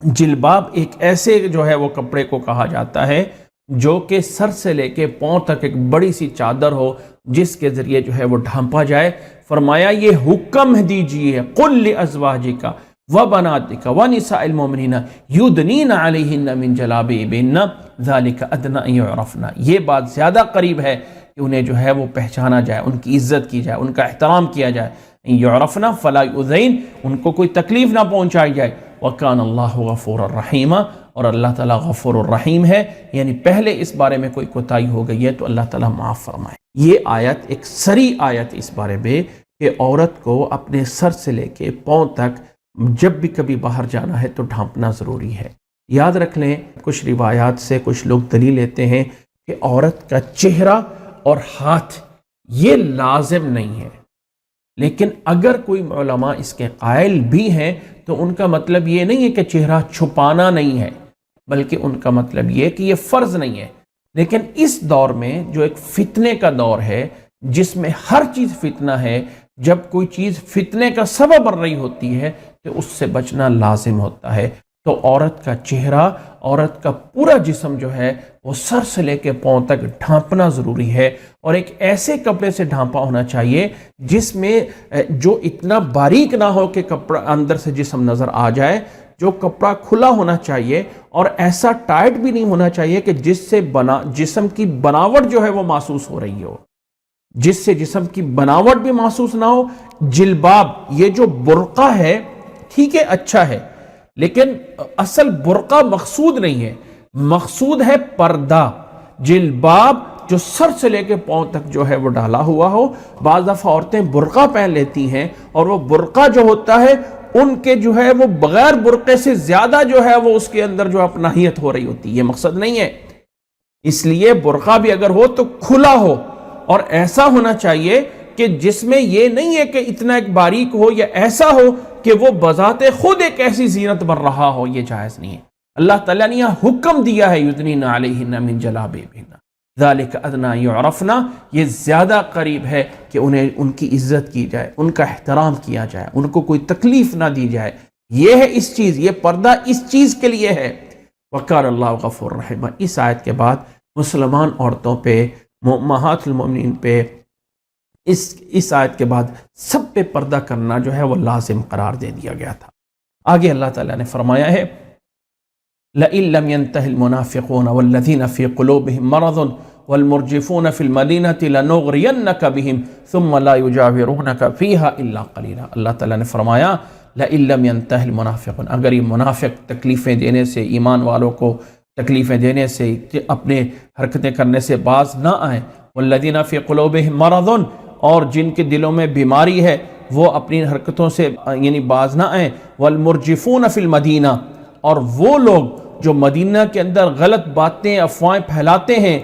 جلباب ایک ایسے جو ہے وہ کپڑے کو کہا جاتا ہے جو کہ سر سے لے کے پاؤں تک ایک بڑی سی چادر ہو جس کے ذریعے جو ہے وہ ڈھانپا جائے. فرمایا یہ حکم دیجئے، قل لازواجک وبناتک ونساء المؤمنین یدنین علیہن من جلابیبہن ذالک ادنی ان یعرفن. یہ بات زیادہ قریب ہے کہ انہیں جو ہے وہ پہچانا جائے، ان کی عزت کی جائے، ان کا احترام کیا جائے. ان یعرفن فلا یؤذین، ان کو کوئی تکلیف نہ پہنچائی جائے. وکان اللہ غفور الرحیم، اور اللہ تعالیٰ غفور الرحیم ہے. یعنی پہلے اس بارے میں کوئی کوتاہی ہو گئی ہے تو اللہ تعالیٰ معاف فرمائے. یہ آیت ایک سری آیت اس بارے میں کہ عورت کو اپنے سر سے لے کے پاؤں تک جب بھی کبھی باہر جانا ہے تو ڈھانپنا ضروری ہے. یاد رکھ لیں، کچھ روایات سے کچھ لوگ دلیل لیتے ہیں کہ عورت کا چہرہ اور ہاتھ یہ لازم نہیں ہے، لیکن اگر کوئی علماء اس کے قائل بھی ہیں تو ان کا مطلب یہ نہیں ہے کہ چہرہ چھپانا نہیں ہے، بلکہ ان کا مطلب یہ کہ یہ فرض نہیں ہے. لیکن اس دور میں جو ایک فتنے کا دور ہے جس میں ہر چیز فتنہ ہے، جب کوئی چیز فتنے کا سبب بن رہی ہوتی ہے تو اس سے بچنا لازم ہوتا ہے. تو عورت کا چہرہ، عورت کا پورا جسم جو ہے وہ سر سے لے کے پاؤں تک ڈھانپنا ضروری ہے، اور ایک ایسے کپڑے سے ڈھانپا ہونا چاہیے جس میں جو اتنا باریک نہ ہو کہ کپڑا اندر سے جسم نظر آ جائے. جو کپڑا کھلا ہونا چاہیے اور ایسا ٹائٹ بھی نہیں ہونا چاہیے کہ جس سے جسم کی بناوٹ جو ہے وہ محسوس ہو رہی ہو، جس سے جسم کی بناوٹ بھی محسوس نہ ہو. جلباب یہ جو برقع ہے ٹھیک ہے، اچھا ہے، لیکن اصل برقع مقصود نہیں ہے، مقصود ہے پردہ. جلباب جو سر سے لے کے پاؤں تک جو ہے وہ ڈالا ہوا ہو. بعض دفعہ عورتیں برقع پہن لیتی ہیں اور وہ برقع جو ہوتا ہے ان کے جو ہے وہ بغیر برقعے سے زیادہ جو ہے وہ اس کے اندر جو اپناہیت ہو رہی ہوتی ہے. یہ مقصد نہیں ہے. اس لیے برقع بھی اگر ہو تو کھلا ہو، اور ایسا ہونا چاہیے کہ جس میں یہ نہیں ہے کہ اتنا ایک باریک ہو یا ایسا ہو کہ وہ بذات خود ایک ایسی زینت بن رہا ہو. یہ جائز نہیں ہے. اللہ تعالیٰ نے یہاں حکم دیا ہے یدنین علیہن من جلابیبہن ذالک ادنی ان یعرفن. یہ زیادہ قریب ہے کہ انہیں ان کی عزت کی جائے، ان کا احترام کیا جائے، ان کو کوئی تکلیف نہ دی جائے. یہ ہے اس چیز، یہ پردہ اس چیز کے لیے ہے. وکان اللہ غفور رحیم. اس آیت کے بعد مسلمان عورتوں پہ، امہات المؤمنین پہ، اس آیت کے بعد سب پہ پردہ کرنا جو ہے وہ لازم قرار دے دیا گیا تھا. آگے اللہ تعالیٰ نے فرمایا ہے لَإِن لَّمْ يَنْتَهِ الْمُنَافِقُونَ وَالَّذِينَ فِي قُلُوبِهِم مَّرَضٌ وَالْمُرْجِفُونَ فِي الْمَدِينَةِ لَنُغْرِيَنَّكَ بِهِمْ ثُمَّ لَا يُجَاوِرُونَكَ فِيهَا إِلَّا قَلِيلًا. اللہ تعالیٰ نے فرمایا لَإِن لَّمْ يَنْتَهِ الْمُنَافِقُونَ، اگر یہ منافق تکلیفیں دینے سے، ایمان والوں کو تکلیفیں دینے سے، اپنے حرکتیں کرنے سے باز نہ آئیں. وَالَّذِينَ فِي قُلُوبِهِم مَّرَضٌ، اور جن کے دلوں میں بیماری ہے وہ اپنی حرکتوں سے یعنی باز نہ آئیں. وَالْمُرْجِفُونَ فِي الْمَدِينَةِ، اور وہ لوگ جو مدینہ کے اندر غلط باتیں، افواہیں پھیلاتے ہیں،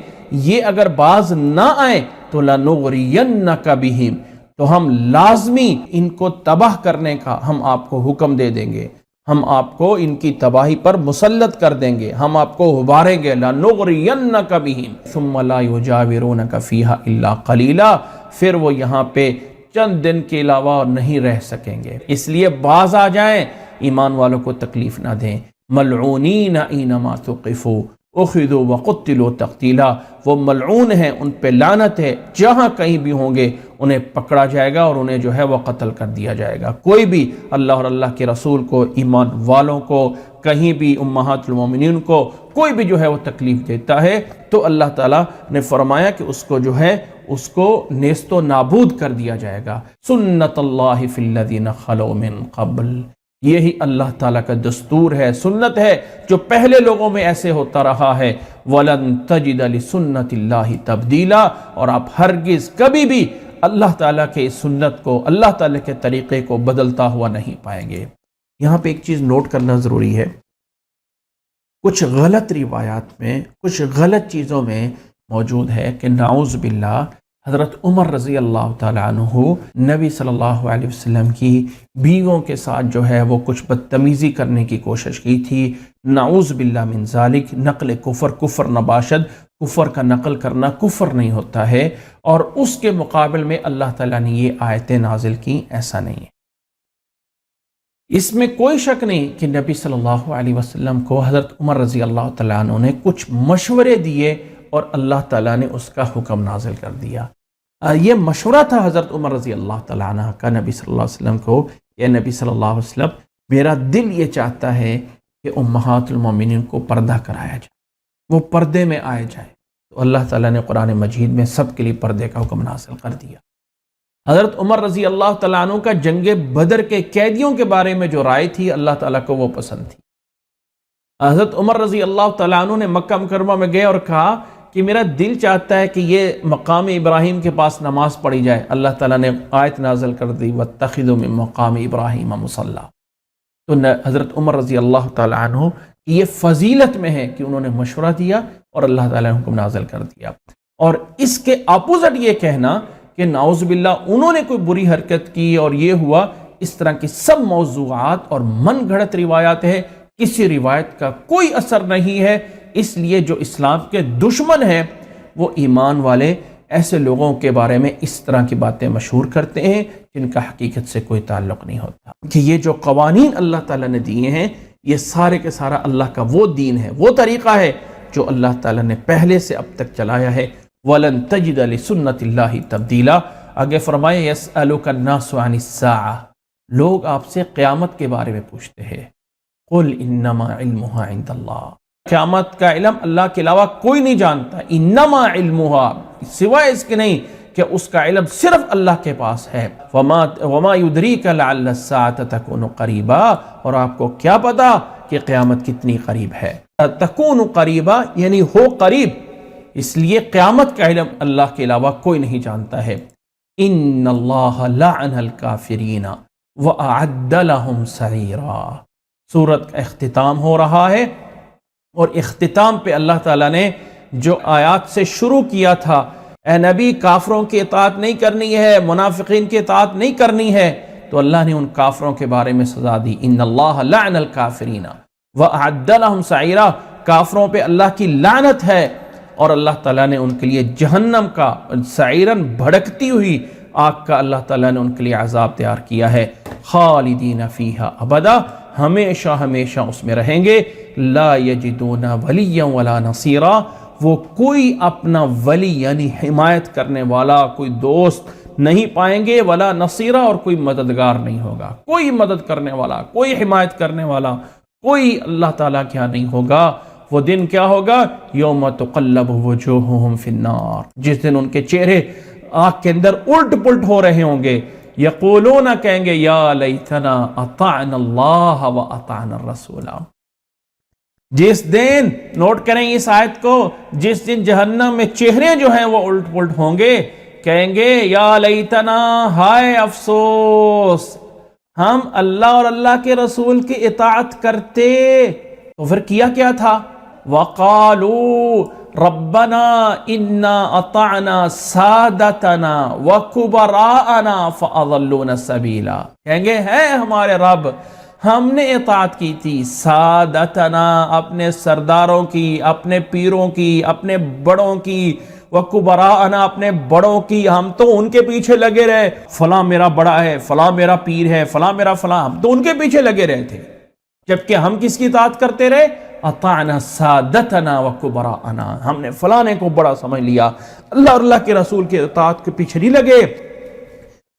یہ اگر باز نہ آئیں تو لَنُغْرِيَنَّكَ بِهِمْ، تو ہم لازمی ان کو تباہ کرنے کا ہم آپ کو حکم دے دیں گے، ہم آپ کو ان کی تباہی پر مسلط کر دیں گے، ہم آپ کو ابھاریں گے. لَنُغْرِيَنَّكَ بِهِمْ ثُمَّ لَا يُجَاوِرُونَكَ فِيهَا إِلَّا قَلِيلًا، پھر وہ یہاں پہ چند دن کے علاوہ نہیں رہ سکیں گے. اس لیے باز آ جائیں، ایمان والوں کو تکلیف نہ دیں. ملعونین اینما ثقفوا اخذوا وقتلوا تقتیلا، وہ ملعون ہیں، ان پہ لعنت ہے، جہاں کہیں بھی ہوں گے انہیں پکڑا جائے گا اور انہیں جو ہے وہ قتل کر دیا جائے گا. کوئی بھی اللہ اور اللہ کے رسول کو، ایمان والوں کو، کہیں بھی امہات المومنین کو کوئی بھی جو ہے وہ تکلیف دیتا ہے تو اللہ تعالیٰ نے فرمایا کہ اس کو جو ہے اس کو نیست و نابود کر دیا جائے گا. سنت اللہ فی الذین خلو من قبل، یہی اللہ تعالیٰ کا دستور ہے، سنت ہے جو پہلے لوگوں میں ایسے ہوتا رہا ہے. وَلَن تَجِدَ لِسُنَّتِ اللَّهِ تَبْدِيلًا، اور آپ ہرگز کبھی بھی اللہ تعالیٰ کے اس سنت کو، اللہ تعالیٰ کے طریقے کو بدلتا ہوا نہیں پائیں گے۔ یہاں پہ ایک چیز نوٹ کرنا ضروری ہے، کچھ غلط روایات میں، کچھ غلط چیزوں میں موجود ہے کہ نعوذ باللہ حضرت عمر رضی اللہ تعالیٰ عنہ نبی صلی اللہ علیہ وسلم کی بیووں کے ساتھ جو ہے وہ کچھ بدتمیزی کرنے کی کوشش کی تھی۔ نعوذ باللہ من ذالک، نقل کفر نباشد، کفر کا نقل کرنا کفر نہیں ہوتا ہے، اور اس کے مقابل میں اللہ تعالیٰ نے یہ آیتیں نازل کی، ایسا نہیں ہے۔ اس میں کوئی شک نہیں کہ نبی صلی اللہ علیہ وسلم کو حضرت عمر رضی اللہ تعالیٰ عنہ نے کچھ مشورے دیے اور اللہ تعالیٰ نے اس کا حکم نازل کر دیا۔ یہ مشورہ تھا حضرت عمر رضی اللہ تعالیٰ عنہ کا نبی صلی اللہ علیہ وسلم کو، کہ نبی صلی اللہ علیہ وسلم میرا دل یہ چاہتا ہے کہ امہات المومنین کو پردہ کرایا جائے، وہ پردے میں آئے جائیں، تو اللہ تعالیٰ نے قرآن مجید میں سب کے لیے پردے کا حکم نازل کر دیا۔ حضرت عمر رضی اللہ تعالیٰ عنہ کا جنگ بدر کے قیدیوں کے بارے میں جو رائے تھی اللہ تعالیٰ کو وہ پسند تھی۔ حضرت عمر رضی اللہ تعالیٰ عنہ نے مکہ مکرمہ میں گئے اور کہا کہ میرا دل چاہتا ہے کہ یہ مقام ابراہیم کے پاس نماز پڑھی جائے۔ اللہ تعالیٰ نے آیت نازل کر دی وَاتَّخِذُوا مِن مَقَامِ إِبْرَاهِيمَ مُصَلًّى۔ تو حضرت عمر رضی اللہ تعالیٰ عنہ کی یہ فضیلت میں ہے کہ انہوں نے مشورہ دیا اور اللہ تعالیٰ نے حکم نازل کر دیا۔ اور اس کے اپوزٹ یہ کہنا کہ نعوذ باللہ انہوں نے کوئی بری حرکت کی اور یہ ہوا، اس طرح کی سب موضوعات اور من گھڑت روایات ہیں، کسی روایت کا کوئی اثر نہیں ہے۔ اس لیے جو اسلام کے دشمن ہیں وہ ایمان والے ایسے لوگوں کے بارے میں اس طرح کی باتیں مشہور کرتے ہیں جن کا حقیقت سے کوئی تعلق نہیں ہوتا، کہ یہ جو قوانین اللہ تعالیٰ نے دیے ہیں یہ سارے کے سارا اللہ کا وہ دین ہے، وہ طریقہ ہے جو اللہ تعالیٰ نے پہلے سے اب تک چلایا ہے۔ وَلَن تَجِدَ لِسُنَّةِ اللَّهِ تَبْدِيلًا۔ آگے فرمائے يَسْأَلُكَ النَّاسُ عَنِ السَّاعَةِ، لوگ آپ سے قیامت کے بارے میں پوچھتے ہیں، قُلْ إِنَّمَا عِلْمُهَا عِندَ اللَّهِ، قیامت کا علم اللہ کے علاوہ کوئی نہیں جانتا، انما علمها، سوائے اس کے نہیں کہ اس کا علم صرف اللہ کے پاس ہے۔ وما يدريك لعل الساعة تكون قريبا، اور آپ کو کیا پتا کہ قیامت کتنی قریب ہے۔ تكون قریبا یعنی ہو قریب، اس لیے قیامت کا علم اللہ کے علاوہ کوئی نہیں جانتا ہے۔ ان اللہ لعن الکافرین واعد لهم سعیرا۔ سورت کا اختتام ہو رہا ہے، اور اختتام پہ اللہ تعالیٰ نے جو آیات سے شروع کیا تھا، اے نبی کافروں کی اطاعت نہیں کرنی ہے، منافقین کی اطاعت نہیں کرنی ہے، تو اللہ نے ان کافروں کے بارے میں سزا دی۔ ان اللہ لعن الکافرین واعد لهم سعیرا، کافروں پہ اللہ کی لعنت ہے، اور اللہ تعالیٰ نے ان کے لیے جہنم کا سعیرن بھڑکتی ہوئی آگ کا اللہ تعالیٰ نے ان کے لیے عذاب تیار کیا ہے۔ خالدین فیہا ابدا، ہمیشہ ہمیشہ اس میں رہیں گے۔ لا یجدون ولیا ولا نصیرا، وہ کوئی اپنا ولی یعنی حمایت کرنے والا، کوئی دوست نہیں پائیں گے، ولا نصیرا، اور کوئی مددگار نہیں ہوگا، کوئی مدد کرنے والا، کوئی حمایت کرنے والا، کوئی اللہ تعالیٰ کیا نہیں ہوگا۔ وہ دن کیا ہوگا؟ یوم تقلب وجوہہم فی النار، جس دن ان کے چہرے آگ کے اندر الٹ پلٹ ہو رہے ہوں گے۔ یقولون، کہیں گے، یا لیتنا اطعنا اللہ و اطعنا الرسول۔ جس دن، نوٹ کریں اس آیت کو، جس دن جہنم میں چہرے جو ہیں وہ الٹ پلٹ ہوں گے، کہیں گے یا لیتنا، ہائے افسوس، ہم اللہ اور اللہ کے رسول کی اطاعت کرتے۔ تو پھر کیا تھا؟ وَقَالُوا رَبَّنَا إِنَّا أَطَعْنَا سَادَتَنَا وَكُبَرَاءَنَا فَأَضَلُّونَا السَّبِيلَ، کہیں گے ہے ہمارے رب، ہم نے اطاعت کی تھی سادتنا، اپنے سرداروں کی، اپنے پیروں کی، اپنے بڑوں کی، وَكُبَرَاءَنَا، اپنے بڑوں کی، ہم تو ان کے پیچھے لگے رہے، فلاں میرا بڑا ہے، فلاں میرا پیر ہے، فلاں میرا فلاں، ہم تو ان کے پیچھے لگے رہے تھے، جبکہ ہم کس کی اطاعت کرتے رہے؟ اطعنا سادتنا وکبراءنا، ہم نے فلانے کو بڑا سمجھ لیا، اللہ اور اللہ کے رسول کے اطاعت کے پیچھے نہیں لگے،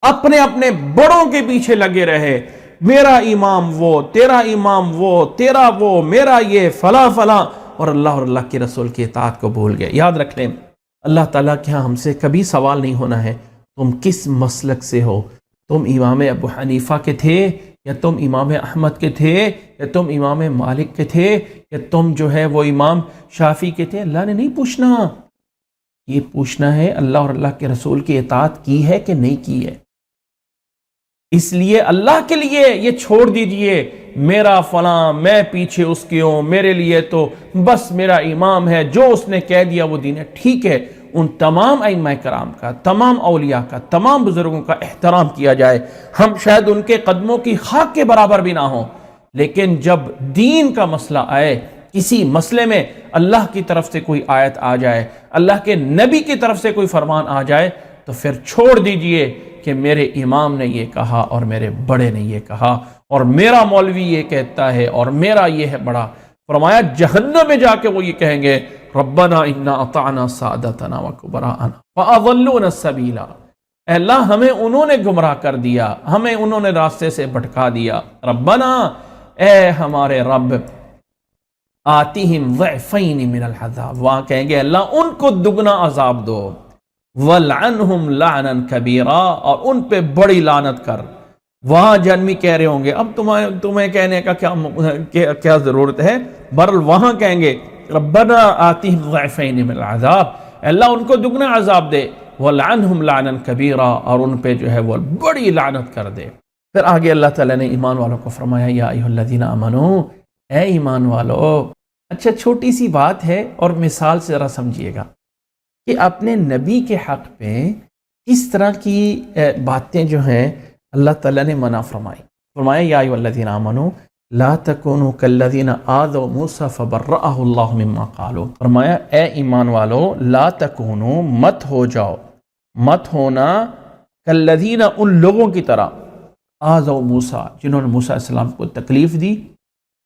اپنے اپنے بڑوں کے پیچھے لگے رہے، میرا امام وہ، تیرا امام وہ، تیرا وہ، میرا یہ، فلاں فلاں، اور اللہ کے رسول کی اطاعت کو بھول گئے۔ یاد رکھ لیں، اللہ تعالیٰ کے ہاں ہم سے کبھی سوال نہیں ہونا ہے تم کس مسلک سے ہو، تم امام ابو حنیفہ کے تھے یا تم امام احمد کے تھے یا تم امام مالک کے تھے یا تم جو ہے وہ امام شافعی کے تھے، اللہ نے نہیں پوچھنا۔ یہ پوچھنا ہے اللہ اور اللہ کے رسول کی اطاعت کی ہے کہ نہیں کی ہے. اس لیے اللہ کے لیے یہ چھوڑ دیجئے میرا فلاں میں پیچھے اس کی ہوں، میرے لیے تو بس میرا امام ہے، جو اس نے کہہ دیا وہ دین ہے. ٹھیک ہے، ان تمام ائمہ کرام کا، تمام اولیاء کا، تمام بزرگوں کا احترام کیا جائے. ہم شاید ان کے قدموں کی خاک کے برابر بھی نہ ہوں، لیکن جب دین کا مسئلہ آئے، کسی مسئلے میں اللہ کی طرف سے کوئی آیت آ جائے، اللہ کے نبی کی طرف سے کوئی فرمان آ جائے، تو پھر چھوڑ دیجئے کہ میرے امام نے یہ کہا اور میرے بڑے نے یہ کہا اور میرا مولوی یہ کہتا ہے اور میرا یہ ہے بڑا. فرمایا جہنم میں جا کے وہ یہ کہیں گے ربنا انا اطعنا سادتنا وکبراءنا فاضلونا السبیل. اے اللہ ہمیں انہوں نے گمراہ کر دیا، ہمیں انہوں نے راستے سے بھٹکا دیا. ربنا، اے ہمارے رب، آتیہم ضعفین من العذاب، وہاں کہیں گے اللہ ان کو دگنا عذاب دو. وَلْعَنْهُمْ لَعْنًا كَبِيرًا، اور ان پہ بڑی لعنت کر. وہاں جہنمی کہہ رہے ہوں گے اب تمہیں کہنے کا کیا ضرورت ہے، برل وہاں کہیں گے ربنا آتِهِمْ ضَعْفَيْنِ مِنَ الْعَذَابِ، اللہ ان کو دگنا عذاب دے. وَلْعَنْهُمْ لَعْنًا كَبِيرًا، اور ان پہ جو ہے وہ بڑی لعنت کر دے. پھر آگے اللہ تعالیٰ نے ایمان والوں کو فرمایا یا ایھا الذین آمنوا، اے ایمان والو. اچھا چھوٹی سی بات ہے اور مثال سے ذرا سمجھیے گا کہ اپنے نبی کے حق پہ کس طرح کی باتیں جو ہیں اللہ تعالیٰ نے منع فرمائی. فرمایا یا ایھا الذین آمنوا لا تکونوا کالذین آذوا موسیٰ فبرأہ اللہ مما قالوا. فرمایا اے ایمان والو لا تکونوا، مت ہو جاؤ، مت ہونا کالذین، ان لوگوں کی طرح آذوا موسیٰ، جنہوں نے موسیٰ علیہ السلام کو تکلیف دی.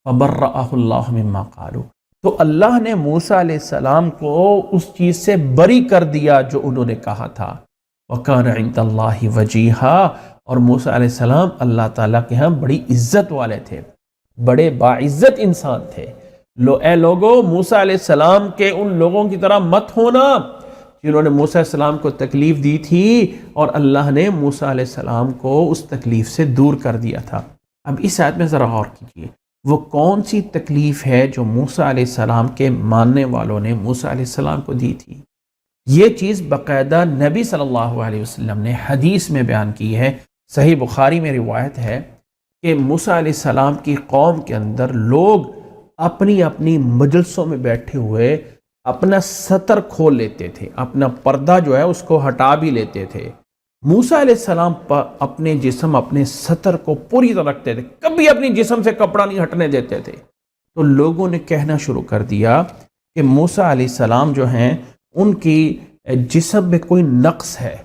فبرأہ اللہ مما قالوا، تو اللہ نے موسیٰ علیہ السلام کو اس چیز سے بری کر دیا جو انہوں نے کہا تھا. وَكَانَ عِندَ اللَّهِ وَجِيهًا، اور موسیٰ علیہ السلام اللہ تعالیٰ کے ہاں بڑی عزت والے تھے، بڑے باعزت انسان تھے. اے لوگو، موسیٰ علیہ السلام کے ان لوگوں کی طرح مت ہونا جنہوں نے موسیٰ علیہ السلام کو تکلیف دی تھی اور اللہ نے موسیٰ علیہ السلام کو اس تکلیف سے دور کر دیا تھا. اب اس آیت میں ذرا غور کیجیے، وہ کون سی تکلیف ہے جو موسیٰ علیہ السلام کے ماننے والوں نے موسیٰ علیہ السلام کو دی تھی؟ یہ چیز باقاعدہ نبی صلی اللہ علیہ وسلم نے حدیث میں بیان کی ہے. صحیح بخاری میں روایت ہے کہ موسیٰ علیہ السلام کی قوم کے اندر لوگ اپنی اپنی مجلسوں میں بیٹھے ہوئے اپنا ستر کھول لیتے تھے، اپنا پردہ جو ہے اس کو ہٹا بھی لیتے تھے. موسیٰ علیہ السلام اپنے جسم، اپنے ستر کو پوری طرح رکھتے تھے، کبھی اپنی جسم سے کپڑا نہیں ہٹنے دیتے تھے. تو لوگوں نے کہنا شروع کر دیا کہ موسیٰ علیہ السلام جو ہیں ان کی جسم میں کوئی نقص ہے،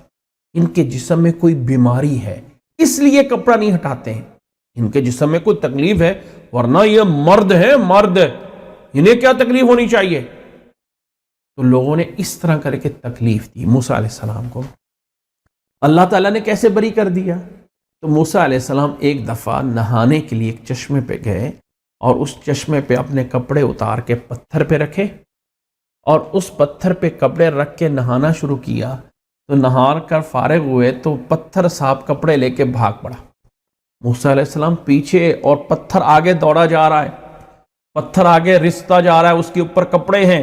ان کے جسم میں کوئی بیماری ہے، اس لیے کپڑا نہیں ہٹاتے ہیں. ان کے جسم میں کوئی تکلیف ہے، ورنہ یہ مرد ہے، مرد، انہیں کیا تکلیف ہونی چاہیے. تو لوگوں نے اس طرح کر کے تکلیف دی موسیٰ علیہ السلام کو. اللہ تعالیٰ نے کیسے بری کر دیا؟ تو موسیٰ علیہ السلام ایک دفعہ نہانے کے لیے ایک چشمے پہ گئے اور اس چشمے پہ اپنے کپڑے اتار کے پتھر پہ رکھے اور اس پتھر پہ کپڑے رکھ کے نہانا شروع کیا. تو نہا کر فارغ ہوئے تو پتھر صاحب کپڑے لے کے بھاگ پڑا. موسیٰ علیہ السلام پیچھے اور پتھر آگے دوڑا جا رہا ہے، پتھر آگے رستا جا رہا ہے، اس کے اوپر کپڑے ہیں.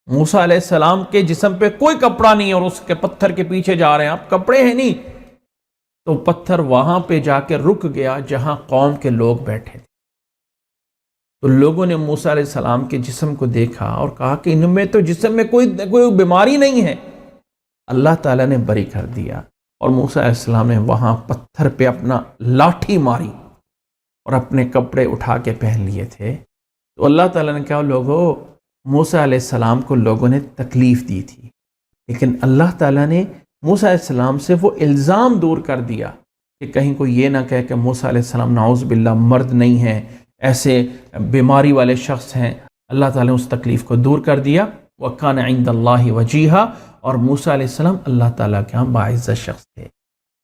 موسیٰ علیہ السلام کے جسم پہ کوئی کپڑا نہیں اور اس کے پتھر کے پیچھے جا رہے ہیں، اب کپڑے ہیں نہیں. تو پتھر وہاں پہ جا کے رک گیا جہاں قوم کے لوگ بیٹھے تھے. تو لوگوں نے موسیٰ علیہ السلام کے جسم کو دیکھا اور کہا کہ ان میں تو جسم میں کوئی بیماری نہیں ہے. اللہ تعالیٰ نے بری کر دیا اور موسیٰ علیہ السلام نے وہاں پتھر پہ اپنا لاٹھی ماری اور اپنے کپڑے اٹھا کے پہن لیے تھے. تو اللہ تعالیٰ نے کہا لوگوں، موسیٰ علیہ السلام کو لوگوں نے تکلیف دی تھی، لیکن اللہ تعالیٰ نے موسیٰ علیہ السلام سے وہ الزام دور کر دیا کہ کہیں کوئی یہ نہ کہے کہ موسیٰ علیہ السلام نعوذ باللہ مرد نہیں ہیں، ایسے بیماری والے شخص ہیں. اللہ تعالیٰ نے اس تکلیف کو دور کر دیا. وَكَانَ عِندَ اللَّهِ وَجِيهًا، اور موسیٰ علیہ السلام اللہ تعالیٰ کے ہاں باعزت شخص تھے.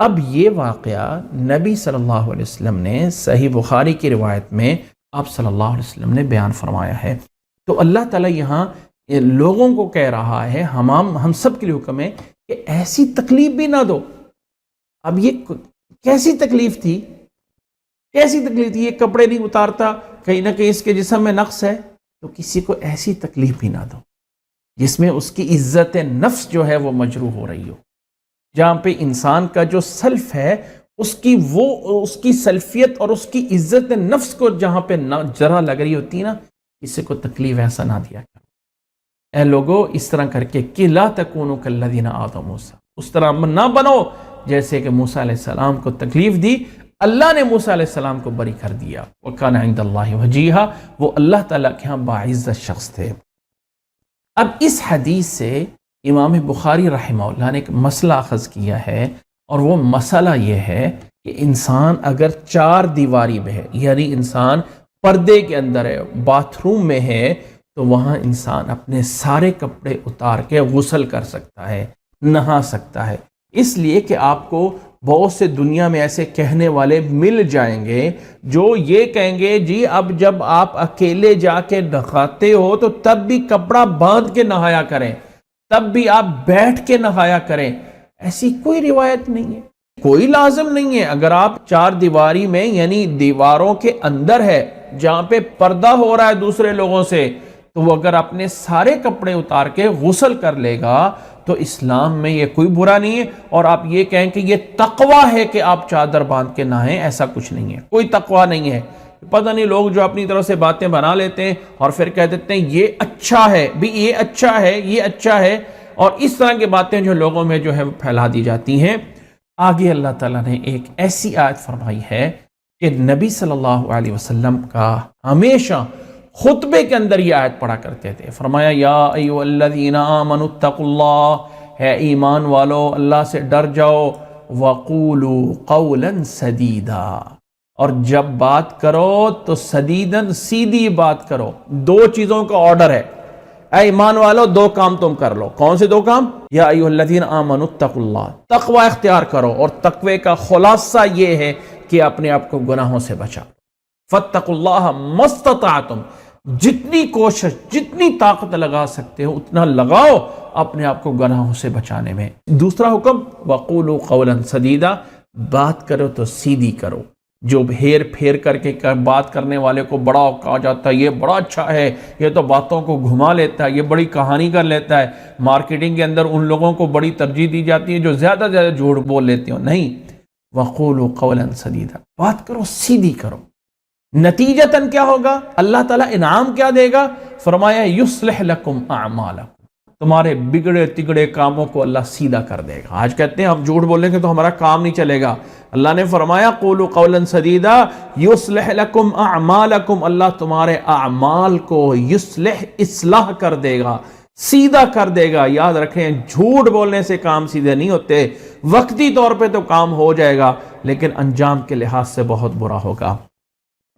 اب یہ واقعہ نبی صلی اللہ علیہ وسلم نے صحیح بخاری کی روایت میں آپ صلی اللہ علیہ وسلم نے بیان فرمایا ہے. تو اللہ تعالیٰ یہاں لوگوں کو کہہ رہا ہے، ہم سب کے لیے حکم ہے کہ ایسی تکلیف بھی نہ دو. اب یہ کیسی تکلیف تھی؟ کیسی تکلیف تھی؟ یہ کپڑے نہیں اتارتا، کہیں نہ کہیں اس کے جسم میں نقص ہے، تو کسی کو ایسی تکلیف بھی نہ دو. جس میں اس کی عزت نفس جو ہے وہ مجروح ہو رہی ہو، جہاں پہ انسان کا جو سلف ہے اس کی سلفیت اور اس کی عزت نفس کو جہاں پہ جرح لگ رہی ہوتی ہے نا، کسی کو تکلیف ایسا نہ دیا کرو۔ اے لوگو اس طرح کر کے کہ لا تکونوا کالذین آذوا موسیٰ، اس طرح نہ بنو جیسے کہ موسیٰ علیہ السلام کو تکلیف دی، اللہ نے موسیٰ علیہ السلام کو بری کر دیا۔ وَكَانَ عِندَ اللَّهِ وَجِيهًا، وہ اللہ تعالیٰ کے ہاں باعزت شخص تھے۔ اب اس حدیث سے امام بخاری رحمہ اللہ نے ایک مسئلہ اخذ کیا ہے، اور وہ مسئلہ یہ ہے کہ انسان اگر چار دیواری میں ہے، یعنی انسان پردے کے اندر ہے، باتھ روم میں ہے، تو وہاں انسان اپنے سارے کپڑے اتار کے غسل کر سکتا ہے، نہا سکتا ہے۔ اس لیے کہ آپ کو بہت سے دنیا میں ایسے کہنے والے مل جائیں گے جو یہ کہیں گے جی اب جب آپ اکیلے جا کے نہاتے ہو تو تب بھی کپڑا باندھ کے نہایا کریں، تب بھی آپ بیٹھ کے نہایا کریں۔ ایسی کوئی روایت نہیں ہے، کوئی لازم نہیں ہے۔ اگر آپ چار دیواری میں یعنی دیواروں کے اندر ہے جہاں پہ پردہ ہو رہا ہے دوسرے لوگوں سے، تو وہ اگر اپنے سارے کپڑے اتار کے غسل کر لے گا تو اسلام میں یہ کوئی برا نہیں ہے۔ اور آپ یہ کہیں کہ یہ تقوی ہے کہ آپ چادر باندھ کے نہائیں، ایسا کچھ نہیں ہے، کوئی تقوی نہیں ہے۔ پتہ نہیں لوگ جو اپنی طرف سے باتیں بنا لیتے ہیں اور پھر کہہ دیتے ہیں یہ اچھا ہے بھی، یہ اچھا ہے، یہ اچھا ہے، اور اس طرح کی باتیں جو لوگوں میں جو ہے پھیلا دی جاتی ہیں۔ آگے اللہ تعالیٰ نے ایک ایسی آیت فرمائی ہے کہ نبی صلی اللہ علیہ وسلم کا ہمیشہ خطبے کے اندر یہ آیت پڑھا کرتے تھے۔ فرمایا یا ایھا الذین آمنوا اتقوا اللہ، ہے ایمان والو اللہ سے ڈر جاؤ، وقولوا قولا سدیدا، اور جب بات کرو تو سدیدن سیدھی بات کرو۔ دو چیزوں کا آرڈر ہے، اے ایمان والو دو کام تم کر لو۔ کون سے دو کام؟ یا ایھا الذین آمنوا اتقوا اللہ، تقوی اختیار کرو، اور تقوی کا خلاصہ یہ ہے کہ اپنے آپ کو گناہوں سے بچاؤ۔ فاتقوا اللہ ما استطعتم، جتنی کوشش جتنی طاقت لگا سکتے ہو اتنا لگاؤ اپنے آپ کو گناہوں سے بچانے میں۔ دوسرا حکم وقولوا قولا سدیدا، بات کرو تو سیدھی کرو۔ جو ہیر پھیر کر کے بات کرنے والے کو بڑا کہا جاتا ہے یہ بڑا اچھا ہے، یہ تو باتوں کو گھما لیتا ہے، یہ بڑی کہانی کر لیتا ہے، مارکیٹنگ کے اندر ان لوگوں کو بڑی ترجیح دی جاتی ہے جو زیادہ زیادہ جھوٹ بول لیتے ہو۔ نہیں، وقولوا قولا سدیدا، بات کرو سیدھی کرو۔ نتیجتاً کیا ہوگا؟ اللہ تعالیٰ انعام کیا دے گا؟ فرمایا یصلح لکم اعمالکم، تمہارے بگڑے تگڑے کاموں کو اللہ سیدھا کر دے گا۔ آج کہتے ہیں ہم جھوٹ بولیں گے تو ہمارا کام نہیں چلے گا، اللہ نے فرمایا قولوا قولا سدیدا یصلح لکم اعمالکم، اللہ تمہارے اعمال کو یصلح اصلاح کر دے گا، سیدھا کر دے گا۔ یاد رکھیں جھوٹ بولنے سے کام سیدھے نہیں ہوتے، وقتی طور پہ تو کام ہو جائے گا لیکن انجام کے لحاظ سے بہت برا ہوگا۔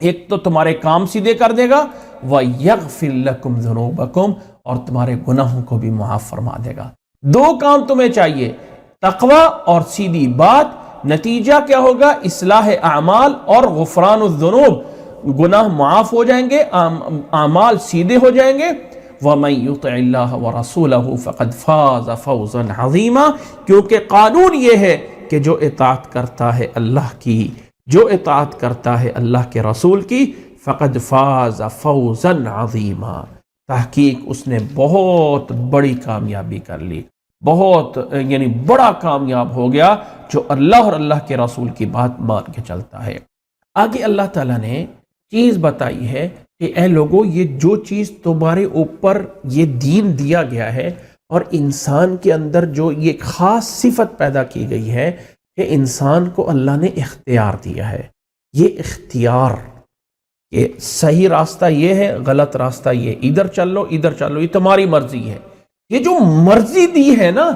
ایک تو تمہارے کام سیدھے کر دے گا، وَيَغْفِرْ لَكُمْ ذُنُوبَكُمْ، اور تمہارے گناہوں کو بھی معاف فرما دے گا۔ دو کام تمہیں چاہیے، تقوی اور سیدھی بات۔ نتیجہ کیا ہوگا؟ اصلاح اعمال اور غفران الذنوب، گناہ معاف ہو جائیں گے، اعمال سیدھے ہو جائیں گے۔ وَمَن يُطِعِ اللَّهَ وَرَسُولَهُ فَقَدْ فَازَ فَوْزًا عَظِيمًا، کیونکہ قانون یہ ہے کہ جو اطاعت کرتا ہے اللہ کی، جو اطاعت کرتا ہے اللہ کے رسول کی، فقد فاز فوزا عظیما، تحقیق اس نے بہت بڑی کامیابی کر لی، بہت یعنی بڑا کامیاب ہو گیا جو اللہ اور اللہ کے رسول کی بات مان کے چلتا ہے۔ آگے اللہ تعالیٰ نے چیز بتائی ہے کہ اے لوگو یہ جو چیز تمہارے اوپر یہ دین دیا گیا ہے اور انسان کے اندر جو یہ خاص صفت پیدا کی گئی ہے کہ انسان کو اللہ نے اختیار دیا ہے، یہ اختیار، یہ صحیح راستہ یہ ہے، غلط راستہ یہ، ادھر چل لو ادھر چل لو، یہ تمہاری مرضی ہے۔ یہ جو مرضی دی ہے نا،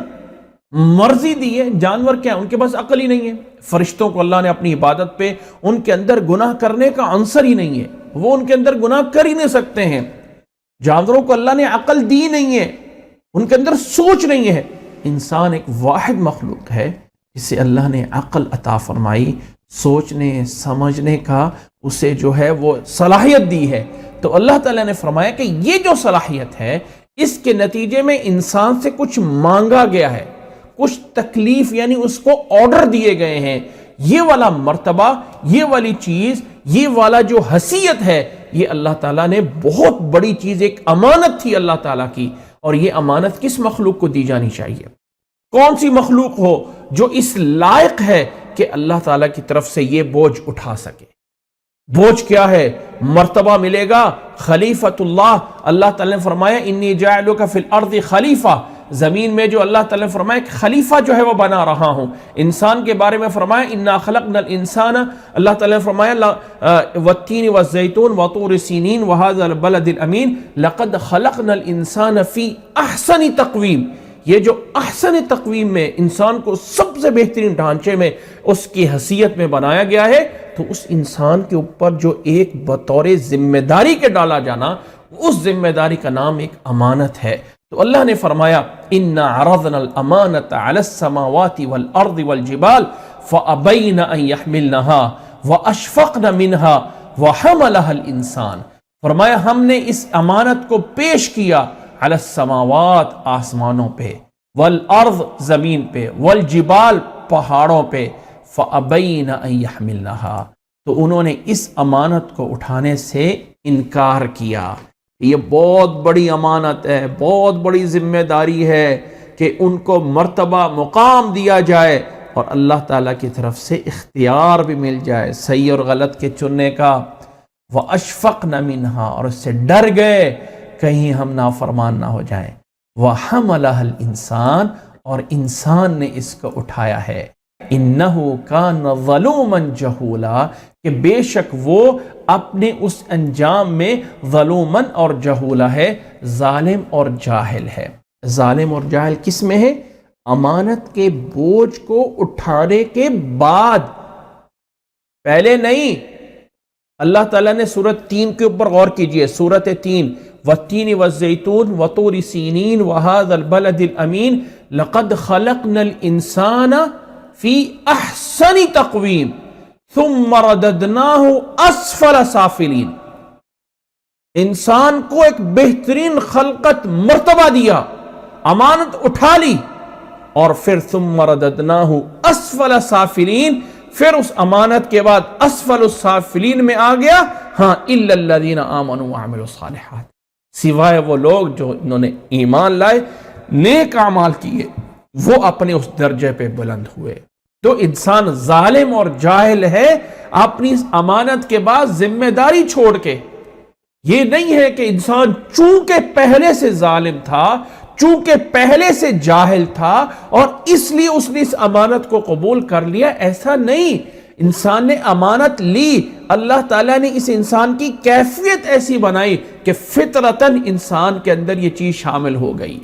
مرضی دی ہے، جانور کیا ان کے پاس عقل ہی نہیں ہے، فرشتوں کو اللہ نے اپنی عبادت پہ ان کے اندر گناہ کرنے کا عنصر ہی نہیں ہے، وہ ان کے اندر گناہ کر ہی نہیں سکتے ہیں۔ جانوروں کو اللہ نے عقل دی نہیں ہے، ان کے اندر سوچ نہیں ہے۔ انسان ایک واحد مخلوق ہے جسے اللہ نے عقل عطا فرمائی، سوچنے سمجھنے کا اسے جو ہے وہ صلاحیت دی ہے۔ تو اللہ تعالیٰ نے فرمایا کہ یہ جو صلاحیت ہے اس کے نتیجے میں انسان سے کچھ مانگا گیا ہے، کچھ تکلیف یعنی اس کو آرڈر دیے گئے ہیں۔ یہ والا مرتبہ، یہ والی چیز، یہ والا جو حیثیت ہے، یہ اللہ تعالیٰ نے بہت بڑی چیز، ایک امانت تھی اللہ تعالیٰ کی، اور یہ امانت کس مخلوق کو دی جانی چاہیے؟ کون سی مخلوق ہو جو اس لائق ہے کہ اللہ تعالیٰ کی طرف سے یہ بوجھ اٹھا سکے؟ بوجھ کیا ہے؟ مرتبہ ملے گا خلیفۃ اللہ. اللہ تعالیٰ نے فرمایا انی جاعلک فی الارض خلیفہ، زمین میں جو اللہ تعالیٰ نے فرمایا کہ خلیفہ جو ہے وہ بنا رہا ہوں. انسان کے بارے میں فرمایا انا خلقنا الانسان، اللہ تعالیٰ نے فرمایا والتین والزیتون وطور سینین وہذا البلد الامین لقد خلقنا الانسان فی احسن تقویم. یہ جو احسن تقویم میں انسان کو سب سے بہترین ڈھانچے میں اس کی حیثیت میں بنایا گیا ہے، تو اس انسان کے اوپر جو ایک بطور ذمہ داری کے ڈالا جانا، اس ذمہ داری کا نام ایک امانت ہے. تو اللہ نے فرمایا اِنَّا عَرَضْنَا الْأَمَانَةَ عَلَى السَّمَاوَاتِ وَالْأَرْضِ وَالْجِبَالِ فَأَبَيْنَ أَن يَحْمِلْنَهَا وَأَشْفَقْنَ مِنْهَا وَحَمَلَهَا الْإِنسَانُ. فرمایا ہم نے اس امانت کو پیش کیا علی السماوات آسمانوں پہ، والارض زمین پہ، والجبال پہاڑوں پہ، فابین ان یحملنها تو انہوں نے اس امانت کو اٹھانے سے انکار کیا. یہ بہت بڑی امانت ہے، بہت بڑی ذمہ داری ہے کہ ان کو مرتبہ مقام دیا جائے اور اللہ تعالیٰ کی طرف سے اختیار بھی مل جائے صحیح اور غلط کے چننے کا. وَأَشْفَقْنَ مِنْهَا اور اس سے ڈر گئے کہیں ہم نافرمان نہ ہو جائیں. وَحَمَلَهَا الْإِنسان اور انسان نے اس کو اٹھایا ہے. إِنَّهُ كَانَ ظَلُومًا جَهُولًا کہ بے شک وہ اپنے اس انجام میں ظلومن اور جہولہ ہے، ظالم اور جاہل ہے. ظالم اور جاہل کس میں ہے؟ امانت کے بوجھ کو اٹھانے کے بعد، پہلے نہیں. اللہ تعالیٰ نے سورۃ 3 کے اوپر غور کیجئے، سورۃ 3 والتین والزیتون وطور سینین وہذا البلد الامین لقد خلقنا الانسان فی احسن تقویم ثم رددناہ اسفل سافلین. انسان کو ایک بہترین خلقت مرتبہ دیا، امانت اٹھا لی، اور پھر ثم رددناہ اسفل سافلین، پھر اس امانت کے بعد اسفل السافلین میں آ گیا. ہاں الا الذین آمنوا وعملوا الصالحات، سوائے وہ لوگ جو انہوں نے ایمان لائے، نیک اعمال کیے، وہ اپنے اس درجے پہ بلند ہوئے. تو انسان ظالم اور جاہل ہے اپنی اس امانت کے بعد ذمہ داری چھوڑ کے. یہ نہیں ہے کہ انسان چونکہ پہلے سے ظالم تھا، چونکہ پہلے سے جاہل تھا اور اس لیے اس نے اس امانت کو قبول کر لیا. ایسا نہیں. انسان نے امانت لی، اللہ تعالیٰ نے اس انسان کی کیفیت ایسی بنائی کہ فطرتاً انسان کے اندر یہ چیز شامل ہو گئی.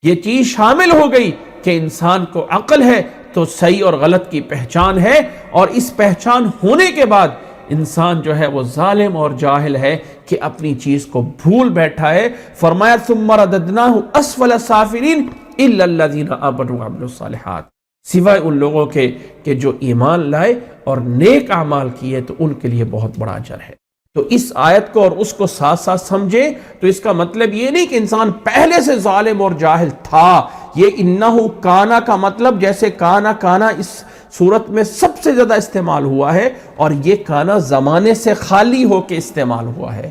یہ چیز شامل ہو گئی کہ انسان کو عقل ہے تو صحیح اور غلط کی پہچان ہے، اور اس پہچان ہونے کے بعد انسان جو ہے وہ ظالم اور جاہل ہے کہ اپنی چیز کو بھول بیٹھا ہے. فرمایا ثم رددناہ اسفل سافلین الا الذین آمنوا وعملوا الصالحات، سوائے ان لوگوں کے کہ جو ایمان لائے اور نیک اعمال کیے، تو ان کے لیے بہت بڑا اجر ہے. تو اس آیت کو اور اس کو ساتھ ساتھ سمجھے تو اس کا مطلب یہ نہیں کہ انسان پہلے سے ظالم اور جاہل تھا. یہ انہو کانا کا مطلب جیسے کانا اس صورت میں سب سے زیادہ استعمال ہوا ہے، اور یہ کانا زمانے سے خالی ہو کے استعمال ہوا ہے.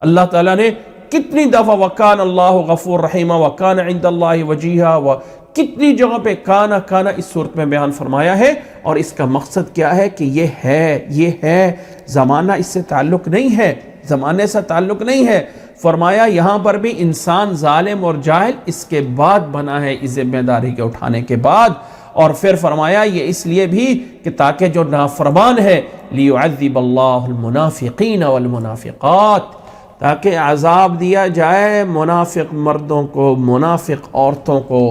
اللہ تعالیٰ نے کتنی دفعہ وَكَانَ اللَّهُ غَفُورٌ رَحِيمًا وَكَانَ عِندَ اللَّهِ وَجِيهًا کتنی جگہ پہ کانا اس صورت میں بیان فرمایا ہے. اور اس کا مقصد کیا ہے کہ یہ ہے زمانہ اس سے تعلق نہیں ہے، زمانے سے تعلق نہیں ہے. فرمایا یہاں پر بھی انسان ظالم اور جاہل اس کے بعد بنا ہے، اس ذمہ داری کے اٹھانے کے بعد. اور پھر فرمایا یہ اس لیے بھی کہ تاکہ جو نافرمان ہے لِيُعَذِّبَ اللَّهُ الْمُنَافِقِينَ وَالْمُنَافِقَاتِ تاکہ عذاب دیا جائے منافق مردوں کو، منافق عورتوں کو،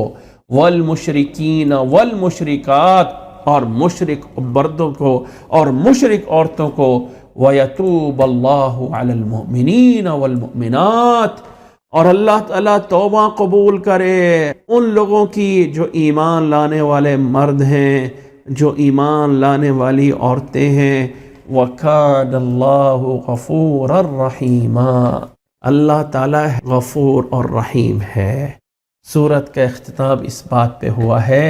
والمشرکین والمشرکات اور مشرک مردوں کو اور مشرک عورتوں کو، وَيَتُوبَ اللَّهُ عَلَى الْمُؤْمِنِينَ وَالْمُؤْمِنَاتِ اور اللہ تعالیٰ توبہ قبول کرے ان لوگوں کی جو ایمان لانے والے مرد ہیں، جو ایمان لانے والی عورتیں ہیں. وَكَانَ اللَّهُ غَفُورًا رَحِيمًا اللہ تعالیٰ غفور اور رحیم ہے. سورت کا اختتام اس بات پہ ہوا ہے.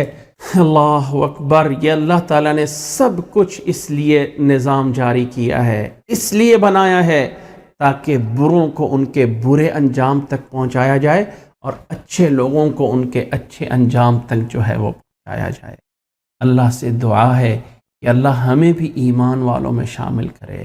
اللہ اکبر. یہ اللہ تعالیٰ نے سب کچھ اس لیے نظام جاری کیا ہے، اس لیے بنایا ہے تاکہ بروں کو ان کے برے انجام تک پہنچایا جائے اور اچھے لوگوں کو ان کے اچھے انجام تک جو ہے وہ پہنچایا جائے۔ اللہ سے دعا ہے کہ اللہ ہمیں بھی ایمان والوں میں شامل کرے،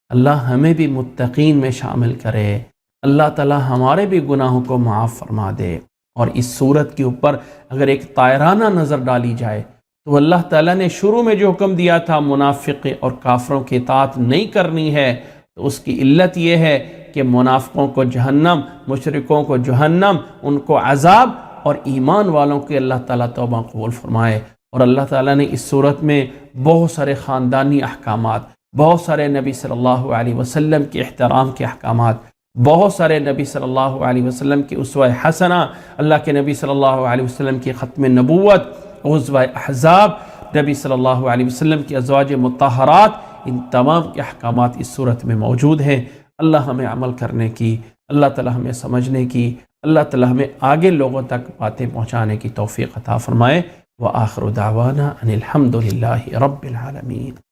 اللہ ہمیں بھی متقین میں شامل کرے، اللہ تعالی ہمارے بھی گناہوں کو معاف فرما دے۔ اور اس صورت کے اوپر اگر ایک طائرانہ نظر ڈالی جائے تو اللہ تعالیٰ نے شروع میں جو حکم دیا تھا منافق اور کافروں کی اطاعت نہیں کرنی ہے، تو اس کی علت یہ ہے کہ منافقوں کو جہنم، مشرکوں کو جہنم، ان کو عذاب، اور ایمان والوں کے اللہ تعالیٰ توبہ قبول فرمائے۔ اور اللہ تعالیٰ نے اس صورت میں بہت سارے خاندانی احکامات، بہت سارے نبی صلی اللہ علیہ وسلم کے احترام کے احکامات، بہت سارے نبی صلی اللہ علیہ وسلم کی اسوہ حسنہ، اللہ کے نبی صلی اللہ علیہ وسلم کی ختم نبوت، غزوہ احزاب، نبی صلی اللہ علیہ وسلم کی ازواج مطہرات، ان تمام کے احکامات اس صورت میں موجود ہیں۔ اللہ ہمیں عمل کرنے کی، اللہ تعالی ہمیں سمجھنے کی، اللہ تعالی ہمیں آگے لوگوں تک باتیں پہنچانے کی توفیق عطا فرمائے۔ وآخر دعوانا ان الحمد للہ رب العالمین۔